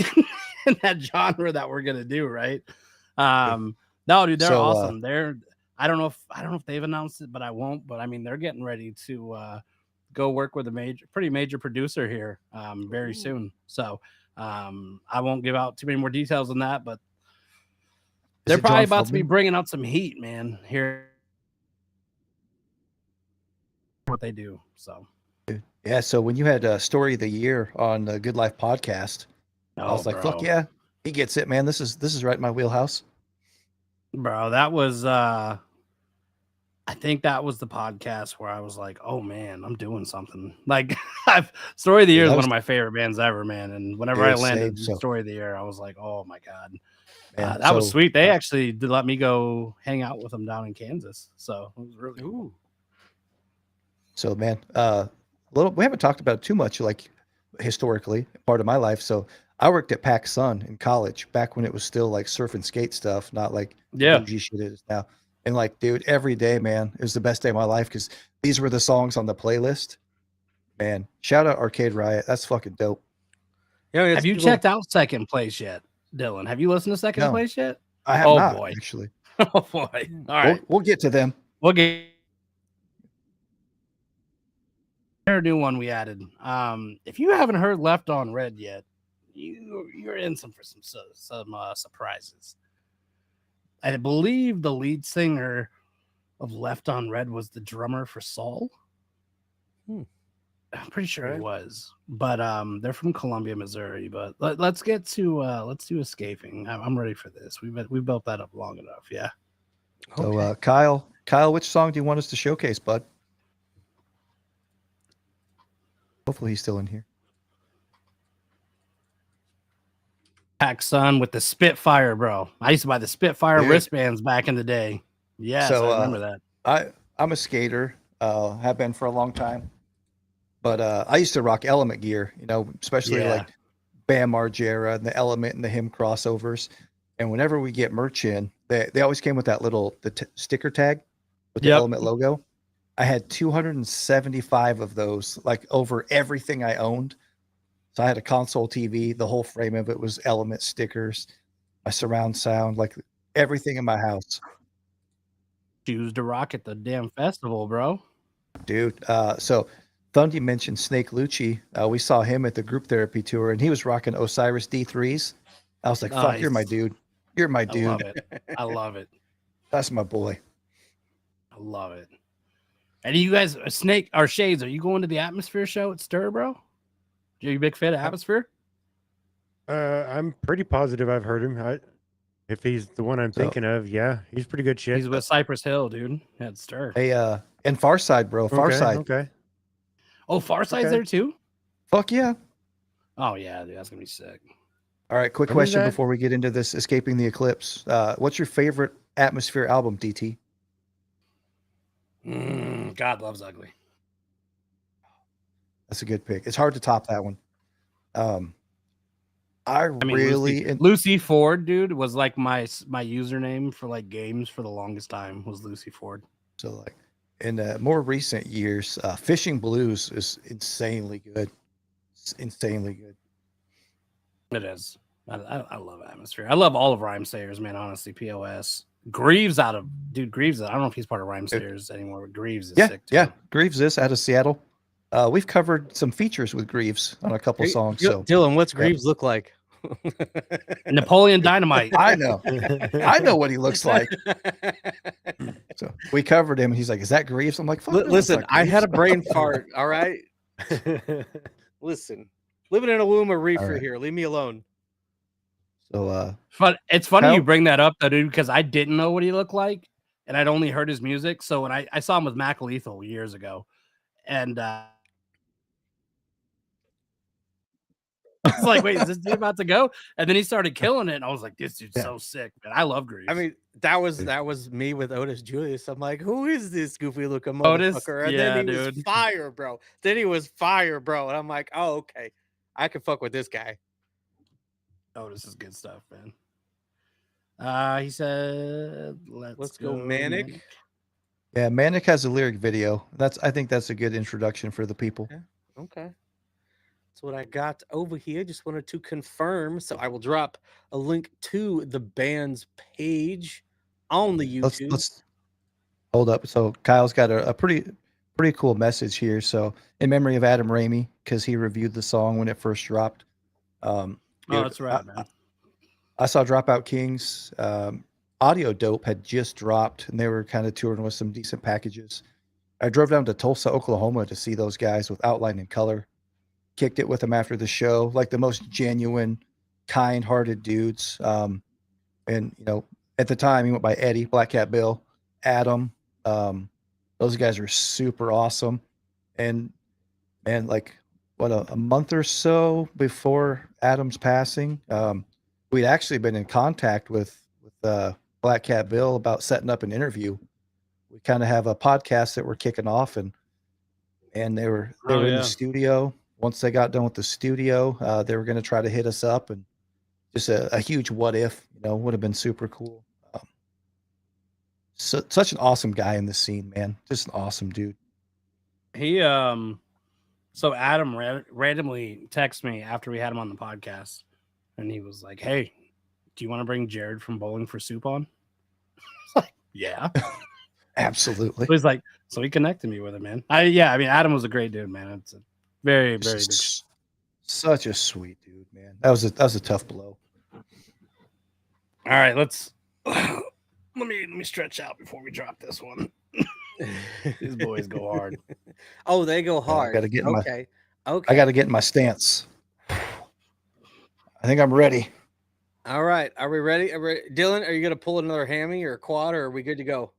in that genre that we're gonna do, right? No, dude, they're So, awesome. I don't know if they've announced it, but I won't. But I mean, they're getting ready to go work with a pretty major producer here very soon. So I won't give out too many more details on that, but they're it probably John about to be Feldman? bringing out some heat, man. Here, what they do. So Yeah. So when you had Story of the Year on the Good Life podcast, I was like, fuck yeah, he gets it, man. This is right in my wheelhouse. bro. That was I think that was the podcast where I was like, oh man, I'm doing something. Like Story of the Year Yeah, is that one was- of my favorite bands ever, man. And whenever Dude, I landed same. So- Story of the Year, I was like, oh my god. Man, That was so- sweet. They actually did let me go hang out with them down in Kansas. So it was really cool. So man, we haven't talked about it too much, like historically, part of my life. So I worked at Pac Sun in college back when it was still like surf and skate stuff, not like Yeah. bougie shit it is now. And like, dude, every day, man, it was the best day of my life because these were the songs on the playlist. Man, shout out Arcade Riot. That's fucking dope. Yeah, Have you checked out Second Place yet, Dylan? Have you listened to Second No. Place yet? I have Oh, not boy. actually. Oh boy. All right. We'll get to them. We'll get a new one we added. If you haven't heard Left on Red yet, you're in some surprises. I believe the lead singer of Left on Red was the drummer for Saul. I'm pretty sure he was, but they're from Columbia, Missouri. But let's get to let's do Escaping. I'm ready for this. We've built that up long enough. Yeah. So Kyle, which song do you want us to showcase, bud? Hopefully he's still in here. Pac Sun with the Spitfire, bro. I used to buy the Spitfire Dude. wristbands back in the day. Yes, So, I remember that. I'm a skater, have been for a long time, but I used to rock Element gear, especially Yeah. like Bam Margera and the Element and the Him crossovers. And whenever we get merch in, they always came with that little sticker tag with the Yep. Element logo. I had 275 of those, like over everything I owned. So I had a console TV. The whole frame of it was Element stickers, my surround sound, like everything in my house. Choose to rock at the damn festival, bro. Dude. So Thundy mentioned Snake Lucci. We saw him at the group therapy tour and he was rocking Osiris D3s. I was like, fuck, you're my Nice. dude. You're my I love dude. it. I love it. That's my boy. I love it. And you guys, Snake or Shades, are you going to the Atmosphere show at Stir, bro? Are you a big fan of Atmosphere? I'm pretty positive I've heard him. If he's the one I'm So- thinking of, yeah, he's pretty good shit. He's with Cypress Hill, dude. At Stir. Hey, and Farside, bro. Farside. Okay. Oh, Farside's okay. there too? Fuck yeah. Oh yeah, dude, that's gonna be sick. All right, quick When is question that? before we get into this Escaping the Eclipse. What's your favorite Atmosphere album, DT? God loves ugly. That's a good pick. It's hard to top that one. I mean, really Lucy Ford, dude, was like my username for like games for the longest time was Lucy Ford. so like in more recent years, Fishing Blues is insanely good. It's insanely good. It is. I love Atmosphere. I love all of Rhymesayers, man. Honestly, POS. Greaves I don't know if he's part of Rhymesayers anymore, but Greaves is sick too. Yeah. Greaves is out of Seattle. We've covered some features with Greaves on a couple songs. So Dylan, what's Greaves look like? Napoleon Dynamite. I know what he looks like. So we covered him, and he's like, "Is that Greaves?" I'm like, "Fuck, no, it's Listen, not I had a Greaves." brain fart. All right. Listen, living in a womb of reefer right. here. Leave me alone. So It's funny Kyle? you bring that up though, dude, because I didn't know what he looked like, and I'd only heard his music. So when I saw him with Mac Lethal years ago, and I was like, "Wait, is this dude about to go?" And then he started killing it, and I was like, "This dude's so sick, man! I love Greaves." I mean, that was me with Otis Julius. I'm like, who is this goofy looking Otis? motherfucker? And Yeah, then he dude. was fire, bro. Then he was fire, bro. And I'm like, oh, okay. I can fuck with this guy. This is good stuff, man. He said, "Let's go, Manic." yeah, Manic has a lyric video. I think that's a good introduction for the people. Okay. That's what I got over here. Just wanted to confirm. So I will drop a link to the band's page on the YouTube. Let's hold up. So Kyle's got a pretty cool message here. So in memory of Adam Ramey, because he reviewed the song when it first dropped. That's right, man. I saw Dropout Kings. Audio Dope had just dropped, and they were kind of touring with some decent packages. I drove down to Tulsa, Oklahoma to see those guys with Outline and Color. Kicked it with them after the show, like the most genuine, kind-hearted dudes. And you know, at the time, he went by Eddie, Black Cat Bill, Adam. Those guys were super awesome. And man, like what a month or so before Adam's passing, we'd actually been in contact with Black Cat Bill about setting up an interview. We kind of have a podcast that we're kicking off, and they were in the studio. Once they got done with the studio, they were going to try to hit us up, and just a huge what if, would have been super cool. Such an awesome guy in the scene, man. Just an awesome dude. He so Adam randomly texted me after we had him on the podcast, and he was like, "Hey, do you want to bring Jared from Bowling for Soup on?" I was like, "Yeah." Absolutely. So he's like, so he connected me with him, man. I mean, Adam was a great dude, man. It's a very, very big. Such a sweet dude, man. That was a tough blow. All right, let's let me stretch out before we drop this one. These boys go hard. Oh, they go hard. I gotta get okay. I got to get in my stance. I think I'm ready. All right. Are we ready? Dylan, are you gonna pull another hammy or a quad, or are we good to go?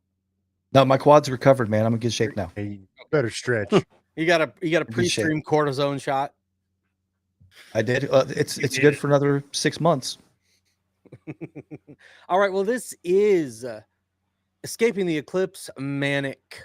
No, my quad's recovered, man. I'm in good shape now. Hey, you better stretch. You got a pre-stream cortisone shot. I did. It's good for another 6 months. All right. Well, this is Escaping the Eclipse, Manic.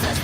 This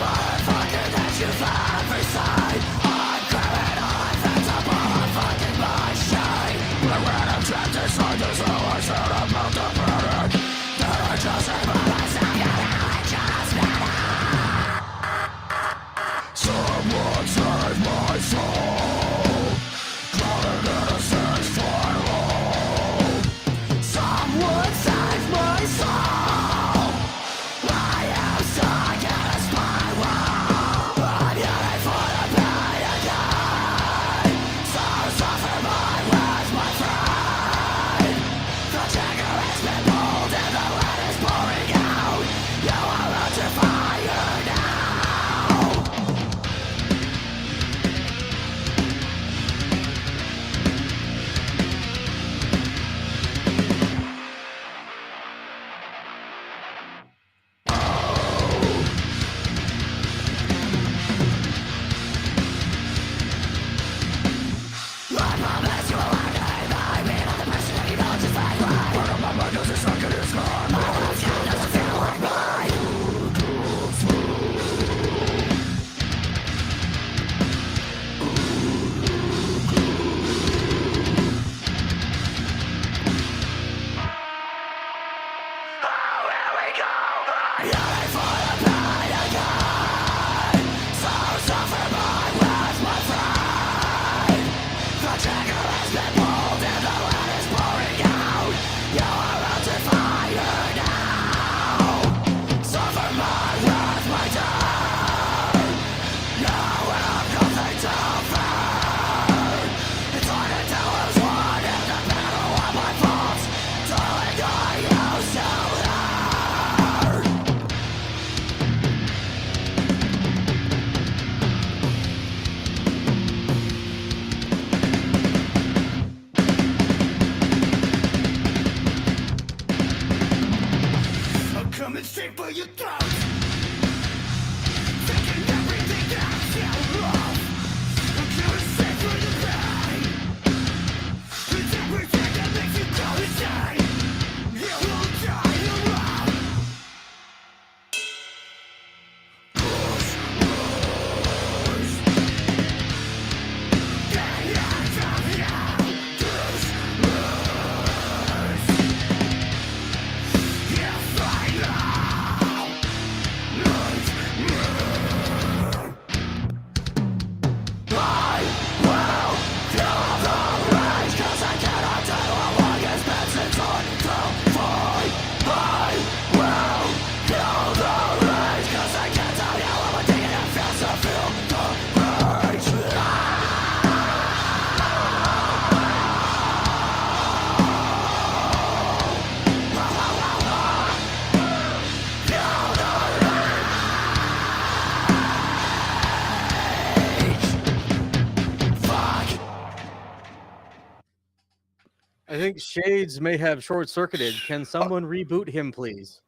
think Shades may have short circuited. Can someone reboot him, please?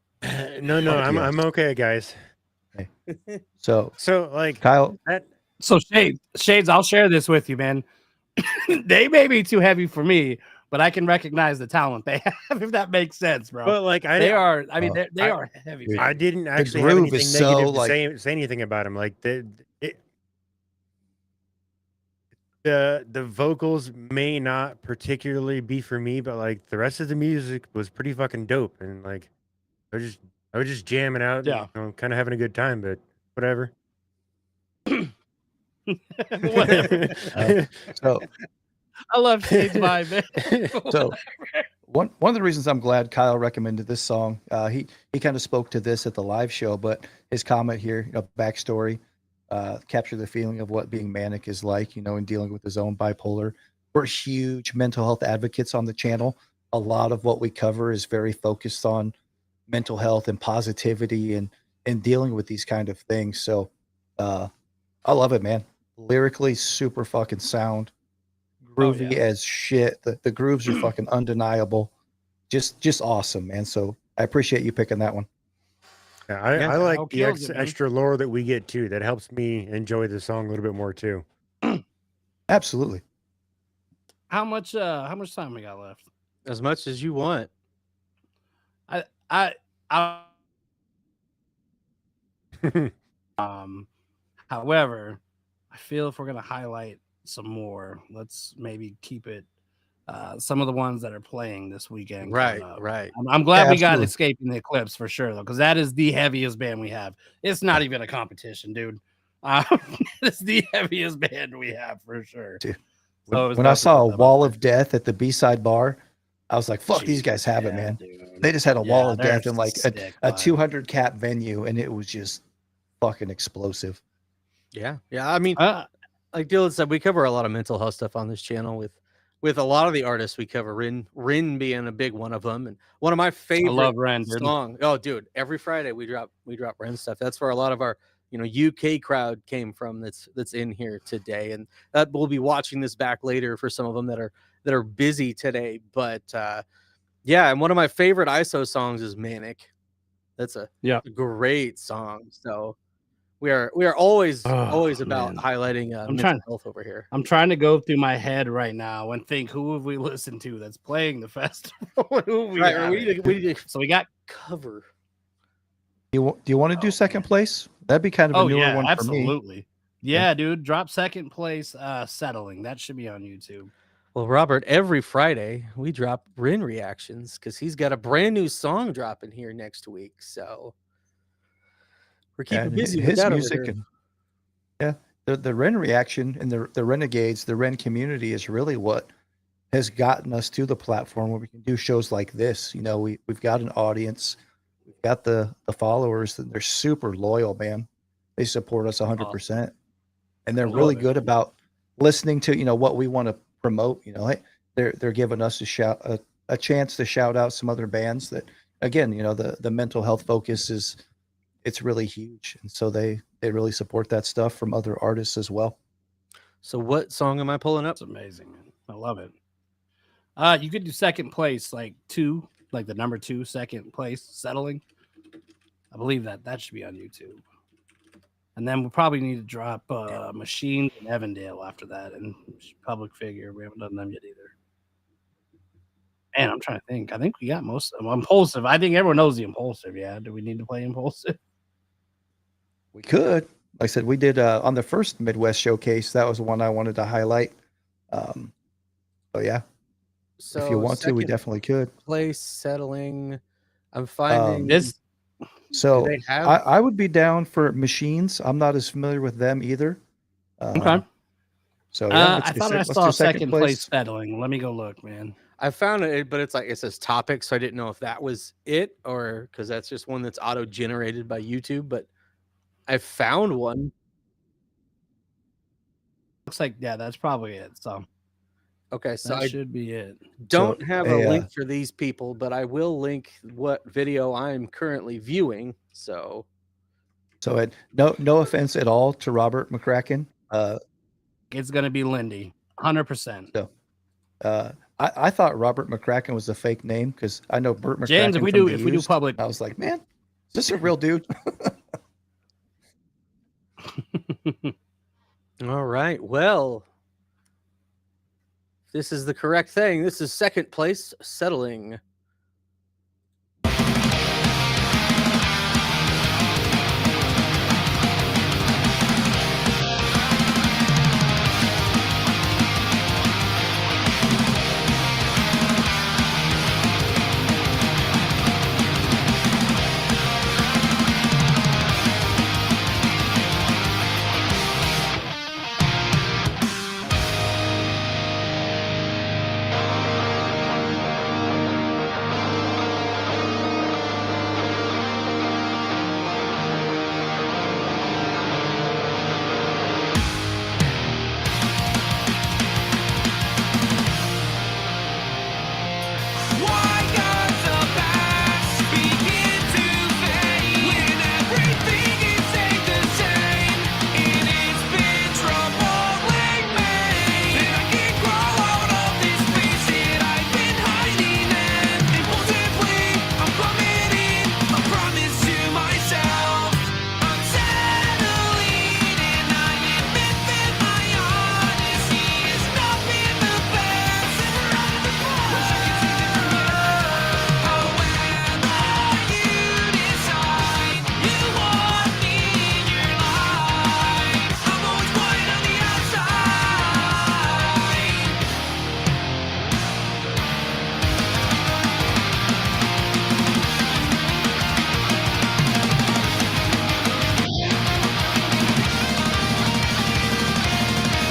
No, Fuck I'm yes. I'm okay, guys. So So like Kyle, that. So Shades, I'll share this with you, man. They may be too heavy for me, but I can recognize the talent they have, if that makes sense, bro. But like They are. I mean, they I- are heavy. Dude, I man. didn't actually have groove anything is so, negative to like- say anything about him. Like the vocals may not particularly be for me, but like the rest of the music was pretty fucking dope, and like I was just jamming out, Yeah. and, kind of having a good time. But whatever. Whatever. so I love Shades vibe, man. So one of the reasons I'm glad Kyle recommended this song, he kind of spoke to this at the live show, but his comment here, backstory, capture the feeling of what being manic is like, in dealing with his own bipolar. We're huge mental health advocates on the channel. A lot of what we cover is very focused on mental health and positivity and dealing with these kind of things. So I love it, man. Lyrically super fucking sound. Groovy as shit. The grooves are fucking undeniable. Just awesome, man. So I appreciate you picking that one. Yeah, I Yeah, like Kyle the kills it, man. extra lore that we get too. That helps me enjoy the song a little bit more too. Absolutely. How much time we got left? As much as you want. I however, I feel if we're gonna highlight some more, let's maybe keep it some of the ones that are playing this weekend. Right, coming up. right. I'm glad Yeah, we got absolutely. Escaping the Eclipse for sure, though, because that is the heaviest band we have. It's not even a competition, dude. It's the heaviest band we have for sure. Dude, So it was When I dope to saw put a them up wall there. of death at the B-side bar, I was like, fuck, these guys have it, Yeah, man. dude. They just had a wall Yeah, of they're death in like sick, a bud. 200 cap venue, and it was just fucking explosive. Yeah. Yeah. I mean, Uh, like Dylan said, we cover a lot of mental health stuff on this channel with a lot of the artists we cover, Rin being a big one of them. And one of my I favorite love Ren, dude. song. Oh, dude, every Friday we drop Ren stuff. That's where a lot of our UK crowd came from that's in here today. And that we'll be watching this back later for some of them that are busy today. But yeah, and one of my favorite ISO songs is Manic. That's a great song. So we are always about man. highlighting mental trying- health over here. I'm trying to go through my head right now and think who have we listened to that's playing the festival. Who we Right, haven't. we need to So we got cover. Do you want to do second place? That'd be kind of a newer one for me. absolutely. Yeah, dude. Drop second place Settling. That should be on YouTube. Well, Robert, every Friday we drop Rin reactions because he's got a brand new song dropping here next week. So we're keeping And busy with his that music over here. and the Ren reaction and the Renegades, the Ren community is really what has gotten us to the platform where we can do shows like this. We've got an audience, we've got the followers, and they're super loyal, man. They support us 100%, and they're I really love it, good man. about listening to what we want to promote. They're giving us a chance to shout out some other bands that, again, the mental health focus it's really huge, and so they really support that stuff from other artists as well. So what song am I pulling up? That's amazing, man. I love it. You could do second place, like the number 2, second place, Settling. I believe that should be on YouTube. And then we'll probably need to drop Machines and Evandale after that, and Public Figure. We haven't done them yet either. And I'm trying to think. I think we got most of them. Impulsive. I think everyone knows the Impulsive. Yeah. Do we need to play Impulsive? We could, like I said, we did on the first Midwest showcase. That was the one I wanted to highlight. So yeah, So if you want to, we second definitely could. place Settling. I'm finding This So do they have I would be down for Machines. I'm not as familiar with them either. okay. So yeah, I thought I let's saw do second place Settling. Let me go look, man. I found it, but it's like it says topic, so I didn't know if that was it or because that's just one that's auto generated by YouTube. But I found one. Looks like that's probably it. So Okay, so that I should be it. don't So, have a yeah. link for these people, but I will link what video I'm currently viewing. So So no offense at all to Robert McCracken. It's gonna be Lindy, 100%. I thought Robert McCracken was a fake name because I know Burt McCracken. James, if we from do The if we do Used. public, I was like, man, is this a real dude? All right. Well, this is the correct thing. This is second place settling. Why does the past begin to fade when everything is stayed the same? And it's been troubling me. And I can't grow out of this place that I've been hiding in. Impulsively, I'm committing a promise to myself. I'm settling, and I admit that my honesty has not been the best. Wish I could say that from you. However you decide you want me in your life, I'm always white on the outside.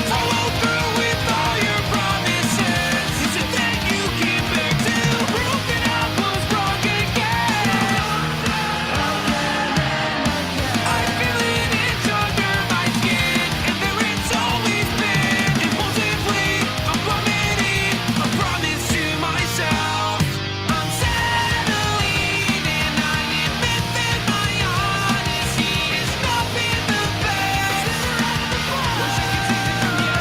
Follow through with all your promises. Is it that you came back to? Broken apples, broken again. I feel it, it's under my skin, and there it's always been. Impulsively, I'm committing a promise to myself. I'm settling, and I admit that my honesty has not been the best. Wish I could say that from you.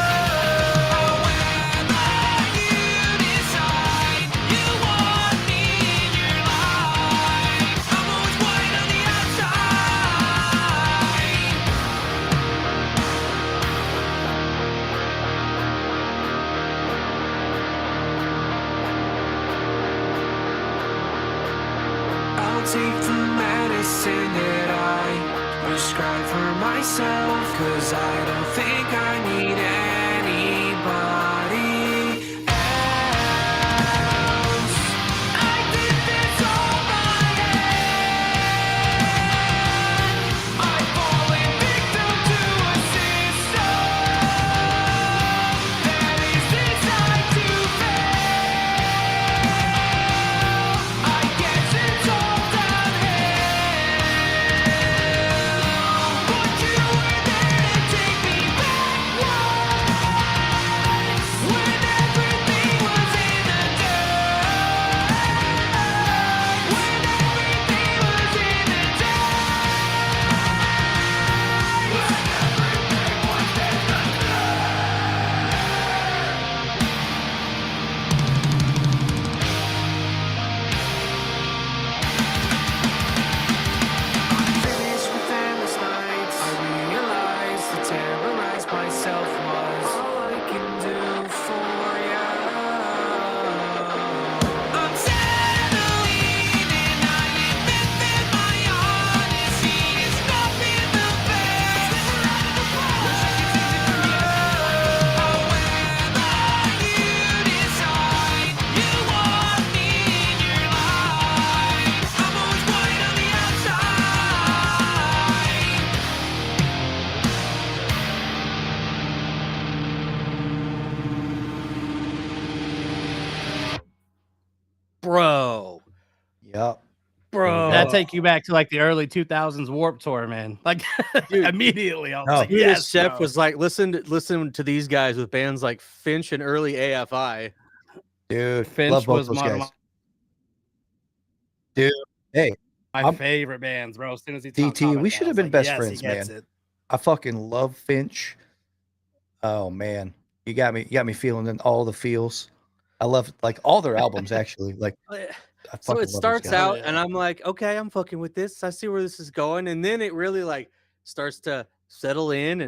However you decide you want me in your life, I'm always white on the outside. I'll take the medicine that I prescribe for myself, 'cause I don't think I need anybody else. I did this on my head. I've fallen victim to a system that is designed to fail. I guess it's all downhill. But you were there to take me back once, when everything was in the dirt. When everything was in the finished with endless nights. I realized to terrorize myself was all I can do for you. I'm settling, and I admit that my honesty has not been the best. Wish I could say that from you. However you decide you want me in your life, I'm always white on the outside. Bro. Yep. Bro. that take you back to like the early 2000s Warp Tour, man. Like Dude. immediately, I was No. like, Dude, yes, this chef bro. was like, listen to these guys with bands like Finch and early AFI. Dude, Finch love both was those one of guys. Dude, hey, my I'm- favorite bands, bro. As soon as he DT, talked about we that, should I have was been like, best yes, he friends, gets man. it. I fucking love Finch. Oh man, you got me feeling in all the feels. I love like all their albums actually. Like I So fucking it love these starts guys. out, yeah. and I'm like, okay, I'm fucking with this. I see where this is going, and then it really like starts to settle in,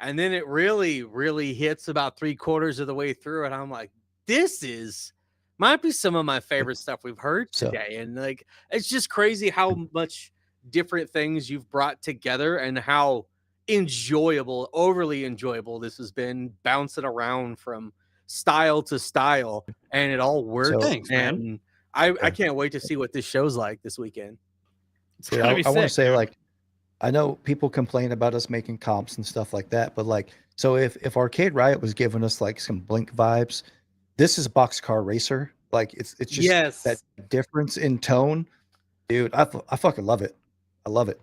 and then it really hits about 3/4 of the way through, and I'm like, this might be some of my favorite stuff we've heard So- today, and like it's just crazy how much different things you've brought together, and how enjoyable, overly enjoyable this has been, bouncing around from style to style, and it all works. So- Thanks, man. And I can't wait to see what this show's like this weekend. It's Yeah, gonna I be want to sick, say dude. like I know people complain about us making comps and stuff like that, but like so if Arcade Riot was giving us like some Blink vibes, this is Boxcar Racer. Like it's just Yes. that difference in tone, dude. I fucking love it. I love it.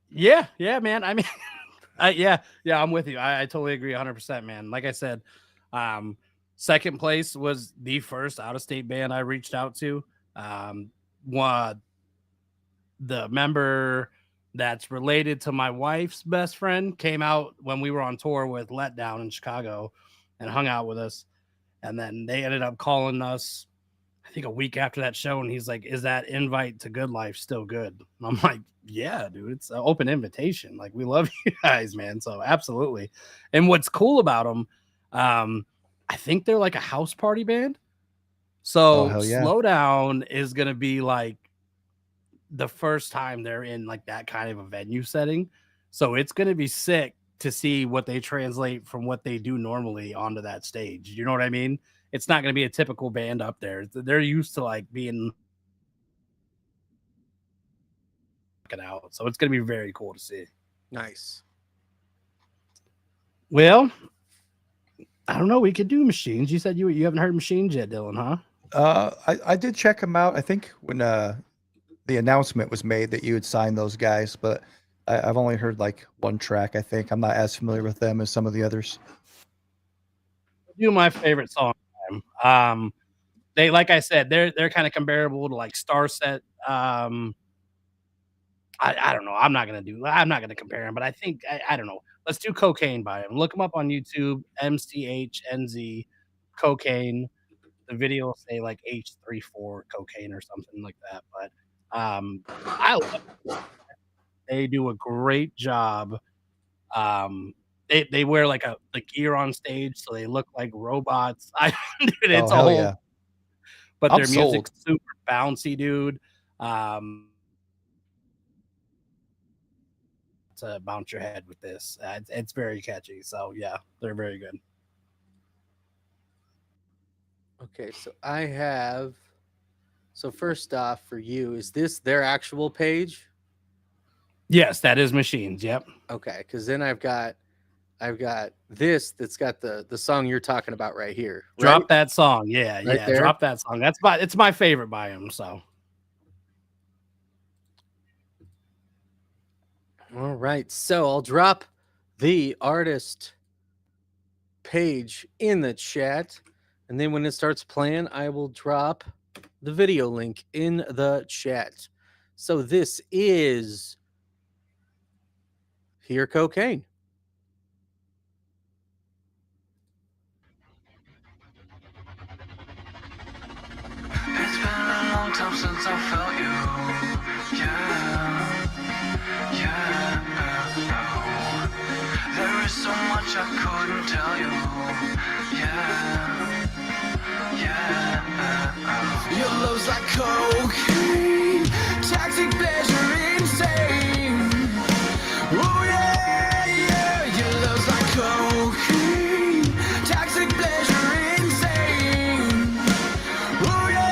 Yeah, man. I mean, yeah, I'm with you. I totally agree 100%, man. Like I said, second place was the first out-of-state band I reached out to. The member that's related to my wife's best friend came out when we were on tour with Letdown in Chicago and hung out with us. And then they ended up calling us, I think, a week after that show. And he's like, is that invite to Good Life still good? And I'm like, yeah, dude, it's an open invitation. Like, we love you guys, man. So absolutely. And what's cool about them, I think they're like a house party band. So hell yeah. Slow Down is going to be like the first time they're in like that kind of a venue setting. So it's going to be sick to see what they translate from what they do normally onto that stage. You know what I mean? It's not going to be a typical band up there. They're used to like being out. So it's going to be very cool to see. Nice. Well, I don't know. We could do Machines. You said you haven't heard Machines yet, Dylan, huh? I did check them out. I think when the announcement was made that you had signed those guys, but I've only heard like one track. I think I'm not as familiar with them as some of the others. Do my favorite song. They, like I said, they're kind of comparable to like Starset. I don't know. I'm not gonna compare them, but I think I don't know. Let's do Cocaine by them. Look them up on YouTube. MCHNZ Cocaine. The video will say like H34 cocaine or something like that. But I love it. They do a great job. They wear like the gear on stage, so they look like robots. Dude, it's a hell whole. yeah. But I'm their sold. music's super bouncy, dude. To bounce your head with this, it's very catchy. So yeah, they're very good. Okay, so I have. So first off, for you, is this their actual page? Yes, that is Machines. Yep. Okay, because then I've got this that's got the song you're talking about right here. Drop right? that song. Yeah, Right yeah. there? Drop that song. It's my favorite by him. So All right, so I'll drop the artist page in the chat, and then when it starts playing, I will drop the video link in the chat. So this is Hear Cocaine. It's been a long time since I felt you. Yeah. Oh. There is so much I couldn't tell you. Yeah. Oh. Your love's like cocaine, toxic pleasure insane. Oh yeah. Your love's like cocaine, toxic pleasure insane. Oh yeah.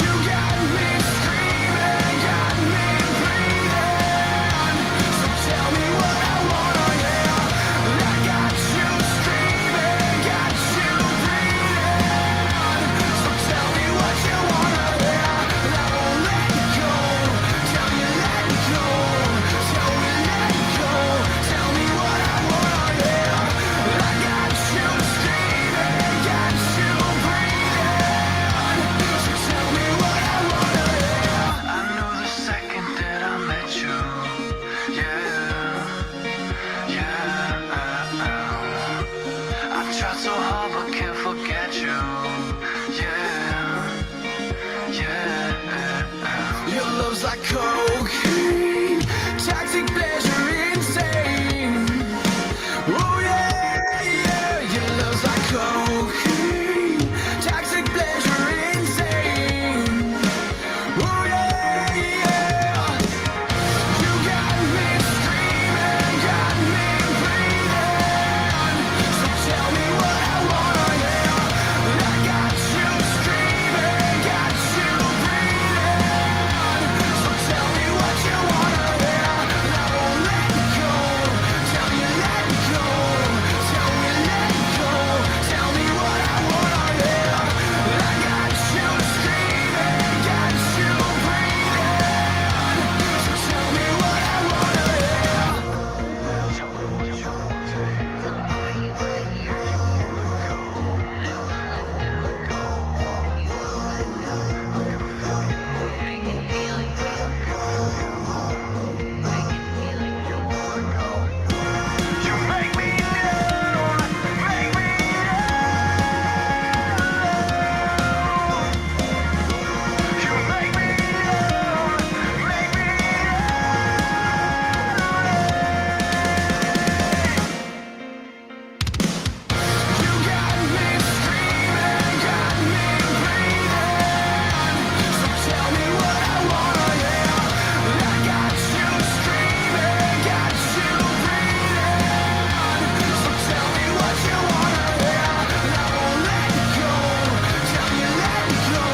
You got me screaming, got me breathing. So tell me what I wanna hear. I got you screaming, got you breathing. So tell me what you wanna hear. I won't let love's like cocaine, toxic pleasure insane. Oh yeah, yeah, your love's like cocaine, toxic pleasure insane. Oh yeah, yeah, you got me screaming, got me breathing. So tell me what I wanna hear. I got you screaming, got you breathing. So tell me what you wanna hear. I won't let go. Tell me let go. Tell me let go. Tell me what I wanna hear. I got you screaming, got you breathing. So tell me what I wanna hear. You make me know, make me know. You make me know, make me know. You got me screaming, got me breathing. So tell me what I wanna hear. I got you screaming, got you breathing. So tell me what you wanna hear. I won't let go. Tell me let go.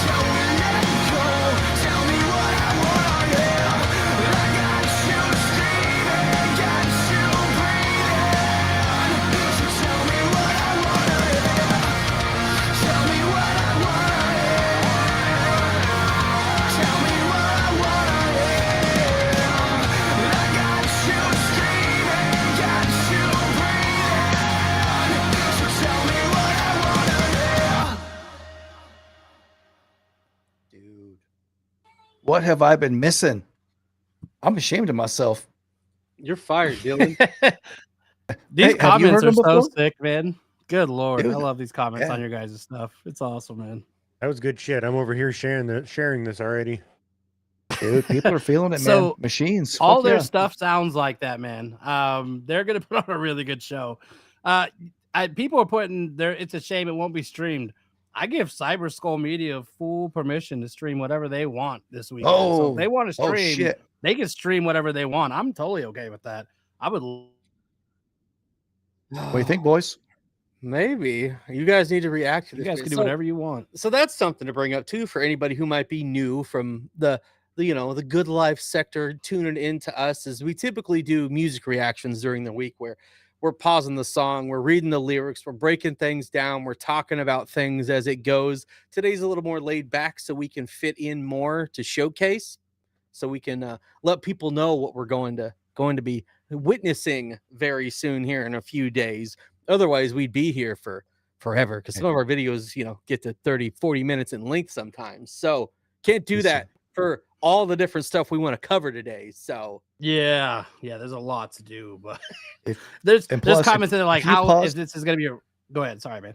Tell me let go. Tell me what I wanna hear. I got you screaming, got you breathing. So tell me what I wanna hear. Tell me what I wanna hear. Tell me what I wanna hear. I got you screaming, got you breathing. So tell me what I wanna hear. Dude, what have I been missing? I'm ashamed of myself. You're fired, Dylan. These Hey, have you comments heard are them so before? sick, man. Good lord, I Dude, love these comments yeah. on your guys' stuff. It's awesome, man. That was good shit. I'm over here sharing this already. Dude, people are feeling it, man. So, Machines. All Fuck their yeah. stuff sounds like that, man. They're gonna put on a really good show. People are putting there. It's a shame it won't be streamed. I give Cyber Skull Media full permission to stream whatever they want this weekend. So if they want to Oh stream, shit. they can stream whatever they want. I'm totally okay with that. I would. What do you think, boys? Maybe you guys need to react to You this. guys can do So- whatever you want. So that's something to bring up too for anybody who might be new from the the good life sector tuning into us. Is we typically do music reactions during the week where we're pausing the song, we're reading the lyrics, we're breaking things down, we're talking about things as it goes. Today's a little more laid back so we can fit in more to showcase, so we can let people know what we're going to be witnessing very soon here in a few days. Otherwise we'd be here for forever because some of our videos get to 30-40 minutes in length sometimes, so can't do Yes, that sir. for all the different stuff we want to cover today. So Yeah, there's a lot to do, but If- there's and plus, comments that are like, if you how pause- is this is gonna be a go ahead, sorry, man.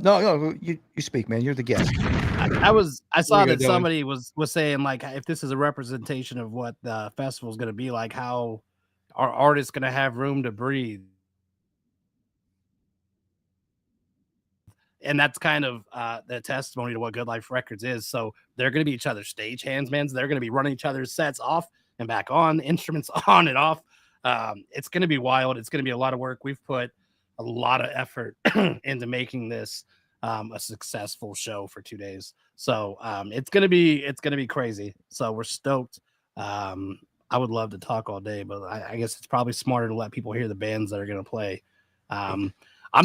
No, you speak, man. You're the guest. I saw you go, that Dylan. somebody was saying like if this is a representation of what the festival is going to be like, how are artists going to have room to breathe? And that's kind of the testimony to what Good Life Records is. So they're going to be each other's stage hands, man. So they're going to be running each other's sets off and back on, instruments on and off. It's going to be wild. It's going to be a lot of work. We've put a lot of effort into making this a successful show for 2 days. So it's gonna be crazy. So we're stoked. I would love to talk all day, but I guess it's probably smarter to let people hear the bands that are gonna play. I'm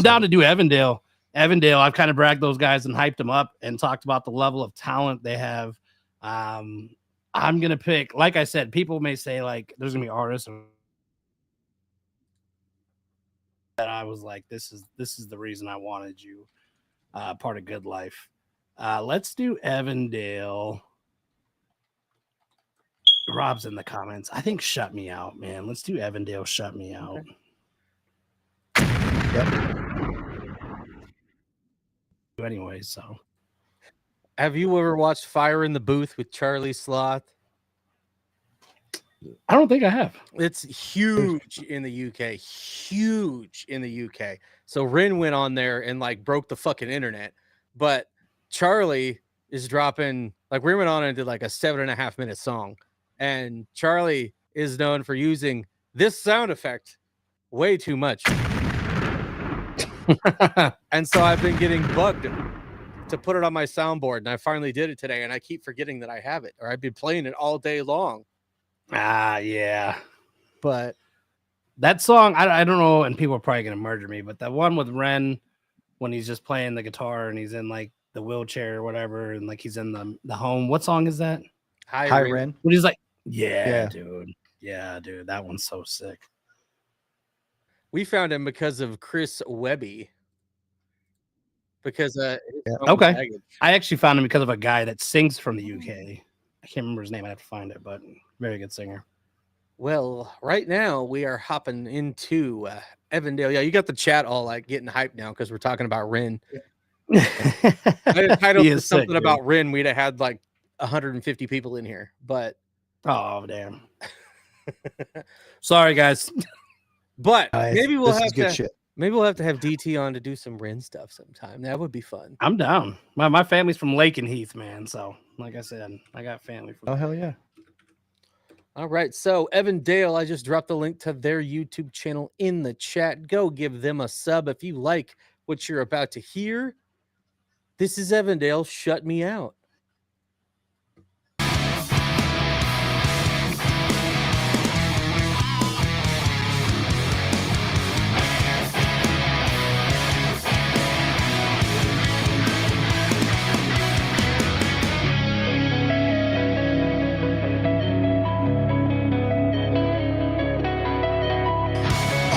down to do Evandale. I've kind of bragged those guys and hyped them up and talked about the level of talent they have. I'm gonna pick, like I said, people may say like there's gonna be artists that I was like, this is the reason I wanted you part of Good Life. Let's do Evandale. Rob's in the comments. I think Shut Me Out, man. Let's do Evandale, Shut Me Out. Yep. Anyway, so have you ever watched Fire in the Booth with Charlie Sloth? I don't think I have. It's huge in the UK. Huge in the UK. So Rin went on there and like broke the fucking internet. But Charlie is dropping, like, we went on and did like a 7.5 minute song. And Charlie is known for using this sound effect way too much. And so I've been getting bugged to put it on my soundboard. And I finally did it today. And I keep forgetting that I have it, or I've been playing it all day long. Yeah. But That song, I don't know, and people are probably gonna murder me, but that one with Ren when he's just playing the guitar and he's in like the wheelchair or whatever, and like he's in the home. What song is that? Hi, Ren. When he's like, yeah, Yeah. dude. Yeah, dude. That one's so sick. we found him because of Chris Webby. Because his Yeah. song Okay. Baggage. I actually found him because of a guy that sings from the UK. I can't remember his name. I have to find it, but very good singer. Well, right now we are hopping into Evandale. Yeah, you got the chat all like getting hyped now because we're talking about Rin. I had titled He this is sick, something dude. about Rin, we'd have had like 150 people in here. But Oh, damn. Sorry, guys. but Guys, maybe we'll this is have good to shit. maybe we'll have to have DT on to do some Rin stuff sometime. That would be fun. I'm down. My family's from Lake and Heath, man. So, like I said, I got family from Oh hell yeah! All right. So Evandale, I just dropped the link to their YouTube channel in the chat. Go give them a sub if you like what you're about to hear. This is Evandale. Shut me out.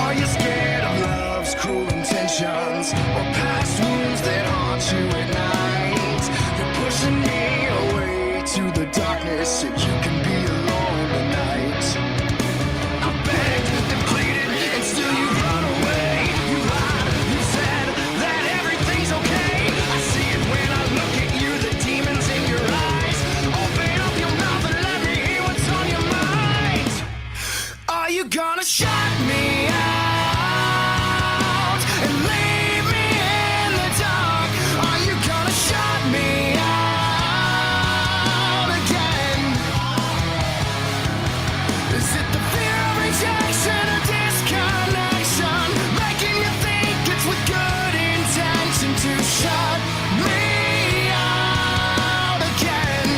Are you scared of love's cruel intentions or past wounds that haunt you at night? You're pushing me away to the darkness so you can be alone tonight. I begged and pleaded and still you run away. You lied, you said that everything's okay. I see it when I look at you, the demons in your eyes. Open up your mouth and let me hear what's on your mind. Are you gonna shut me out and leave me in the dark? Are you gonna shut me out again? Is it the fear of rejection or disconnection making you think it's with good intention to shut me out again?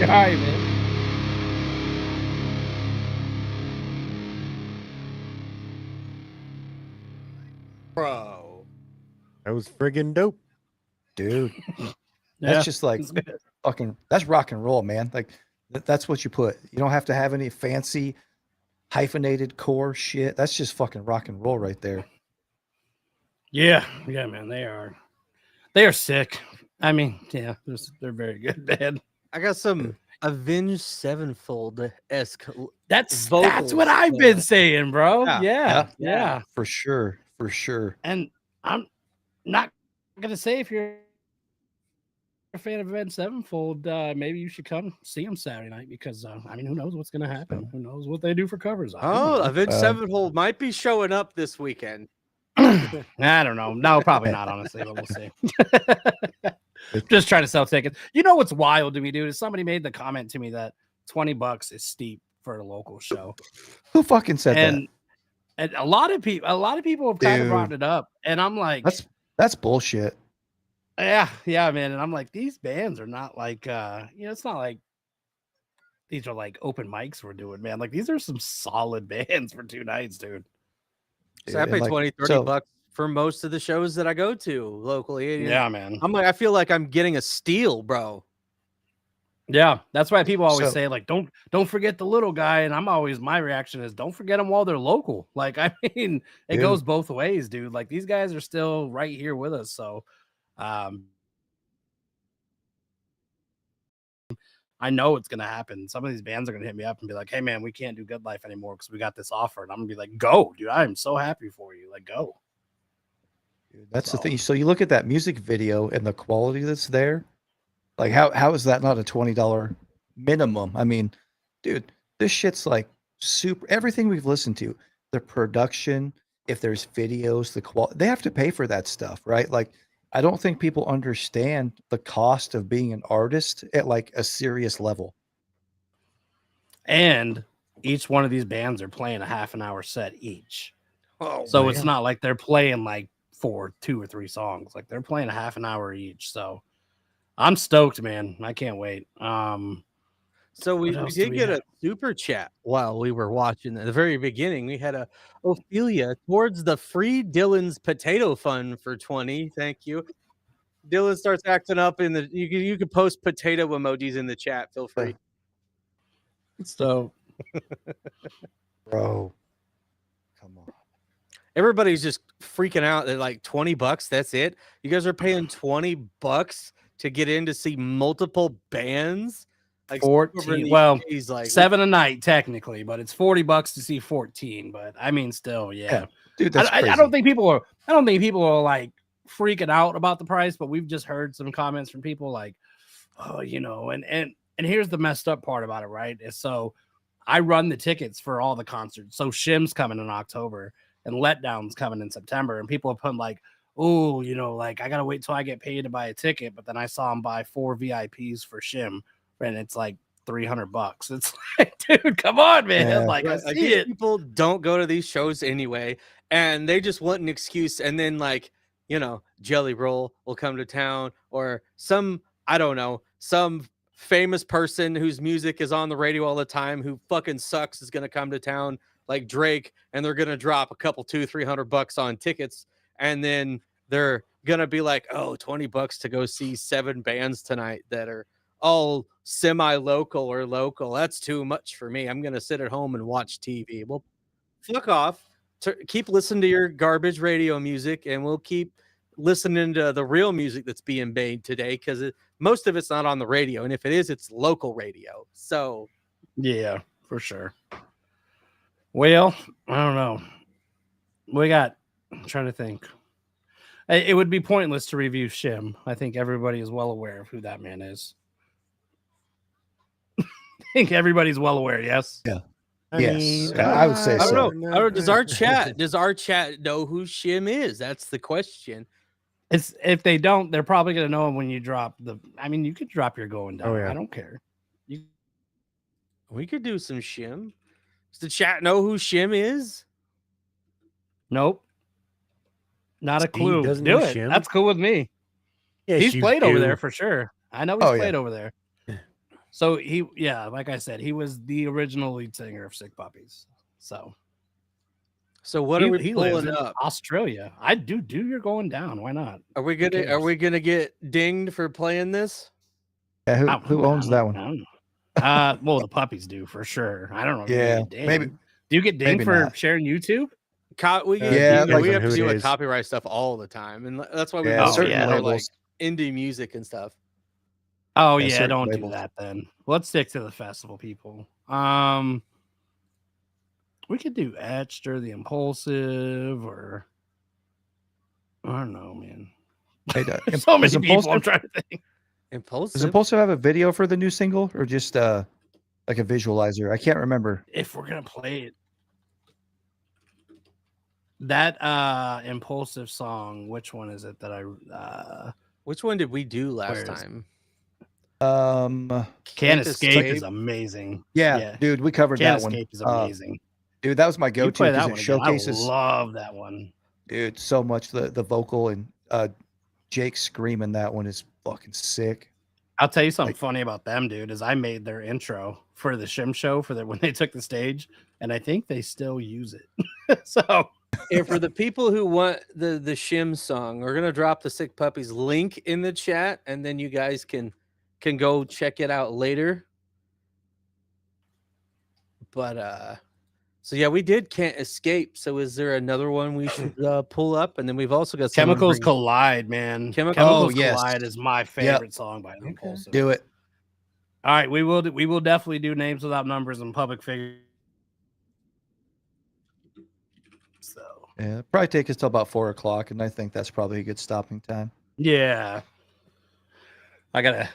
All right, man. Bro. That was friggin' dope. Dude. Yeah, That's just like it's good. fucking, that's rock and roll, man. Like that's what you put. You don't have to have any fancy hyphenated core shit. That's just fucking rock and roll right there. Yeah, man. They are sick. I mean, yeah, they're very good, man. I got some Avenged Sevenfold esque. That's vocals, what I've been saying, bro. Yeah. Yeah. For sure. For sure. And I'm not gonna say if you're a fan of Avenged Sevenfold, maybe you should come see them Saturday night because I mean, who knows what's gonna happen? Who knows what they do for covers? I don't Oh, know. Avenged Sevenfold might be showing up this weekend. I don't know. No, probably not, honestly, but we'll see. Just trying to sell tickets. You know what's wild to me, dude? Is somebody made the comment to me that $20 is steep for a local show. Who fucking said that? And a lot of people have kind of brought it up, and I'm like, that's bullshit. yeah, man. And I'm like, these bands are not like, it's not like these are like open mics we're doing, man. Like these are some solid bands for 2 nights, dude. So I pay like, 20, 30 bucks for most of the shows that I go to locally. Yeah, man. I'm like, I feel like I'm getting a steal, bro. Yeah, that's why people always say, like, don't forget the little guy. And my reaction is don't forget them while they're local. Like, I mean, it goes both ways, dude. Like these guys are still right here with us. So I know it's gonna happen. Some of these bands are gonna hit me up and be like, hey man, we can't do Good Life anymore because we got this offer. And I'm gonna be like, go, dude. I am so happy for you. Like, go. Dude, that's the thing. So you look at that music video and the quality that's there. Like how is that not a $20 minimum? I mean, dude, this shit's like super everything we've listened to, the production, if there's videos, the quality, they have to pay for that stuff, right? Like I don't think people understand the cost of being an artist at like a serious level. And each one of these bands are playing a half an hour set each. Oh, so it's not like they're playing like for 2 or 3 songs. Like they're playing a half an hour each. So I'm stoked, man. I can't wait. So we did get a super chat while we were watching at the very beginning. We had a Ophelia towards the free Dylan's potato fund for 20. Thank you. Dylan starts acting up in the you can post potato emojis in the chat. Feel free. So bro, come on. Everybody's just freaking out that like $20, that's it. You guys are paying $20 to get in to see multiple bands. Like 14, well, like 7 a night technically, but it's $40 to see 14. But I mean, still, yeah. Dude, that's crazy. I don't think people are like freaking out about the price, but we've just heard some comments from people like, oh, and here's the messed up part about it, right? Is so I run the tickets for all the concerts. So Shim's coming in October and Letdown's coming in September, and people have put like, oh, like I gotta wait till I get paid to buy a ticket, but then I saw them buy 4 VIPs for Shim. And it's like $300. It's like, dude, come on, man. Yeah. Like, I see it. People don't go to these shows anyway, and they just want an excuse. And then, like, Jelly Roll will come to town, or some famous person whose music is on the radio all the time who fucking sucks is gonna come to town, like Drake, and they're gonna drop a couple $200-300 on tickets, and then they're gonna be like, oh, $20 to go see 7 bands tonight that are all semi-local or local. That's too much for me. I'm gonna sit at home and watch TV. Well, fuck off. Keep listening to your garbage radio music, and we'll keep listening to the real music that's being made today, because most of it's not on the radio, and if it is, it's local radio. So yeah, for sure. Well, I don't know. I'm trying to think. It would be pointless to review Shim. I think everybody is well aware of who that man is. I think everybody's well aware. Yes. Yeah. Yes. I would say I so. don't know. Does our chat know who Shim is? That's the question. It's if they don't, they're probably gonna know him when you drop the. I mean, you could drop your going down. Oh, yeah. I don't care. We could do some Shim. Does the chat know who Shim is? Nope. Not a Steve clue. doesn't Do know it. Shim? That's cool with me. Yes, He's you played over do. there for sure. I know he's Oh, yeah. played over there. So like I said, he was the original lead singer of Sick Puppies. So what are we he lives pulling in up? Australia. I do you're going down. Why not? Are we gonna get dinged for playing this? Yeah, who owns that one? I don't know. Well, the Puppies do for sure. I don't know. If you Yeah, get dinged. maybe. Do you get dinged maybe for not. sharing YouTube? We get Yeah, dinged. like we have who to it do like is. copyright stuff all the time, and that's why we Yeah, do certain yeah. like labels. indie music and stuff. Oh Yeah, yeah, certain don't labels. do that then. Let's stick to the festival, people. We could do Etched or the Impulsive, or I don't know, man. Hey, There's so many does people. I'm Impulsive, trying to think. Impulsive. does Impulsive have a video for the new single, or just like a visualizer? I can't remember. If we're gonna play it, that Impulsive song. Which one is it that I? Which one did we do last Where is it? time? Can't Escape is amazing. Yeah, dude, we covered Can't that one. Escape is amazing. Dude, that was my You go-to play that because one it again. showcases, I love that one. dude, so much. The vocal and Jake screaming that one is fucking sick. I'll tell you something funny about them, dude. Is I made their intro for the Shim show when they took the stage, and I think they still use it. So, And for the people who want the Shim song, we're gonna drop the Sick Puppies link in the chat, and then you guys can go check it out later. But so yeah, we did Can't Escape. So is there another one we should pull up? And then we've also got someone Chemicals bring- Collide, man. Chemicals- yes. Collide is my favorite song by Impulsive. Do it. All right, we will definitely do Names Without Numbers and Public Figures. So Yeah, it'll probably take us till about 4 o'clock, and I think that's probably a good stopping time. yeah, I gotta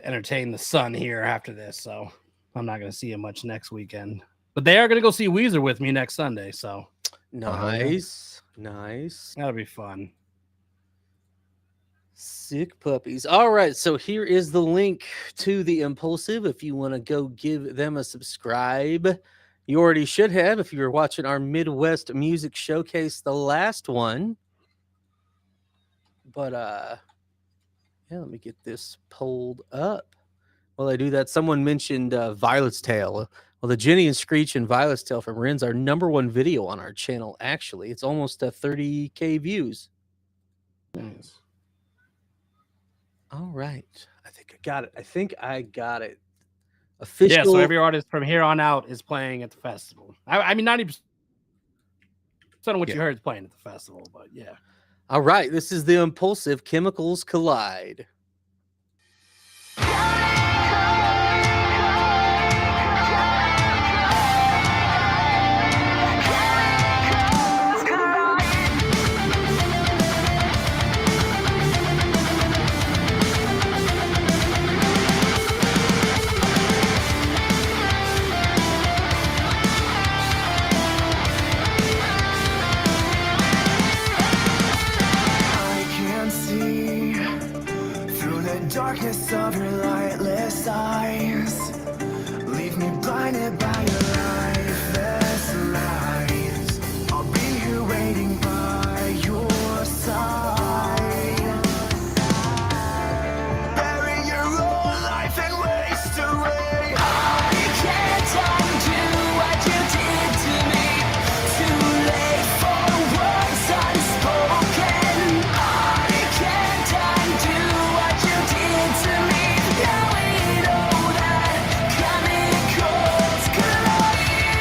entertain the son here after this, so I'm not gonna see him much next weekend. But they are gonna go see Weezer with me next Sunday, so Nice. that'll be fun. Sick Puppies. All right, so here is the link to the Impulsive if you want to go give them a subscribe. You already should have if you were watching our Midwest Music Showcase, the last one. But yeah, let me get this pulled up. While I do that, someone mentioned Violet's Tale. Well, the Jenny and Screech and Violet's Tale from Ren's our #1 video on our channel, actually. It's almost 30K views. Nice. All right. I think I got it. Official. Yeah, so every artist from here on out is playing at the festival. I mean, 90% of what you heard is playing at the festival, but yeah. All right. This is the Impulsive Chemicals Collide. I can see through the darkness of your lightless eyes. Leave me blinded by your lifeless lies. I'll be here waiting by your side. Bury your own life and waste away. I can't undo what you did to me. Too late for words unspoken. I can't undo what you did to me. Now we know that chemicals collide.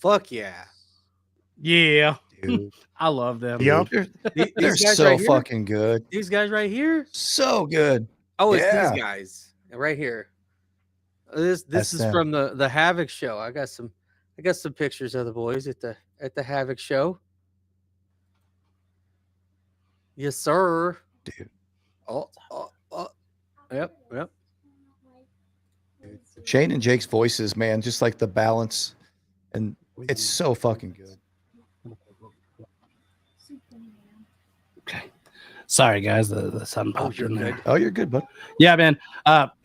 Fuck yeah. Yeah, Dude. I love them. Yep. They're, These they're guys so right here? fucking good. These guys right here? So good. Oh, it's Yeah. these guys right here. This That's is them. from the Havoc show. I got some pictures of the boys at the Havoc show. Yes, sir. Dude. Oh. Yep. Shane and Jake's voices, man, just like the balance, and it's so fucking good. Okay. Sorry, guys. The sun popped you're in there. good. Oh, you're good, bud. Yeah, man.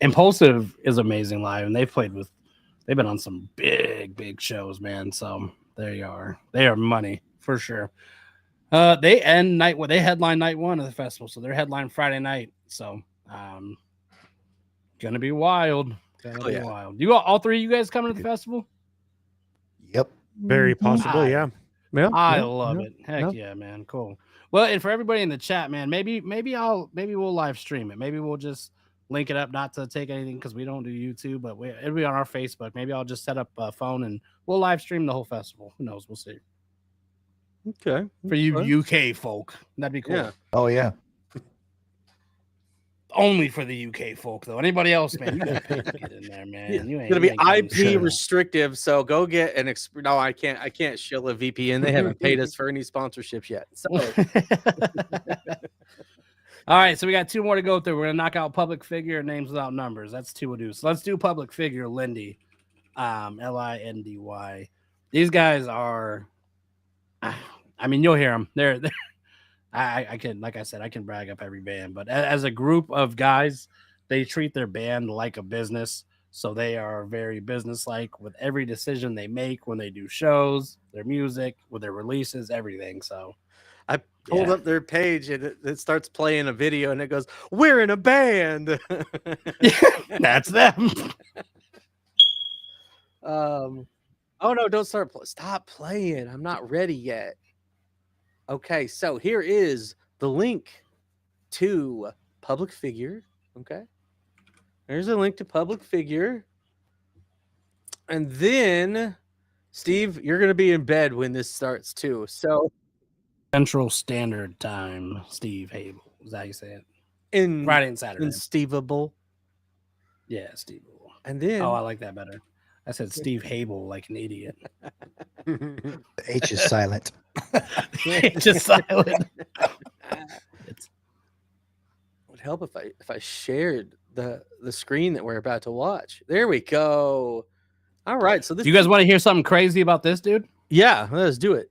Impulsive is amazing live, and they've been on some big shows, man. So there you are. They are money for sure. They headline night one of the festival, so they're headline Friday night. So gonna be wild. Gonna be wild. You all three of you guys coming to the festival? Yep. Very possible, yeah. Yeah, I yeah, love yeah, it. Heck yeah. yeah, man. Cool. Well, and for everybody in the chat, man, maybe we'll live stream it. Maybe we'll just link it up, not to take anything because we don't do YouTube, but it'll be on our Facebook. Maybe I'll just set up a phone and we'll live stream the whole festival. Who knows? We'll see. Okay. For you UK folk, that'd be cool. Yeah. Oh yeah. Only for the UK folk, though. Anybody else, man, you gotta pay to get in there, man. You ain't It's gonna be you ain't getting IP shit. restrictive, so go get an no, I can't shill a VPN. They haven't paid us for any sponsorships yet. So All right, so we got two more to go through. We're gonna knock out public figure and names without numbers. That's two to do. So let's do public figure. Lindy, Lindy. These guys are. I mean, you'll hear them. They're I can, like I said, I can brag up every band, but as a group of guys, they treat their band like a business. So they are very business-like with every decision they make when they do shows, their music, with their releases, everything. So I pulled up their page and it starts playing a video and it goes, "We're in a band." That's them. Oh no, don't stop playing. I'm not ready yet. Okay, so here is the link to public figure. Okay. There's a link to public figure. And then, Steve, you're going to be in bed when this starts too. So, Central Standard Time, Steve Hable. Is that how you say it? in Friday and Saturday. Steveable. Yeah, Steve. And then, Oh, I like that better. I said Steve Hable like an idiot. The H is silent. Just silent. it would help if I shared the screen that we're about to watch. There we go. All right. So this, Do you guys want to hear something crazy about this, dude? yeah, let's do it.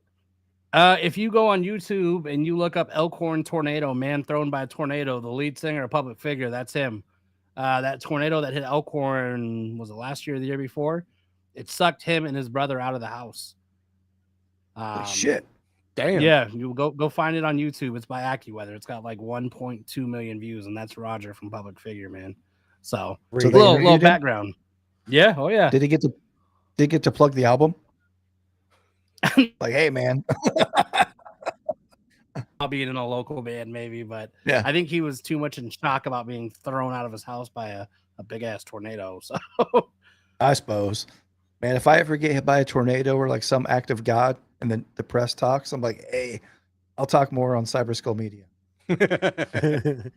If you go on YouTube and you look up Elkhorn Tornado, man thrown by a tornado, the lead singer, a public figure, that's him. That tornado that hit Elkhorn, was it last year or the year before? It sucked him and his brother out of the house. Holy shit. Damn. Yeah, you go find it on YouTube. It's by AccuWeather. It's got like 1.2 million views, and that's Roger from Public Figure, man. So, So they little interviewed him? background. Yeah, oh yeah. Did he get to plug the album? Like, hey man. I'll be in a local band maybe, but Yeah. I think he was too much in shock about being thrown out of his house by a big ass tornado. So I suppose. Man, if I ever get hit by a tornado or like some act of God and then the press talks, I'm like, hey, I'll talk more on Cyber Skull Media. there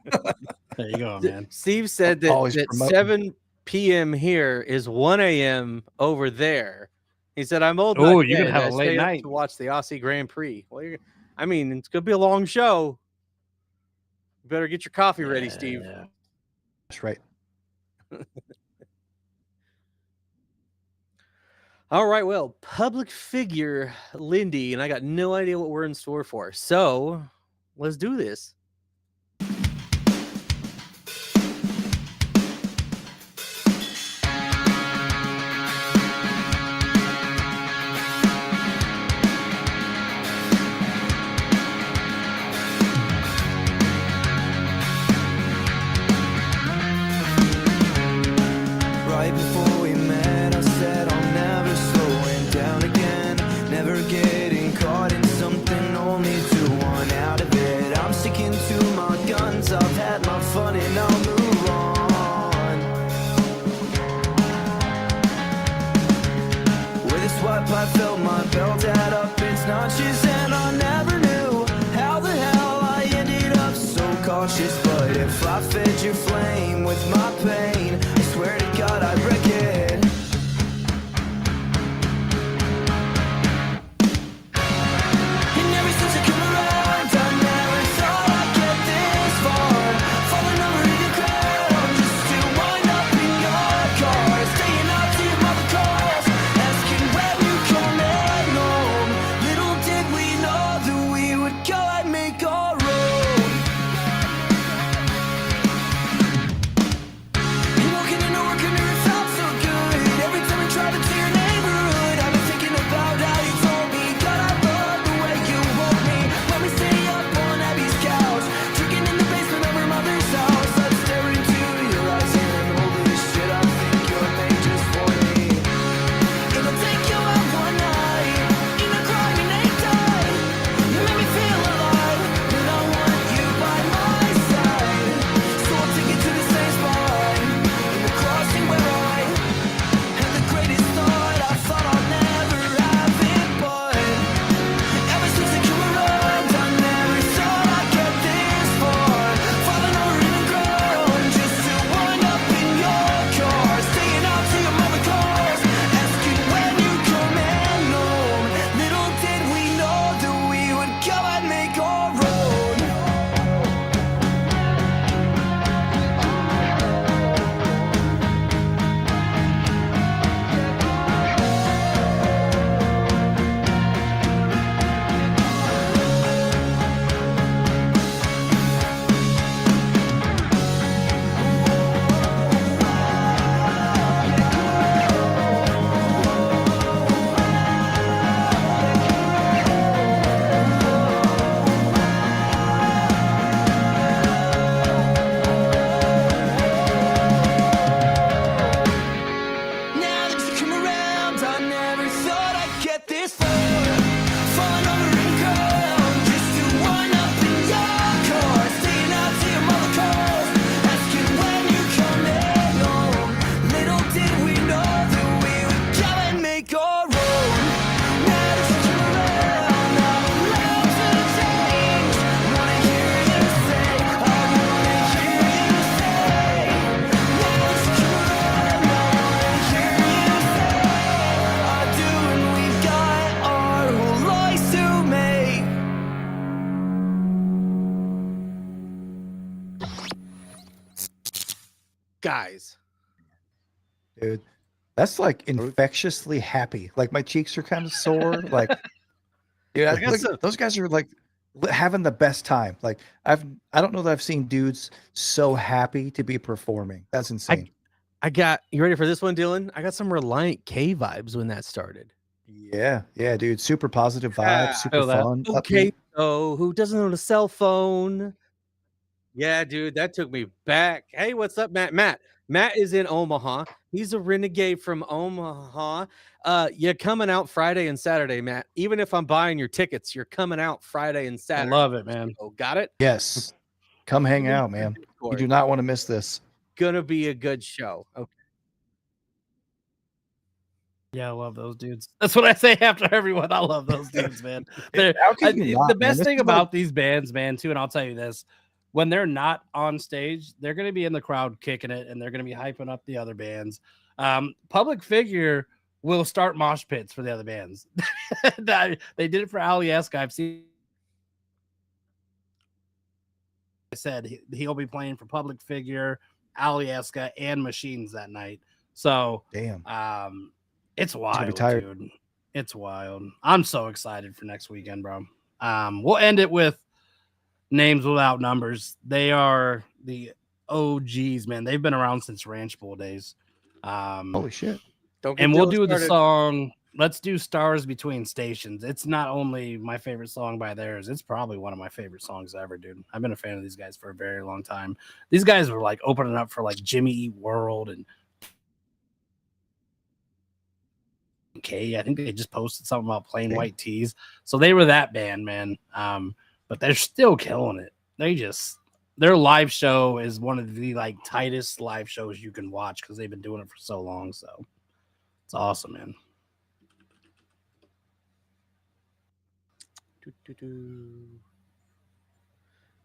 you go, man. Steve said Always that promoting. 7 p.m. here is 1 a.m. over there. He said, "I'm old. Oh, not you're gonna dead. have a I late stay up night. to watch the Aussie Grand Prix." Well, I mean, it's gonna be a long show. You better get your coffee ready, Steve. Yeah. That's right. All right, well, public figure Lindy, and I got no idea what we're in store for. So let's do this. Right before we met, I said I'm never slowing down again. Never getting caught in something, only to want out of it. I'm sticking to my guns, I've had my fun and I'll move on. With a swipe I felt my belt had up its notches, and I never knew how the hell I ended up so cautious. But if I fed your flame with my pain, I swear to God I'd wreck it. And ever since I come around, I never thought I'd get this far. Falling over in the crowd just to wind up in your car, staying out to your mother calls, asking when you coming home. Little did we know that we would go and make our road. And walking into work and it felt so good. Every time I tried to see your neighborhood, I've been thinking about how you told me. God, I love the way you hold me when we stay up on Abby's couch, drinking in the basement of her mother's house. I'd stare into your eyes and holy shit, I think you're made just for me. And I'll take you out one night in a crying night. You make me feel alive, and I want you by my side. So I'll take you to the same spot in the crossing where I had the greatest thought. I thought I'd never have it, but ever since I came around, I never thought I'd get this far. Falling over in the ground just to wind up in your car, staying out till your mother calls, asking when you coming home. Little did we know that we would go and make our road. Now that you come around, I never thought I'd get this far. Falling over in the crowd just to wind up in your car, staying out till your mother calls, asking when you coming home. Little did we know that we would go and make our road. Now that you come around, I'm allowed to change. Wanna hear you say, I wanna hear you say. Now that you come around, I wanna hear you say, I do, and we've got our whole lives to make. Guys, Dude, that's like infectiously happy. Like my cheeks are kind of sore. Like, dude, I guess so. those guys are like having the best time. Like I don't know that I've seen dudes so happy to be performing. That's insane. I got you ready for this one, Dylan? I got some Reliant K vibes when that started. Yeah, dude. Super positive Yeah, vibes, I super feel that. fun. Okay, upbeat. so who doesn't own a cell phone? Yeah, dude, that took me back. Hey, what's up, Matt? Matt is in Omaha. He's a renegade from Omaha. You're coming out Friday and Saturday, Matt. Even if I'm buying your tickets, you're coming out Friday and I Saturday. love it, man. Oh, got it? Yes. Come hang Even out, for man. You Discord. do not want to miss this. Gonna be a good show. Okay. Yeah, I love those dudes. That's what I say after everyone. I love those dudes, man. They're, How can you not, the man? best This thing is like- about these bands, man, too, and I'll tell you this: when they're not on stage, they're going to be in the crowd kicking it, and they're going to be hyping up the other bands. Public Figure will start mosh pits for the other bands. They did it for Alyeska. I've seen. I said he'll be playing for Public Figure, Alyeska, and Machines that night. So Damn. it's be wild, tired. dude. It's wild. I'm so excited for next weekend, bro. We'll end it with Names Without Numbers. They are the OGs, man. They've been around since Ranch Bowl days. Holy shit. Don't get And we'll Dylan do the started. song. Let's do Stars Between Stations. It's not only my favorite song by theirs, it's probably one of my favorite songs ever, dude. I've been a fan of these guys for a very long time. These guys were like opening up for like Jimmy Eat World and okay, I think they just posted something about Plain White Tees. So they were that band, man. But they're still killing it. Their live show is one of the like tightest live shows you can watch because they've been doing it for so long. So it's awesome, man.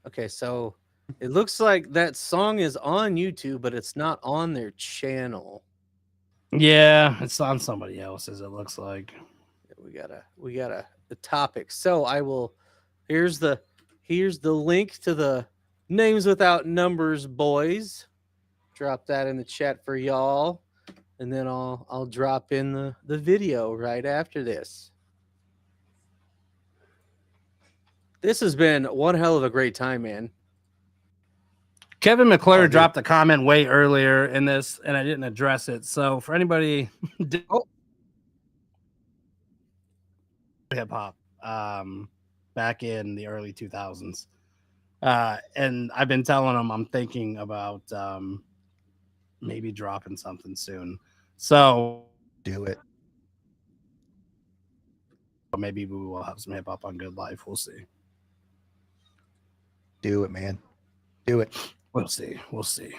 Okay, so it looks like that song is on YouTube, but it's not on their channel. Yeah, it's on somebody else's. It looks like. We got the topic. So I will. Here's the link to the Names Without Numbers boys. Drop that in the chat for y'all, and then I'll drop in the video right after this. This has been one hell of a great time, man. Kevin McClure dropped a comment way earlier in this, and I didn't address it. So for anybody, hip hop, back in the early 2000s, and I've been telling him I'm thinking about maybe dropping something soon. So Do it. maybe we will have some hip hop on Good Life. We'll see. Do it, man. Do it. We'll see. We'll see.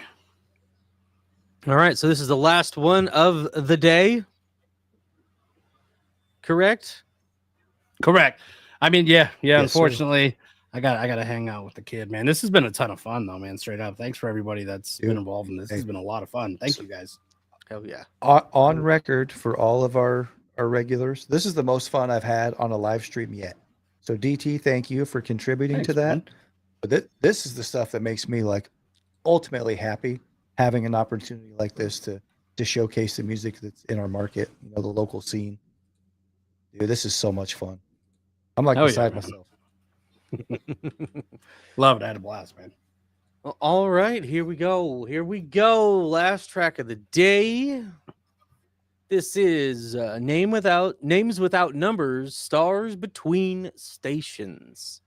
All right, so this is the last one of the day. Correct? Correct. I mean, yeah. Yes, Unfortunately, I got to hang out with the kid, man. This has been a ton of fun, though, man. Straight up. Thanks for everybody that's been involved in this. This has been a lot of fun. Thank you, guys. Hell yeah. On record for all of our regulars, this is the most fun I've had on a live stream yet. So DT, thank you for contributing to that. Man. But this is the stuff that makes me like ultimately happy, having an opportunity like this to showcase the music that's in our market, the local scene. Dude, this is so much fun. I'm like beside myself. Love it. I had a blast, man. Well, all right, here we go. Last track of the day. This is Names Without Numbers, Stars Between Stations.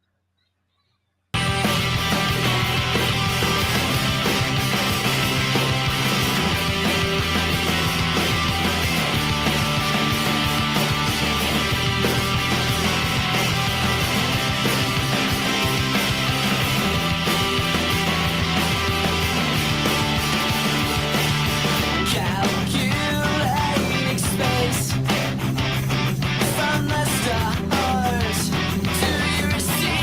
Calculating space from the stars to your receiver.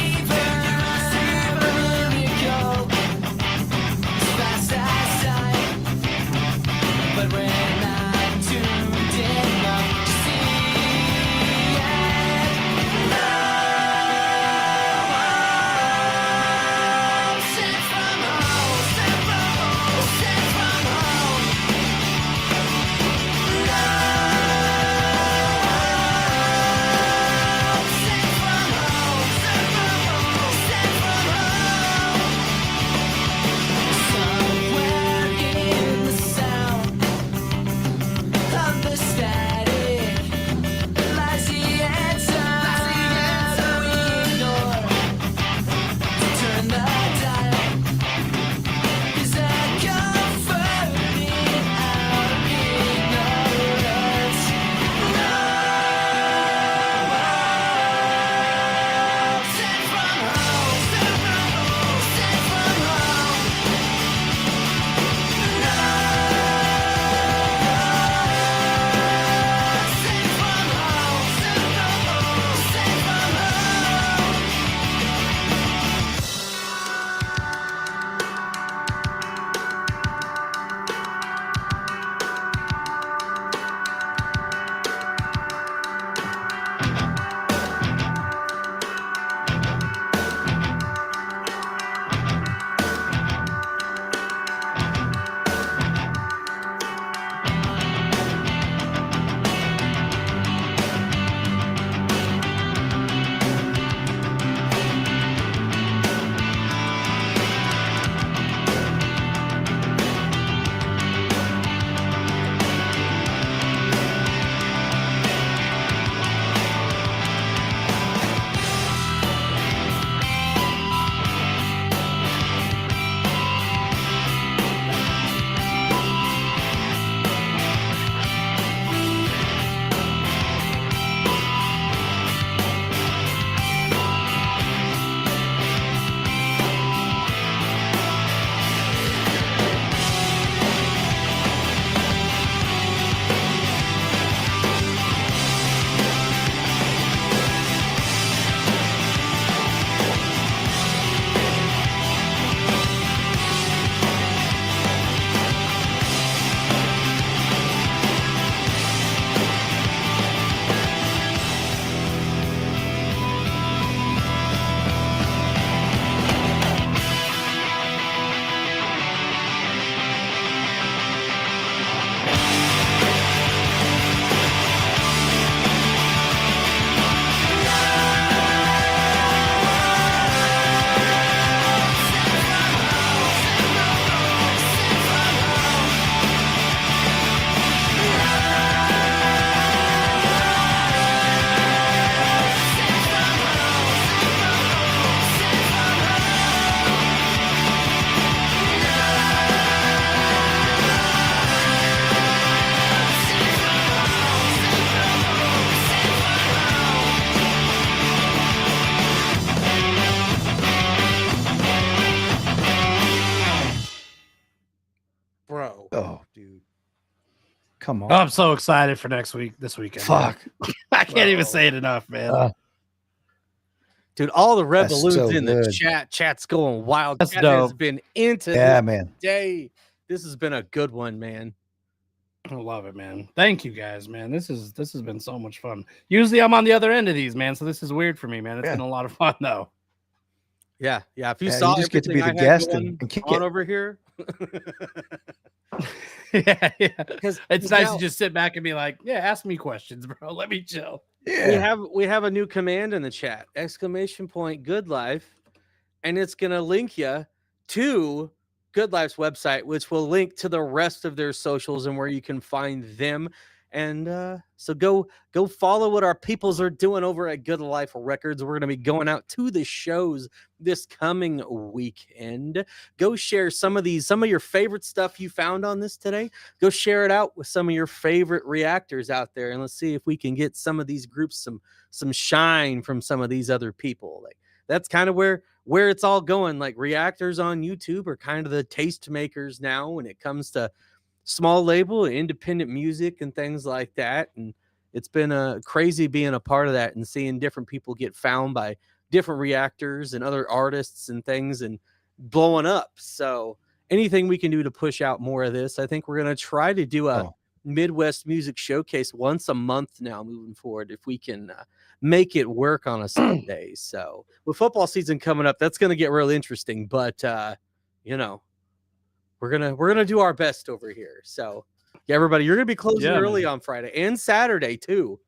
Come on. Oh, I'm so excited for this weekend. man. Fuck. I can't even say it enough, man. Dude, all the red That's balloons so in the good. chat's going wild. That's Chat has dope. been into Yeah, this man. day. This has been a good one, man. I love it, man. Thank you guys, man. This has been so much fun. Usually I'm on the other end of these, man. So this is weird for me, man. It's Yeah. been a lot of fun though. Yeah, yeah. If you Yeah, saw you just get to be everything the I had guest going and kick on it. over here, yeah. because It's nice to just sit back and be like, yeah, ask me questions, bro. Let me chill. Yeah. we have a new command in the chat, ! Good Life, and it's gonna link you to Good Life's website, which will link to the rest of their socials and where you can find them. And so go follow what our peoples are doing over at Good Life Records. We're gonna be going out to the shows this coming weekend. Go share some of your favorite stuff you found on this today. Go share it out with some of your favorite reactors out there, and let's see if we can get some of these groups some shine from some of these other people. Like that's kind of where it's all going. Like reactors on YouTube are kind of the taste makers now when it comes to small label, independent music, and things like that. And it's been crazy being a part of that and seeing different people get found by different reactors and other artists and things and blowing up. So anything we can do to push out more of this, I think we're going to try to do a Midwest music showcase once a month now moving forward, if we can make it work on a Sunday. So with football season coming up, that's going to get real interesting, but we're gonna do our best over here. So yeah, everybody, you're gonna be closing early on Friday and Saturday too.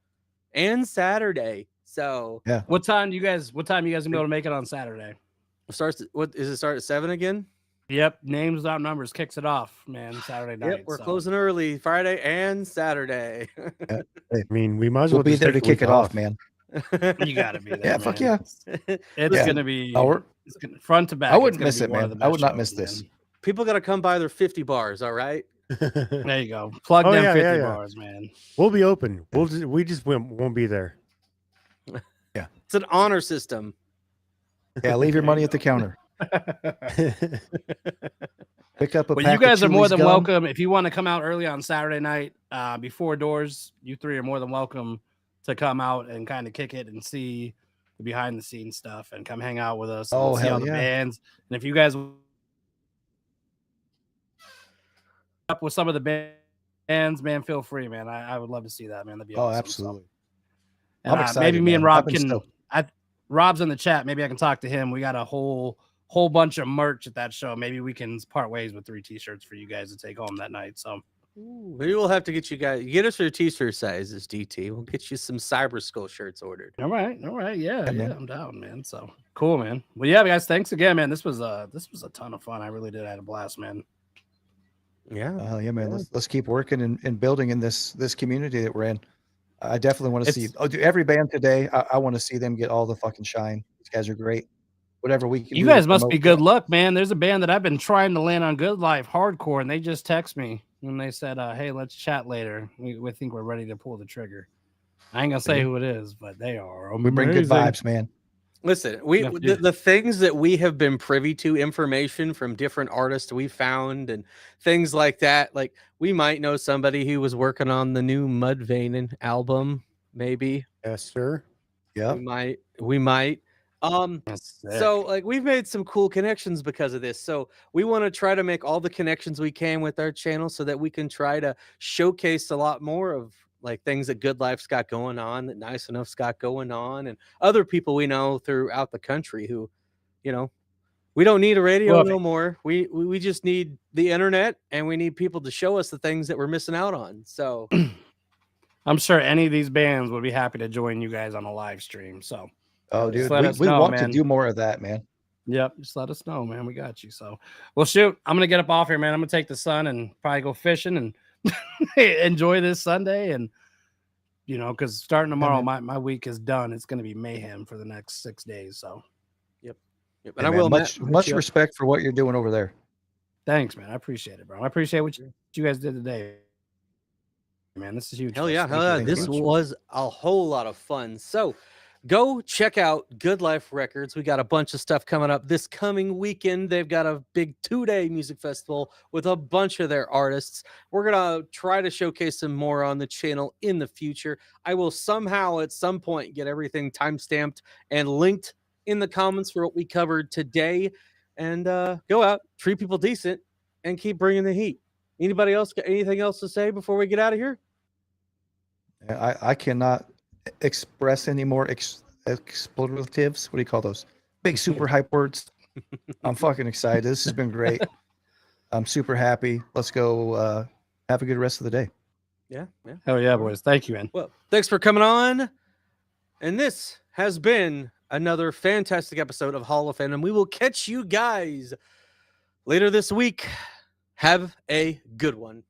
So Yeah. What time you guys gonna be able to make it on Saturday? Start at 7 again? Yep, names without numbers kicks it off, man. Saturday night. Yep, we're closing early Friday and Saturday. I mean, we might as well We'll be just there to take a week kick it off, man. You gotta be there. Yeah, man. fuck yeah. It's gonna be front to back. I wouldn't it's miss gonna it, be one of man. the I would best not miss shows, this. man. People gotta come by their 50 bars, all right? There you go. Plug Oh, them yeah, 50 yeah, yeah. bars, man. We'll be open. We just won't be there. It's an honor system. Yeah, leave your money at the counter. Pick up a But pack you guys of are more Chewy's than gum. welcome. If you want to come out early on Saturday night before doors, you three are more than welcome to come out and kind of kick it and see the behind the scenes stuff and come hang out with us and Oh, see hell all the yeah. bands. And if you guys up with some of the bands, man, feel free, man. I would love to see that, man. That'd be Oh, awesome. absolutely. And, I'm excited, maybe me and man. Rob I've been can. stoked. Rob's in the chat. Maybe I can talk to him. We got a whole bunch of merch at that show. Maybe we can part ways with 3 t-shirts for you guys to take home that night. So Maybe we'll have to get you guys us your t-shirt sizes, DT. We'll get you some Cyber Skull shirts ordered. all right, yeah, man. I'm down, man. So cool, man. Well, yeah, guys, thanks again, man. This was a ton of fun. I really did. I had a blast, man. Yeah. Yeah, man. Let's keep working and building in this community that we're in. I definitely want to see. Every band today. I want to see them get all the fucking shine. These guys are great. Whatever we can. You do to guys must promote be good them. luck, man. There's a band that I've been trying to land on Good Life Hardcore, and they just text me and they said, "Hey, let's chat later. We think we're ready to pull the trigger." I ain't gonna say who it is, but they are. We bring good amazing. vibes, man. Listen, Yeah, the things that we have been privy to, information from different artists we found and things like that. Like we might know somebody who was working on the new Mudvayne album, maybe. Yes, sir. Yeah. We might. That's sick. So like we've made some cool connections because of this. So we want to try to make all the connections we can with our channel so that we can try to showcase a lot more of like things that Good Life's got going on, that Nice Enough's got going on, and other people we know throughout the country who, we don't need a radio no more. We just need the internet, and we need people to show us the things that we're missing out on. So I'm sure any of these bands would be happy to join you guys on a live stream. So Oh, dude, let us we know, want man. to do more of that, man. yep, just let us know, man. We got you. So well, shoot, I'm gonna get up off here, man. I'm gonna take the sun and probably go fishing and enjoy this Sunday. And because starting tomorrow, my week is done. It's gonna be mayhem for the next 6 days. So yep. Hey, And I man, will much respect for what you're doing over there. thanks, man. I appreciate it, bro. I appreciate what you guys did today, man. This is huge. Hell for us. yeah, Thank you. This was a whole lot of fun. So go check out Good Life Records. We got a bunch of stuff coming up this coming weekend. They've got a big 2-day music festival with a bunch of their artists. We're going to try to showcase some more on the channel in the future. I will somehow at some point get everything timestamped and linked in the comments for what we covered today. And go out, treat people decent, and keep bringing the heat. Anybody else got anything else to say before we get out of here? I cannot express any more expletives. What do you call those? Big super hype words. I'm fucking excited. This has been great. I'm super happy. Let's go have a good rest of the day. Yeah. Hell yeah, boys. Thank you, man. Well, thanks for coming on. And this has been another fantastic episode of Hall of Fandom. We will catch you guys later this week. Have a good one.